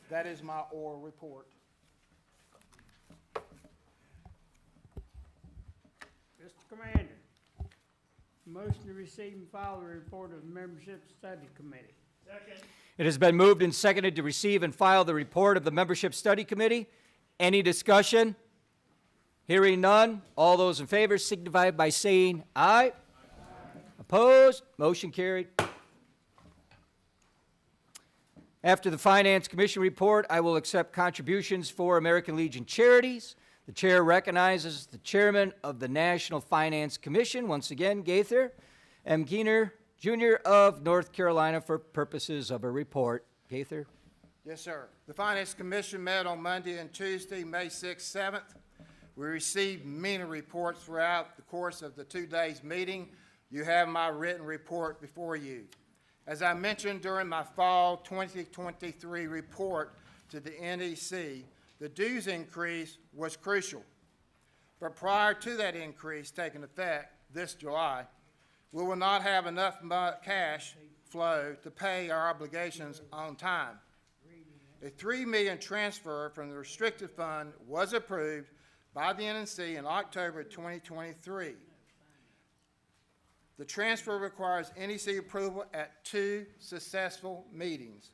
that is my oral report. Mr. Commander, motion to receive and file the report of the Membership Study Committee. Second. It has been moved and seconded to receive and file the report of the Membership Study Committee. Any discussion? Hearing none, all those in favor signify by saying aye. Opposed? Motion carried. After the Finance Commission report, I will accept contributions for American Legion charities. The chair recognizes the chairman of the National Finance Commission, once again, Gaither M. Keener, Jr. of North Carolina, for purposes of a report. Gaither. Yes, sir. The Finance Commission met on Monday and Tuesday, May 6th, 7th. We received many reports throughout the course of the 2 days meeting. You have my written report before you. As I mentioned during my fall 2023 report to the NEC, the dues increase was crucial. But prior to that increase taking effect this July, we will not have enough cash flow to pay our obligations on time. A $3 million transfer from the restricted fund was approved by the NEC in October 2023. The transfer requires NEC approval at 2 successful meetings.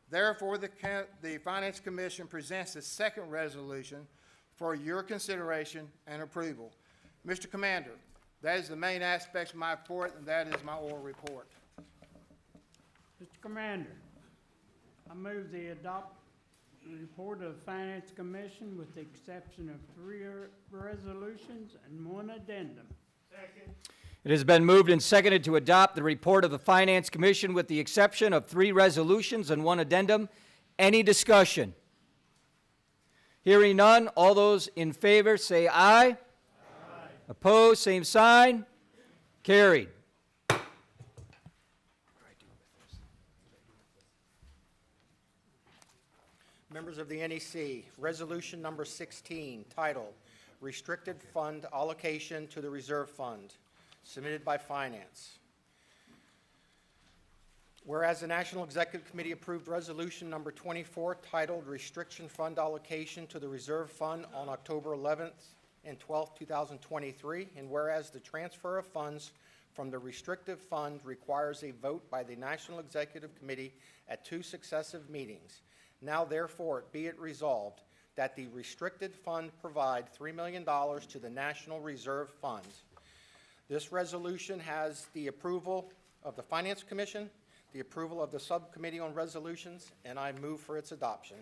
Therefore, the Finance Commission presents a second resolution for your consideration and approval. Mr. Commander, that is the main aspects of my report, and that is my oral report. Mr. Commander, I move the adopt the report of the Finance Commission with the exception of 3 resolutions and 1 addendum. Second. It has been moved and seconded to adopt the report of the Finance Commission with the exception of 3 resolutions and 1 addendum. Any discussion? Hearing none, all those in favor say aye. Aye. Opposed, same sign. Carried. Members of the NEC, Resolution Number 16, titled Restricted Fund Allocation to the Reserve Fund, submitted by Finance. Whereas the National Executive Committee approved Resolution Number 24 titled Restriction Fund Allocation to the Reserve Fund on October 11th and 12th, 2023, and whereas the transfer of funds from the restrictive fund requires a vote by the National Executive Committee at 2 successive meetings. Now therefore be it resolved that the restricted fund provide $3 million to the National Reserve Fund. This resolution has the approval of the Finance Commission, the approval of the Subcommittee on Resolutions, and I move for its adoption.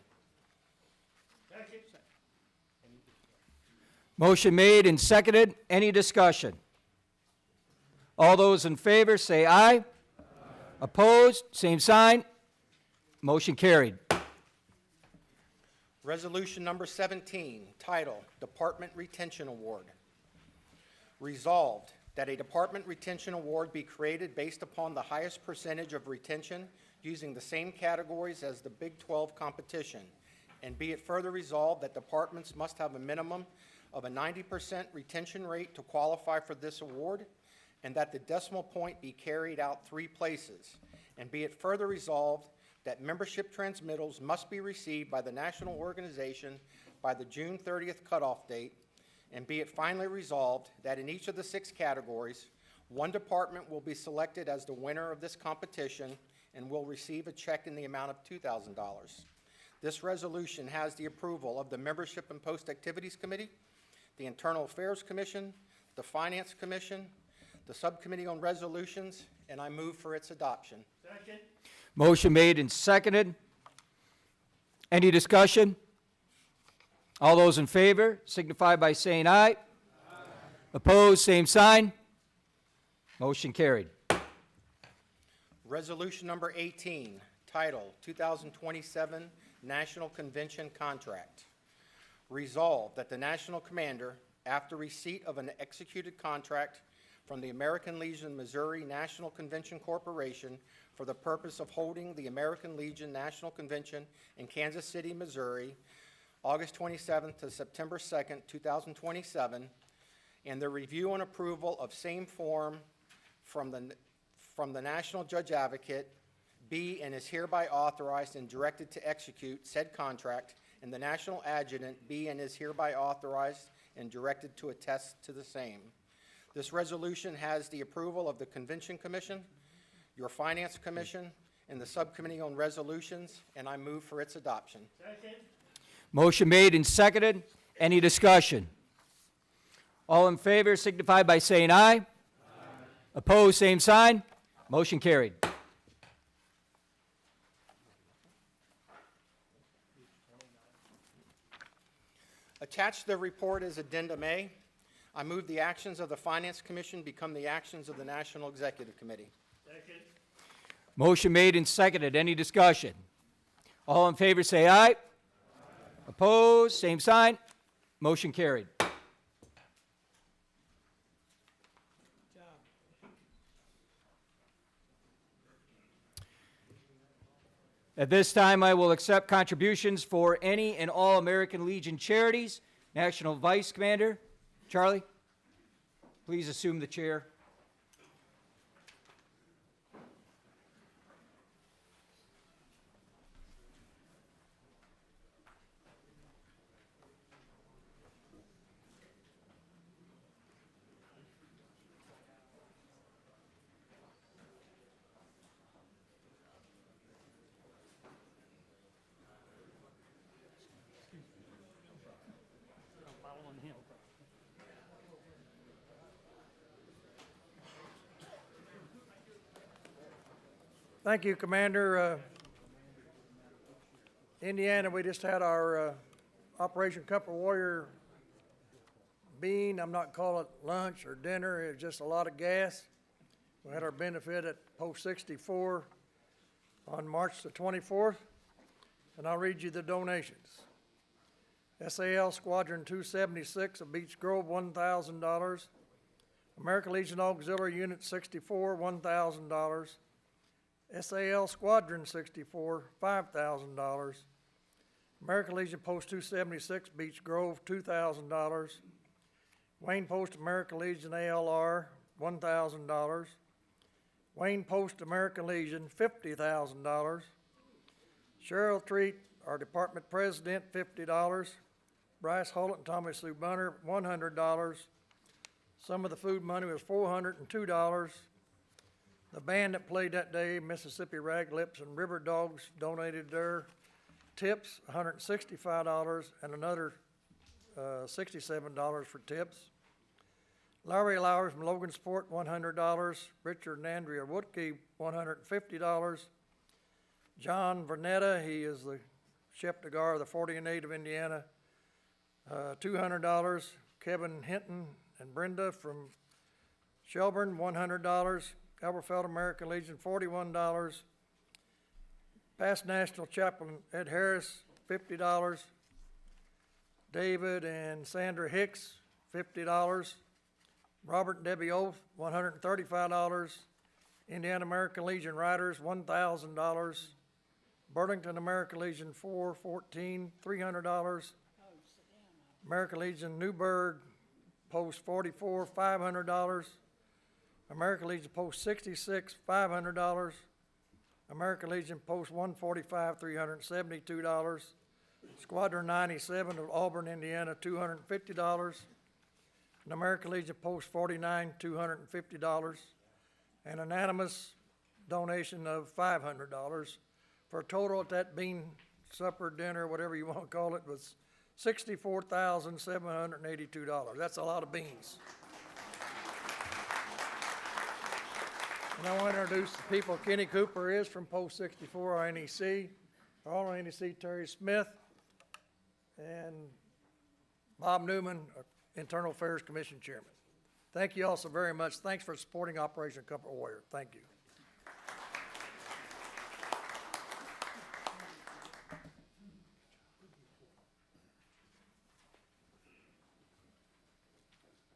Motion made and seconded. Any discussion? All those in favor say aye. Aye. Opposed, same sign. Motion carried. Resolution number 17, title, Department Retention Award. Resolved that a Department Retention Award be created based upon the highest percentage of retention using the same categories as the Big 12 competition. And be it further resolved that departments must have a minimum of a 90% retention rate to qualify for this award, and that the decimal point be carried out 3 places. And be it further resolved that membership transmittals must be received by the national organization by the June 30th cutoff date. And be it finally resolved that in each of the 6 categories, 1 department will be selected as the winner of this competition and will receive a check in the amount of $2,000. This resolution has the approval of the Membership and Post-Activities Committee, the Internal Affairs Commission, the Finance Commission, the Subcommittee on Resolutions, and I move for its adoption. Second. Motion made and seconded. Any discussion? All those in favor signify by saying aye. Aye. Opposed, same sign. Motion carried. Resolution number 18, title 2027 National Convention Contract. Resolved that the National Commander, after receipt of an executed contract from the American Legion Missouri National Convention Corporation for the purpose of holding the American Legion National Convention in Kansas City, Missouri, August 27th to September 2nd, 2027, and the review and approval of same form from the National Judge Advocate be and is hereby authorized and directed to execute said contract, and the National Adjutant be and is hereby authorized and directed to attest to the same. This resolution has the approval of the Convention Commission, your Finance Commission, and the Subcommittee on Resolutions, and I move for its adoption. Second. Motion made and seconded. Any discussion? All in favor signify by saying aye. Aye. Opposed, same sign. Motion carried. Attached to the report is Addendum A. I move the actions of the Finance Commission become the actions of the National Executive Committee. Second. Motion made and seconded. Any discussion? All in favor say aye. Aye. Opposed, same sign. Motion carried. At this time, I will accept contributions for any and all American Legion charities. National Vice Commander, Charlie, please assume the chair. Thank you, Commander. Indiana, we just had our Operation Comfort Warrior bean. I'm not calling it lunch or dinner. It's just a lot of gas. We had our benefit at Post 64 on March the 24th, and I'll read you the donations. SAL Squadron 276 of Beech Grove, $1,000. American Legion Auxiliary Unit 64, $1,000. SAL Squadron 64, $5,000. American Legion Post 276, Beech Grove, $2,000. Wayne Post American Legion ALR, $1,000. Wayne Post, American Legion, $50,000. Cheryl Treat, our department president, $50. Bryce Holt and Tommy Sue Bunner, $100. Some of the food money was $402. The band that played that day, Mississippi Raglips and River Dogs, donated their tips, $165, and another $67 for tips. Larry Lowry from Logansport, $100. Richard and Andrea Woodkey, $150. John Vernetta, he is the chef de gare of the 48 of Indiana, $200. Kevin Hinton and Brenda from Shelburne, $100. Elberfeld American Legion, $41. Past National Chaplain Ed Harris, $50. David and Sandra Hicks, $50. Robert and Debbie Oath, $135. Indiana American Legion Riders, $1,000. Burlington American Legion 414, $300. American Legion Newburgh Post 44, $500. American Legion Post 66, $500. American Legion Post 145, $372. Squadron 97 of Auburn, Indiana, $250. And American Legion Post 49, $250. An unanimous donation of $500 for a total at that bean supper, dinner, whatever you want to call it, was $64,782. That's a lot of beans. And I want to introduce the people. Kenny Cooper is from Post 64, our NEC. Our NEC, Terry Smith, and Bob Newman, Internal Affairs Commission Chairman. Thank you all so very much. Thanks for supporting Operation Comfort Warrior. Thank you.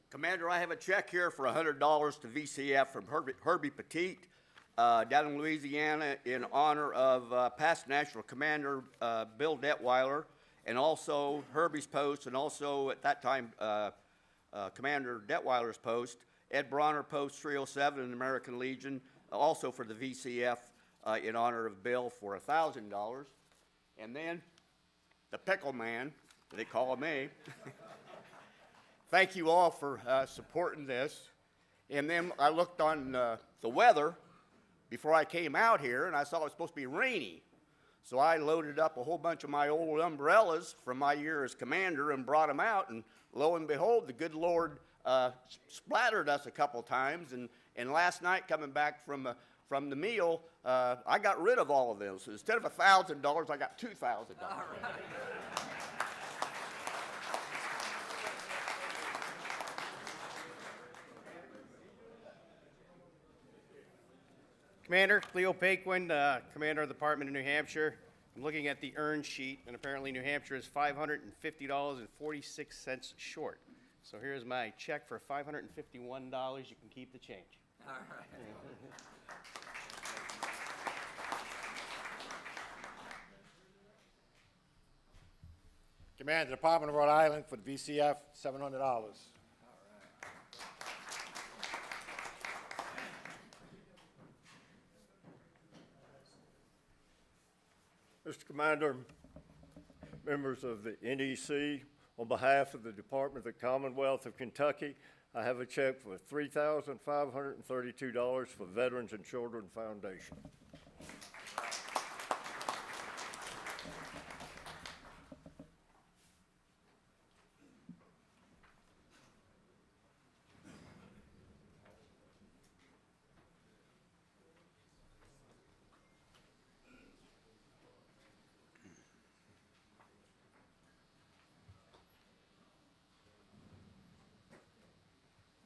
Commander, I have a check here for $100 to VCF from Herbie Petit down in Louisiana in honor of past National Commander Bill Detweiler, and also Herbie's post, and also at that time Commander Detweiler's post, Ed Bronner Post 307 in the American Legion, also for the VCF in honor of Bill for $1,000. And then the Pickle Man, they call me. Thank you all for supporting this. And then I looked on the weather before I came out here, and I saw it was supposed to be rainy. So I loaded up a whole bunch of my old umbrellas from my year as commander and brought them out, and lo and behold, the good Lord splattered us a couple times, and last night coming back from the meal, I got rid of all of them. So instead of $1,000, I got $2,000. All right. Commander, Cleo Paquin, Commander of the Department of New Hampshire. I'm looking at the earn sheet, and apparently New Hampshire is $550.46 short. So here's my check for $551. You can keep the change. All right. Commander, Department of Rhode Island for the VCF, $700. Mr. Commander, members of the NEC, on behalf of the Department of the Commonwealth of Kentucky, I have a check for $3,532 for Veterans and Children Foundation.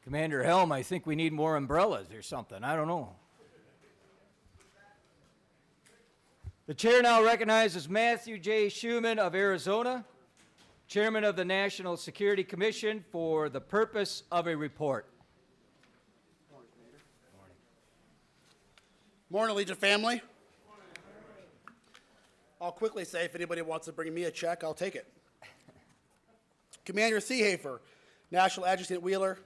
Commander Helm, I think we need more umbrellas or something. I don't know. The chair now recognizes Matthew J. Schuman of Arizona, Chairman of the National Security Commission, for the purpose of a report. Morning, Legion family. I'll quickly say if anybody wants to bring me a check, I'll take it. Commander Seehafer, National Adjutant Wheeler,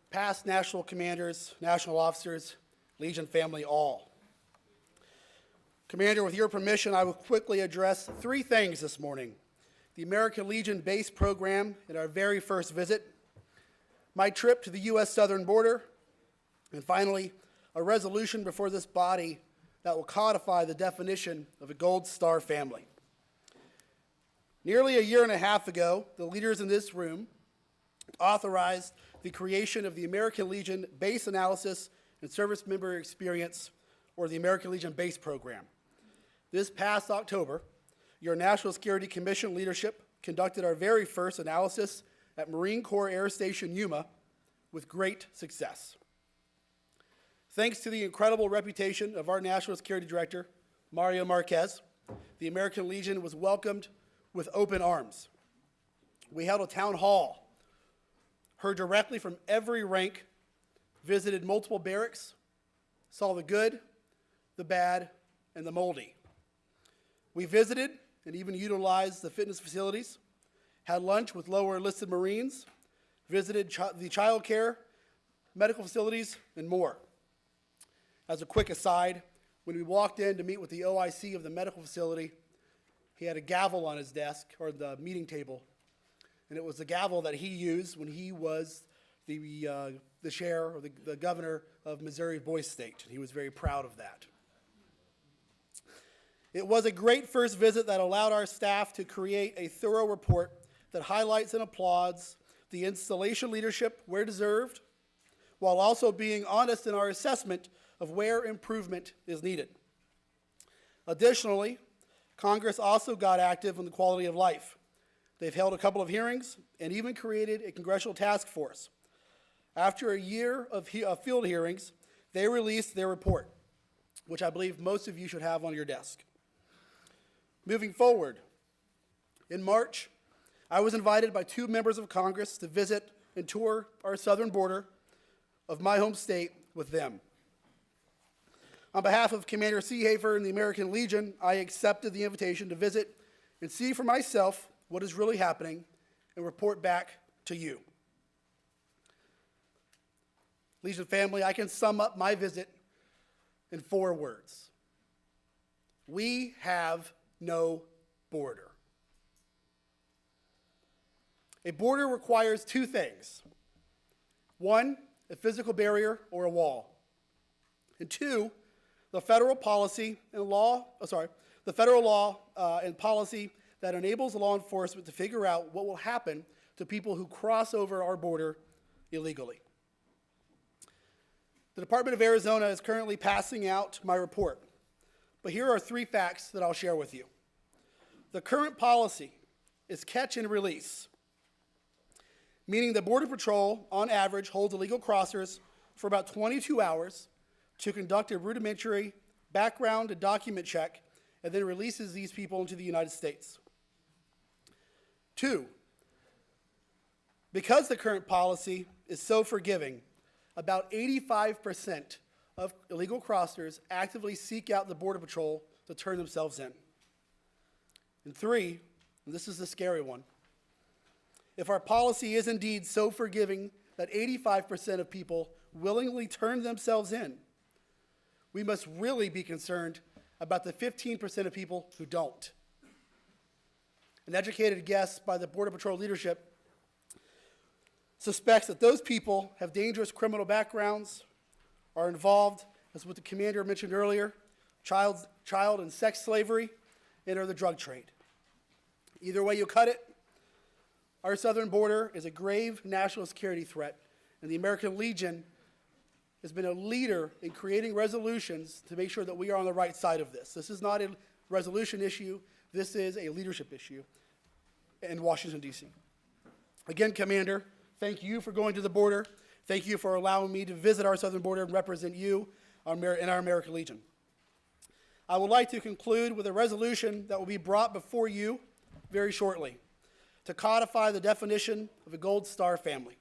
past national commanders, national officers, Legion family all. Commander, with your permission, I will quickly address three things this morning: the American Legion base program and our very first visit, my trip to the U.S. southern border, and finally, a resolution before this body that will codify the definition of a Gold Star family. Nearly a year and a half ago, the leaders in this room authorized the creation of the American Legion Base Analysis and Service Member Experience, or the American Legion Base Program. This past October, your National Security Commission leadership conducted our very first analysis at Marine Corps Air Station Yuma with great success. Thanks to the incredible reputation of our National Security Director, Mario Marquez, the American Legion was welcomed with open arms. We held a town hall, heard directly from every rank, visited multiple barracks, saw the good, the bad, and the moldy. We visited and even utilized the fitness facilities, had lunch with lower enlisted Marines, visited the child care, medical facilities, and more. As a quick aside, when we walked in to meet with the OIC of the medical facility, he had a gavel on his desk, or the meeting table, and it was the gavel that he used when he was the chair, or the governor of Missouri Boys State. He was very proud of that. It was a great first visit that allowed our staff to create a thorough report that highlights and applauds the installation leadership where deserved, while also being honest in our assessment of where improvement is needed. Additionally, Congress also got active on the quality of life. They've held a couple of hearings and even created a congressional task force. After a year of field hearings, they released their report, which I believe most of you should have on your desk. Moving forward, in March, I was invited by two members of Congress to visit and tour our southern border of my home state with them. On behalf of Commander Seehafer and the American Legion, I accepted the invitation to visit and see for myself what is really happening and report back to you. Legion family, I can sum up my visit in 4 words. We have no border. A border requires 2 things. 1, a physical barrier or a wall. And 2, the federal policy and law and policy that enables law enforcement to figure out what will happen to people who cross over our border illegally. The Department of Arizona is currently passing out my report, but here are 3 facts that I'll share with you. The current policy is catch and release, meaning the Border Patrol, on average, holds illegal crossers for about 22 hours to conduct a rudimentary background and document check, and then releases these people into the United States. 2, because the current policy is so forgiving, about 85% of illegal crossers actively seek out the Border Patrol to turn themselves in. And 3, and this is the scary one, if our policy is indeed so forgiving that 85% of people willingly turn themselves in, we must really be concerned about the 15% of people who don't. An educated guess by the Border Patrol leadership suspects that those people have dangerous criminal backgrounds, are involved, as what the commander mentioned earlier, child and sex slavery, and or the drug trade. Either way you cut it, our southern border is a grave national security threat, and the American Legion has been a leader in creating resolutions to make sure that we are on the right side of this. This is not a resolution issue. This is a leadership issue in Washington, D.C. Again, Commander, thank you for going to the border. Thank you for allowing me to visit our southern border and represent you in our American Legion. I would like to conclude with a resolution that will be brought before you very shortly to codify the definition of a Gold Star family.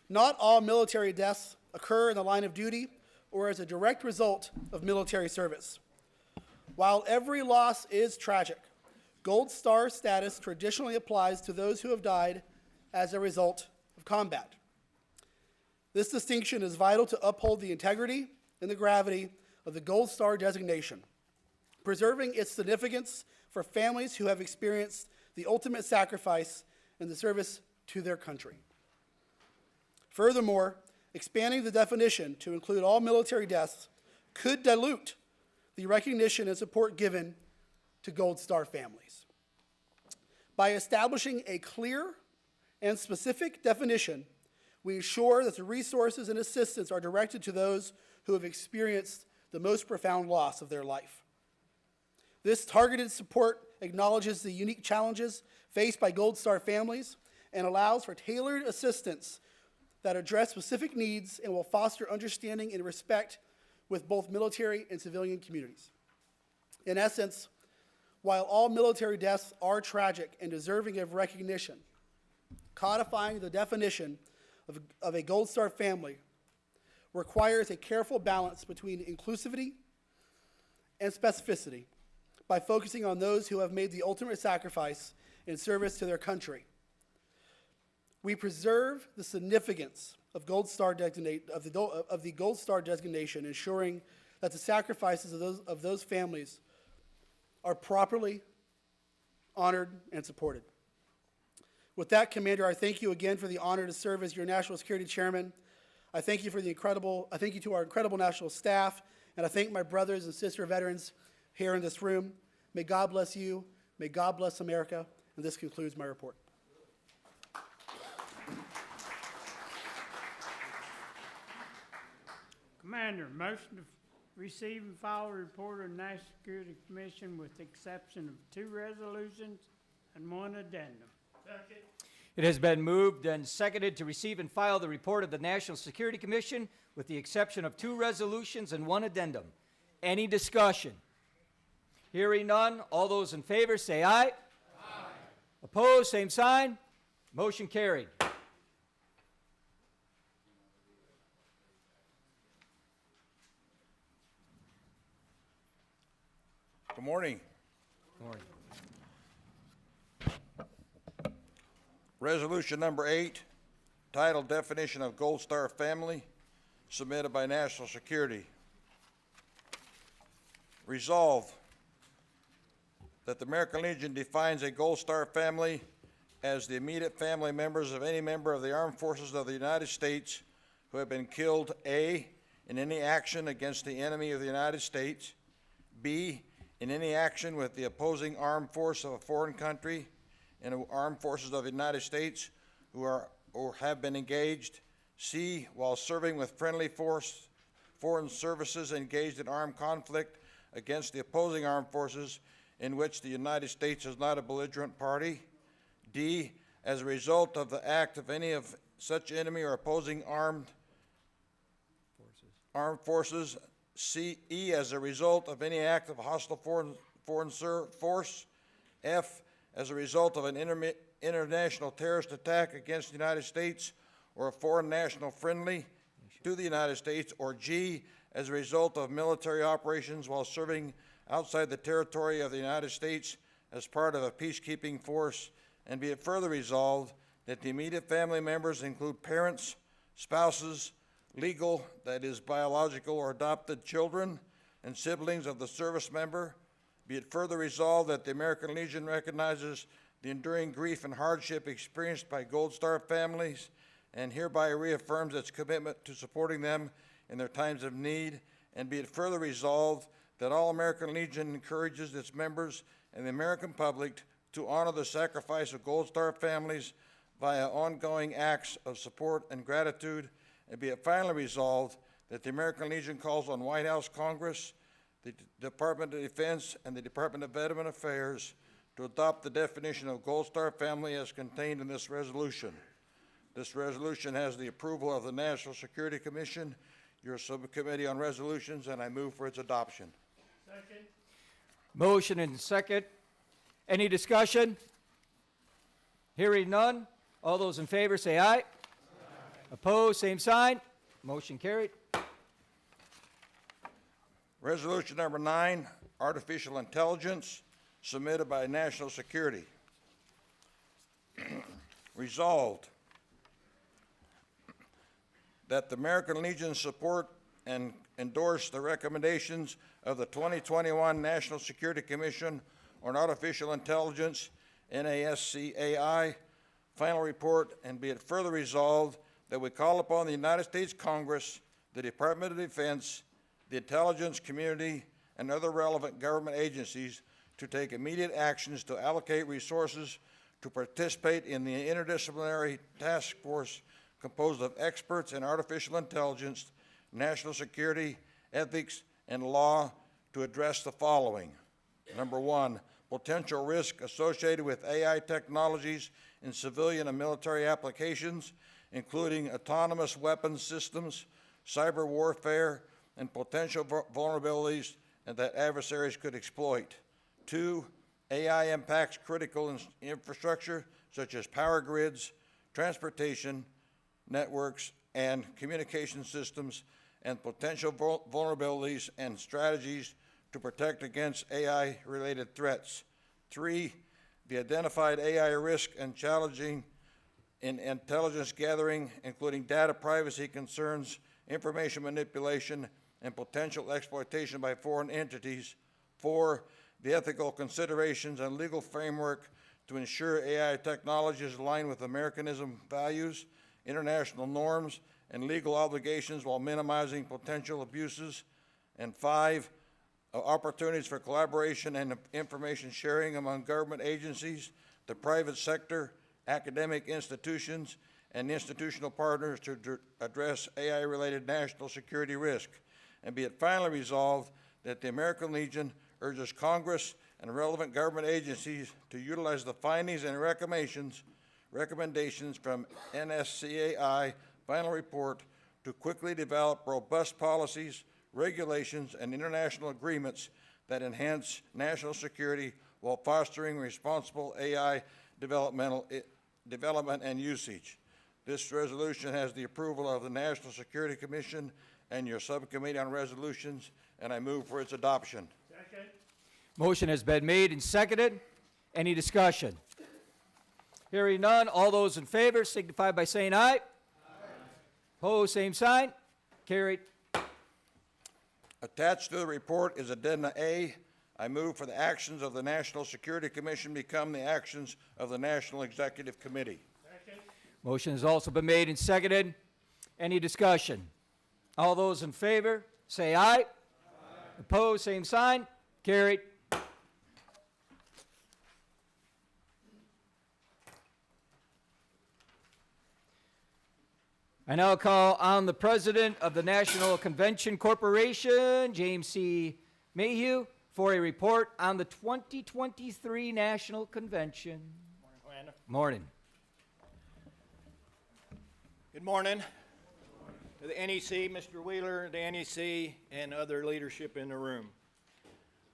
Not all military deaths occur in the line of duty or as a direct result of military service. While every loss is tragic, Gold Star status traditionally applies to those who have died as a result of combat. This distinction is vital to uphold the integrity in the gravity of the Gold Star designation, preserving its significance for families who have experienced the ultimate sacrifice in the service to their country. Furthermore, expanding the definition to include all military deaths could dilute the recognition and support given to Gold Star families. By establishing a clear and specific definition, we ensure that the resources and assistance are directed to those who have experienced the most profound loss of their life. This targeted support acknowledges the unique challenges faced by Gold Star families and allows for tailored assistance that address specific needs and will foster understanding and respect with both military and civilian communities. In essence, while all military deaths are tragic and deserving of recognition, codifying the definition of a Gold Star family requires a careful balance between inclusivity and specificity by focusing on those who have made the ultimate sacrifice in service to their country. We preserve the significance of Gold Star of the Gold Star designation, ensuring that the sacrifices of those families are properly honored and supported. With that, Commander, I thank you again for the honor to serve as your National Security Chairman. I thank you to our incredible national staff, and I thank my brothers and sister veterans here in this room. May God bless you. May God bless America. And this concludes my report. Commander, motion to receive and file a report of the National Security Commission with the exception of 2 resolutions and 1 addendum. Second. It has been moved and seconded to receive and file the report of the National Security Commission with the exception of 2 resolutions and 1 addendum. Any discussion? Hearing none, all those in favor say aye. Aye. Opposed, same sign. Motion carried. Good morning. Good morning. Resolution number 8, titled Definition of Gold Star Family, submitted by National Security. Resolved that the American Legion defines a Gold Star family as the immediate family members of any member of the armed forces of the United States who have been killed, A, in any action against the enemy of the United States, B, in any action with the opposing armed force of a foreign country, and armed forces of the United States who are or have been engaged, C, while serving with friendly foreign services engaged in armed conflict against the opposing armed forces in which the United States is not a belligerent party, D, as a result of the act of any of such enemy or opposing armed forces, E, as a result of any act of hostile foreign force, F, as a result of an international terrorist attack against the United States or a foreign national friendly to the United States, or G, as a result of military operations while serving outside the territory of the United States as part of a peacekeeping force, and be it further resolved that the immediate family members include parents, spouses, legal, that is biological or adopted children, and siblings of the service member. Be it further resolved that the American Legion recognizes the enduring grief and hardship experienced by Gold Star families and hereby reaffirms its commitment to supporting them in their times of need. And be it further resolved that all American Legion encourages its members and the American public to honor the sacrifice of Gold Star families via ongoing acts of support and gratitude. And be it finally resolved that the American Legion calls on White House, Congress, the Department of Defense, and the Department of Veteran Affairs to adopt the definition of Gold Star family as contained in this resolution. This resolution has the approval of the National Security Commission, your subcommittee on resolutions, and I move for its adoption. Second. Motion and second. Any discussion? Hearing none, all those in favor say aye. Aye. Opposed, same sign. Motion carried. Resolution number 9, artificial intelligence, submitted by National Security. Resolved that the American Legion support and endorse the recommendations of the 2021 National Security Commission on Artificial Intelligence, NASCAI, final report, and be it further resolved that we call upon the United States Congress, the Department of Defense, the intelligence community, and other relevant government agencies to take immediate actions to allocate resources to participate in the interdisciplinary task force composed of experts in artificial intelligence, national security, ethics, and law to address the following. Number one, potential risk associated with AI technologies in civilian and military applications, including autonomous weapons systems, cyber warfare, and potential vulnerabilities that adversaries could exploit. Two, AI impacts critical infrastructure such as power grids, transportation, networks, and communication systems, and potential vulnerabilities and strategies to protect against AI-related threats. Three, the identified AI risk and challenging in intelligence gathering, including data privacy concerns, information manipulation, and potential exploitation by foreign entities. Four, the ethical considerations and legal framework to ensure AI technologies align with Americanism values, international norms, and legal obligations while minimizing potential abuses. And five, opportunities for collaboration and information sharing among government agencies, the private sector, academic institutions, and institutional partners to address AI-related national security risk. And be it finally resolved that the American Legion urges Congress and relevant government agencies to utilize the findings and recommendations from NSCAI final report to quickly develop robust policies, regulations, and international agreements that enhance national security while fostering responsible AI development and usage. This resolution has the approval of the National Security Commission and your Subcommittee on Resolutions, and I move for its adoption. Second. Motion has been made and seconded. Any discussion? Hearing none, all those in favor signify by saying aye. Aye. Opposed, same sign. Carried. Attached to the report is Addenda A. I move for the actions of the National Security Commission become the actions of the National Executive Committee. Second. Motion has also been made and seconded. Any discussion? All those in favor, say aye. Aye. Opposed, same sign. Carried. I now call on the President of the National Convention Corporation, James C. Mayhew, for a report on the 2023 National Convention. Morning, Commander. Morning. Good morning. To the NEC, Mr. Wheeler, the NEC, and other leadership in the room.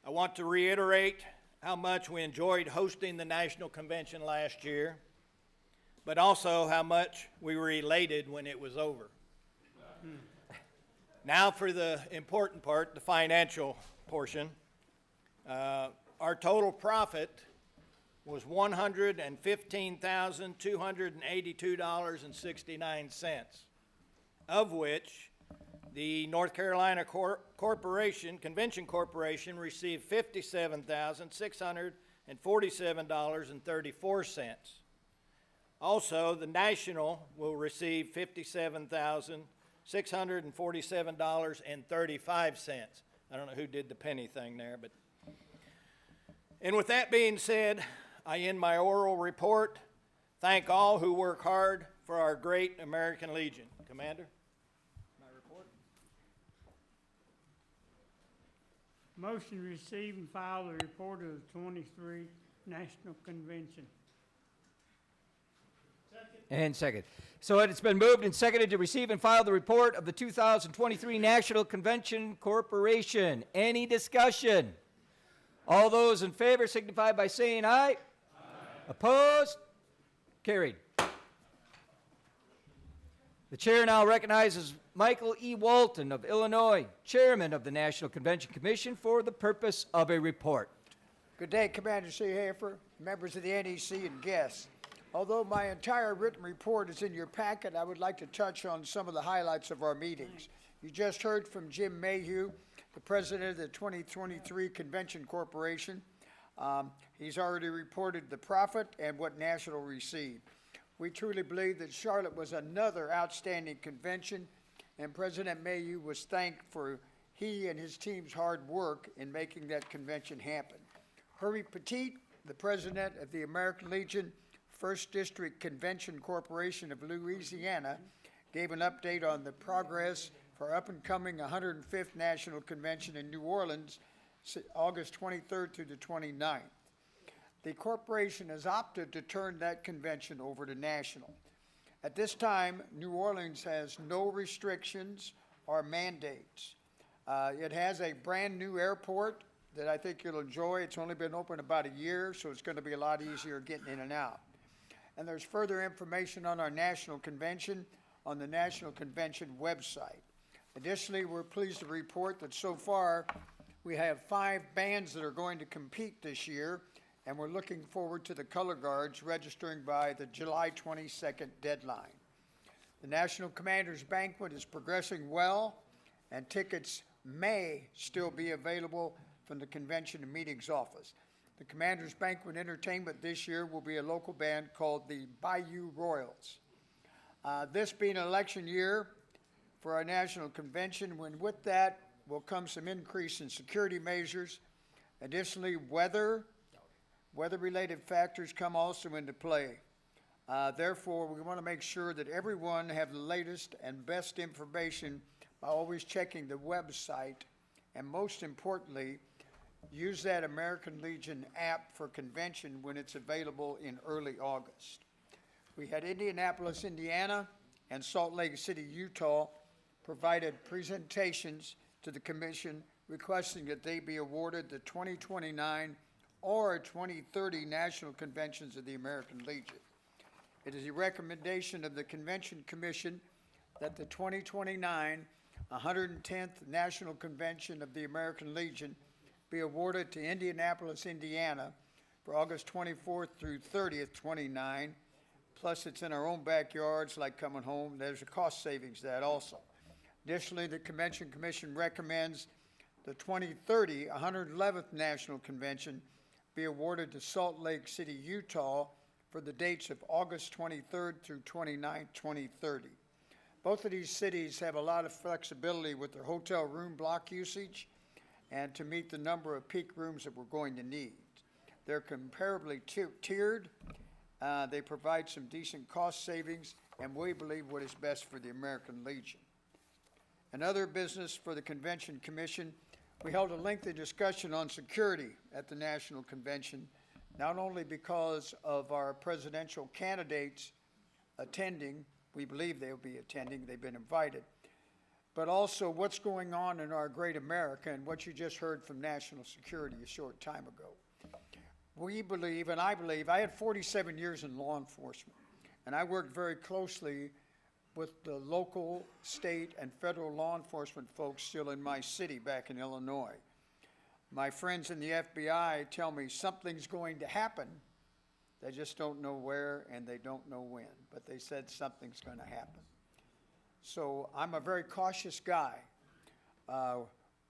I want to reiterate how much we enjoyed hosting the National Convention last year, but also how much we were elated when it was over. Now for the important part, the financial portion. Our total profit was $115,282.69, of which the North Carolina Convention Corporation received $57,647.34. Also, the National will receive $57,647.35. I don't know who did the penny thing there, but. And with that being said, I end my oral report. Thank all who work hard for our great American Legion. Commander, my report. Motion to receive and file the report of the 23 National Convention. And second. So it's been moved and seconded to receive and file the report of the 2023 National Convention Corporation. Any discussion? All those in favor signify by saying aye. Aye. Opposed? Carried. The chair now recognizes Michael E. Walton of Illinois, Chairman of the National Convention Commission, for the purpose of a report. Good day, Commander C. Hafer, members of the NEC, and guests. Although my entire written report is in your packet, I would like to touch on some of the highlights of our meetings. You just heard from Jim Mayhew, the president of the 2023 Convention Corporation. He's already reported the profit and what National received. We truly believe that Charlotte was another outstanding convention, and President Mayhew was thanked for he and his team's hard work in making that convention happen. Herbie Petit, the president of the American Legion First District Convention Corporation of Louisiana, gave an update on the progress for up-and-coming 105th National Convention in New Orleans, August 23rd through the 29th. The corporation has opted to turn that convention over to National. At this time, New Orleans has no restrictions or mandates. It has a brand-new airport that I think you'll enjoy. It's only been open about a year, so it's going to be a lot easier getting in and out. And there's further information on our National Convention on the National Convention website. Additionally, we're pleased to report that so far we have 5 bands that are going to compete this year, and we're looking forward to the color guards registering by the July 22nd deadline. The National Commanders Banquet is progressing well, and tickets may still be available from the Convention and Meetings Office. The Commanders Banquet Entertainment this year will be a local band called the Bayou Royals. This being an election year for our National Convention, when with that will come some increase in security measures. Additionally, weather-related factors come also into play. Therefore, we want to make sure that everyone have the latest and best information by always checking the website, and most importantly, use that American Legion app for convention when it's available in early August. We had Indianapolis, Indiana, and Salt Lake City, Utah, provided presentations to the commission requesting that they be awarded the 2029 or 2030 National Conventions of the American Legion. It is a recommendation of the Convention Commission that the 2029 110th National Convention of the American Legion be awarded to Indianapolis, Indiana for August 24th through 30th, 29. Plus, it's in our own backyards, like coming home. There's a cost savings to that also. Additionally, the Convention Commission recommends the 2030 111th National Convention be awarded to Salt Lake City, Utah for the dates of August 23rd through 29th, 2030. Both of these cities have a lot of flexibility with their hotel room block usage and to meet the number of peak rooms that we're going to need. They're comparably tiered. They provide some decent cost savings, and we believe what is best for the American Legion. Another business for the Convention Commission, we held a lengthy discussion on security at the National Convention, not only because of our presidential candidates attending, we believe they'll be attending, they've been invited, but also what's going on in our great America and what you just heard from national security a short time ago. We believe, and I believe, I had 47 years in law enforcement, and I worked very closely with the local, state, and federal law enforcement folks still in my city back in Illinois. My friends in the FBI tell me something's going to happen. They just don't know where and they don't know when, but they said something's going to happen. So I'm a very cautious guy.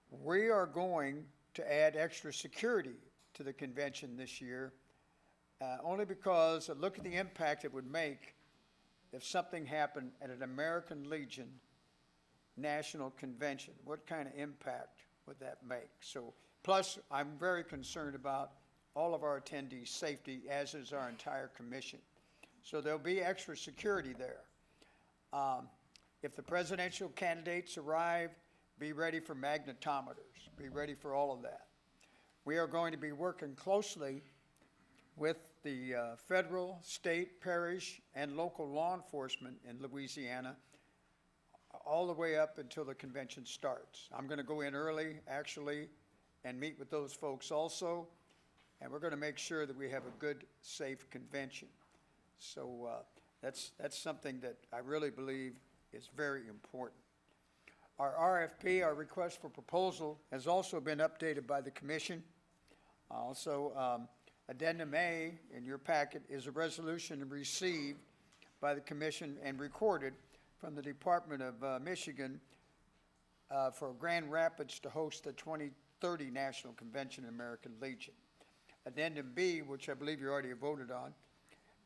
We are going to add extra security to the convention this year, only because look at the impact it would make if something happened at an American Legion National Convention. What kind of impact would that make? So, plus, I'm very concerned about all of our attendees' safety, as is our entire commission. So there'll be extra security there. If the presidential candidates arrive, be ready for magnetometers, be ready for all of that. We are going to be working closely with the federal, state, parish, and local law enforcement in Louisiana all the way up until the convention starts. I'm going to go in early, actually, and meet with those folks also, and we're going to make sure that we have a good, safe convention. So that's something that I really believe is very important. Our RFP, our request for proposal, has also been updated by the commission. Also, Addendum A in your packet is a resolution received by the commission and recorded from the Department of Michigan for Grand Rapids to host the 2030 National Convention of American Legion. Addendum B, which I believe you already voted on,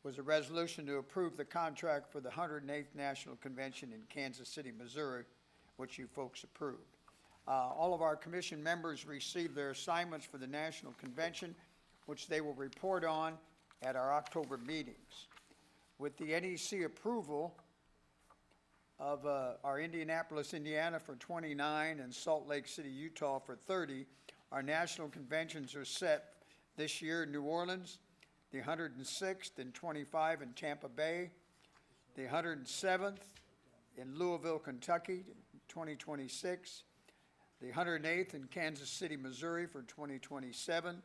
was a resolution to approve the contract for the 108th National Convention in Kansas City, Missouri, which you folks approved. All of our commission members received their assignments for the National Convention, which they will report on at our October meetings. With the NEC approval of our Indianapolis, Indiana for 29 and Salt Lake City, Utah for 30, our national conventions are set this year in New Orleans, the 106th and 25 in Tampa Bay, the 107th in Louisville, Kentucky, 2026, the 108th in Kansas City, Missouri for 2027,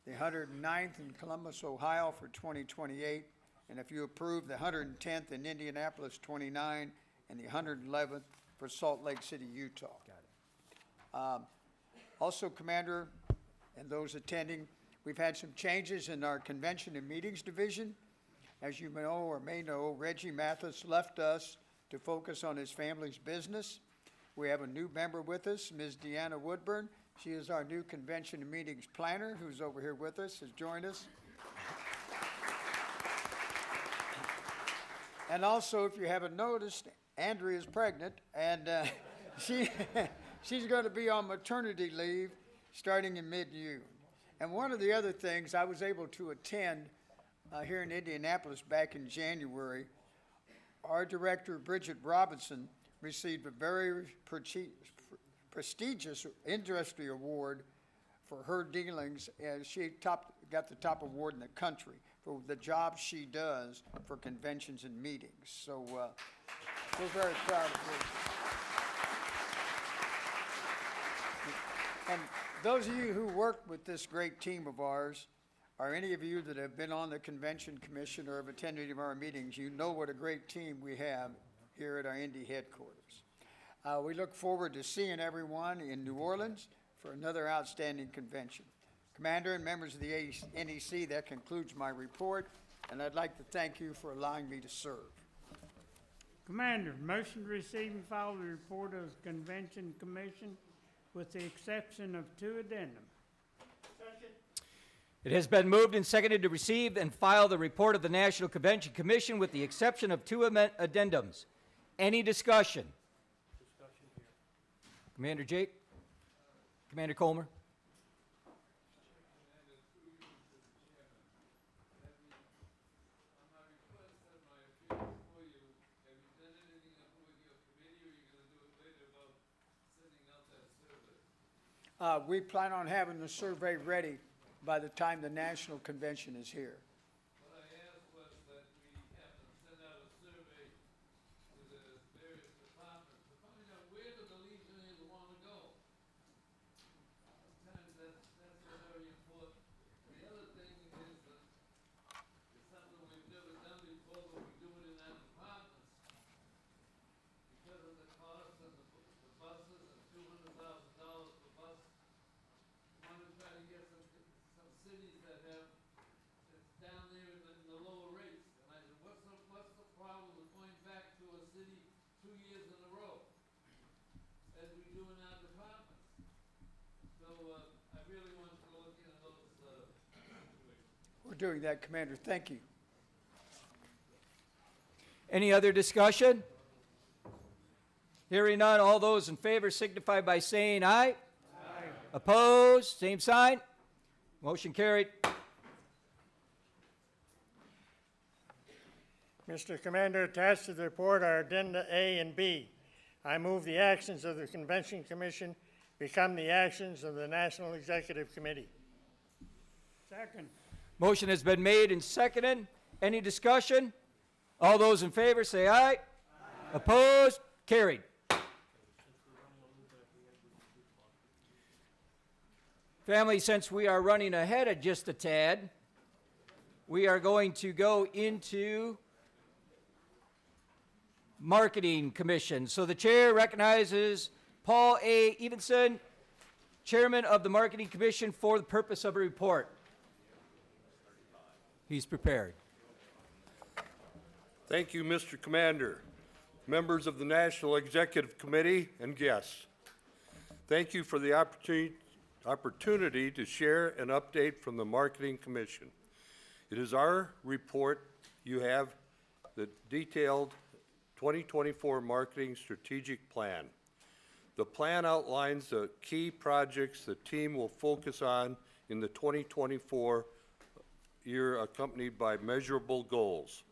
the 109th in Columbus, Ohio for 2028, and if you approve, the 110th in Indianapolis, 29, and the 111th for Salt Lake City, Utah. Got it. Also, Commander, and those attending, we've had some changes in our Convention and Meetings Division. As you know or may know, Reggie Mathis left us to focus on his family's business. We have a new member with us, Ms. Deanna Woodburn. She is our new Convention and Meetings Planner, who's over here with us, has joined us. And also, if you haven't noticed, Andrea is pregnant, and she's going to be on maternity leave starting in mid-June. And one of the other things, I was able to attend here in Indianapolis back in January. Our director, Bridget Robinson, received a very prestigious industry award for her dealings, and she got the top award in the country for the job she does for conventions and meetings. So we're very proud of her. And those of you who work with this great team of ours, or any of you that have been on the Convention Commission or have attended any of our meetings, you know what a great team we have here at our Indy headquarters. We look forward to seeing everyone in New Orleans for another outstanding convention. Commander and members of the NEC, that concludes my report, and I'd like to thank you for allowing me to serve. Commander, motion to receive and file the report of the Convention Commission with the exception of 2 addendums. It has been moved and seconded to receive and file the report of the National Convention Commission with the exception of 2 addendums. Any discussion? Commander Jake? Commander Comer? We plan on having the survey ready by the time the National Convention is here. What I asked was that we have to send out a survey to the various departments to find out where do the Legionnaires want to go. Sometimes that's very important. The other thing is that it's something we've never done before, but we do it in our departments. Because of the cost of the buses and $200,000 per bus, we want to try to get some cities that have, it's down there in the lower rates. And I said, what's the problem with going back to a city 2 years in a row, as we do in our departments? So I really want you to look into those situations. We're doing that, Commander. Thank you. Any other discussion? Hearing none, all those in favor signify by saying aye. Aye. Opposed, same sign. Motion carried. Mr. Commander, attached to the report are addenda A and B. I move the actions of the Convention Commission become the actions of the National Executive Committee. Second. Motion has been made and seconded. Any discussion? All those in favor say aye. Aye. Opposed? Carried. Family, since we are running ahead of just a tad, we are going to go into Marketing Commission. So the chair recognizes Paul A. Evenson, Chairman of the Marketing Commission, for the purpose of a report. He's prepared. Thank you, Mr. Commander, members of the National Executive Committee, and guests. Thank you for the opportunity to share an update from the Marketing Commission. It is our report. You have the detailed 2024 Marketing Strategic Plan. The plan outlines the key projects the team will focus on in the 2024 year, accompanied by measurable goals.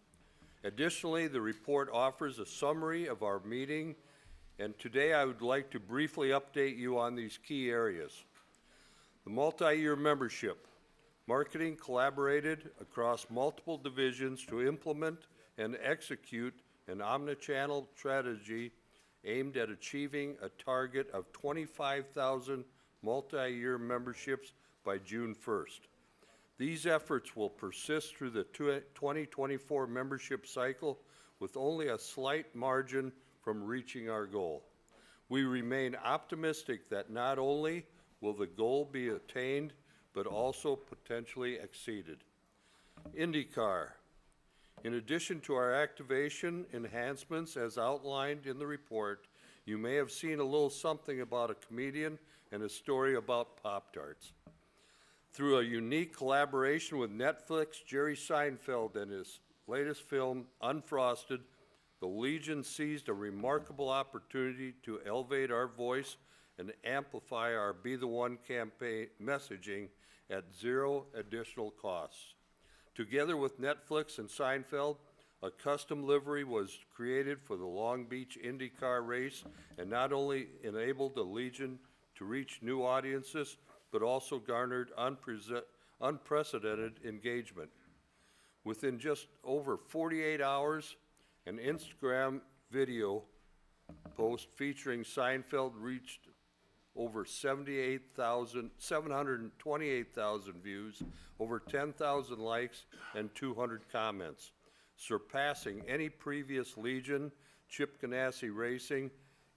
Additionally, the report offers a summary of our meeting, and today I would like to briefly update you on these key areas. The multi-year membership. Marketing collaborated across multiple divisions to implement and execute an omnichannel strategy aimed at achieving a target of 25,000 multi-year memberships by June 1st. These efforts will persist through the 2024 membership cycle with only a slight margin from reaching our goal. We remain optimistic that not only will the goal be attained, but also potentially exceeded. IndyCar. In addition to our activation enhancements as outlined in the report, you may have seen a little something about a comedian and a story about Pop-Tarts. Through a unique collaboration with Netflix, Jerry Seinfeld and his latest film, Unfrosted, the Legion seized a remarkable opportunity to elevate our voice and amplify our Be the One campaign messaging at zero additional costs. Together with Netflix and Seinfeld, a custom livery was created for the Long Beach IndyCar race and not only enabled the Legion to reach new audiences, but also garnered unprecedented engagement. Within just over 48 hours, an Instagram video post featuring Seinfeld reached over 728,000 views, over 10,000 likes, and 200 comments, surpassing any previous Legion, Chip Ganassi Racing,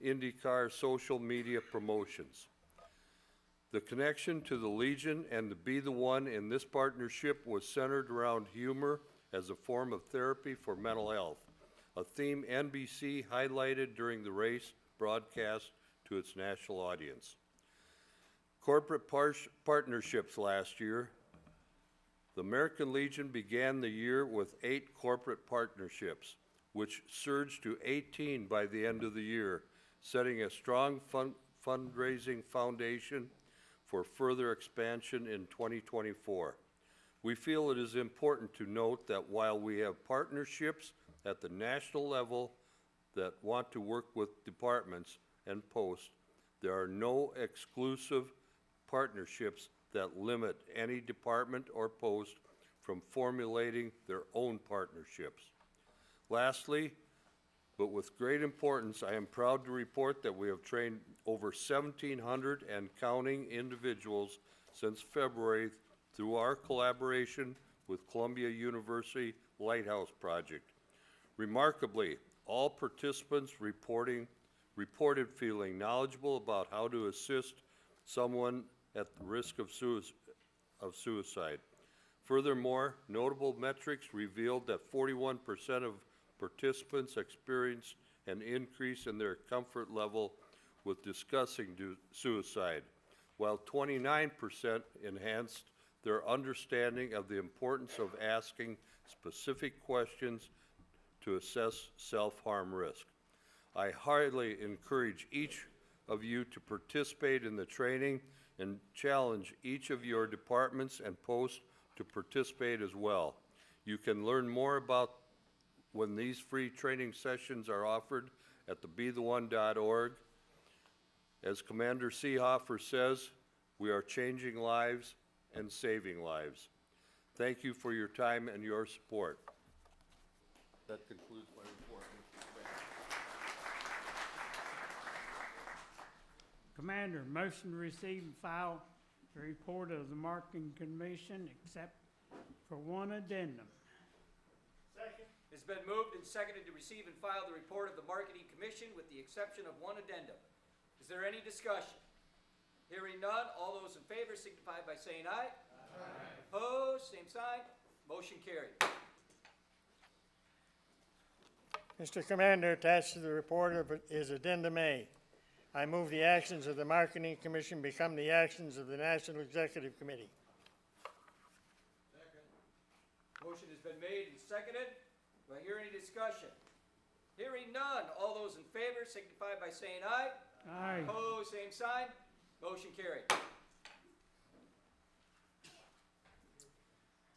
IndyCar social media promotions. The connection to the Legion and the Be the One in this partnership was centered around humor as a form of therapy for mental health, a theme NBC highlighted during the race broadcast to its national audience. Corporate partnerships last year. The American Legion began the year with 8 corporate partnerships, which surged to 18 by the end of the year, setting a strong fundraising foundation for further expansion in 2024. We feel it is important to note that while we have partnerships at the national level that want to work with departments and posts, there are no exclusive partnerships that limit any department or post from formulating their own partnerships. Lastly, but with great importance, I am proud to report that we have trained over 1,700 and counting individuals since February through our collaboration with Columbia University Lighthouse Project. Remarkably, all participants reported feeling knowledgeable about how to assist someone at the risk of suicide. Furthermore, notable metrics revealed that 41% of participants experienced an increase in their comfort level with discussing suicide, while 29% enhanced their understanding of the importance of asking specific questions to assess self-harm risk. I highly encourage each of you to participate in the training and challenge each of your departments and posts to participate as well. You can learn more about when these free training sessions are offered at thebetheone.org. As Commander Seehofer says, we are changing lives and saving lives. Thank you for your time and your support. That concludes my report. Commander, motion to receive and file the report of the Marketing Commission except for one addendum. Second. It's been moved and seconded to receive and file the report of the Marketing Commission with the exception of one addendum. Is there any discussion? Hearing none, all those in favor signify by saying aye. Aye. Opposed, same sign. Motion carried. Mr. Commander, attached to the report is Addendum A. I move the actions of the Marketing Commission become the actions of the National Executive Committee. Motion has been made and seconded. Do I hear any discussion? Hearing none. All those in favor signify by saying aye. Aye. Opposed, same sign. Motion carried.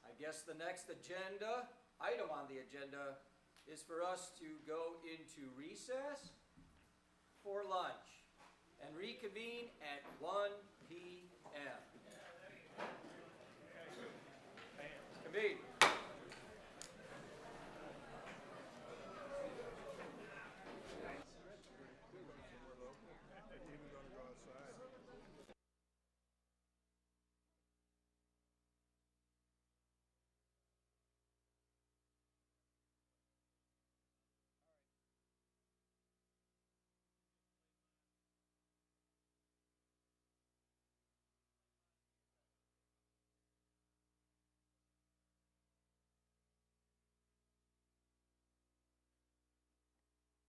I guess the next item on the agenda is for us to go into recess for lunch and reconvene at 1 p.m. Convene.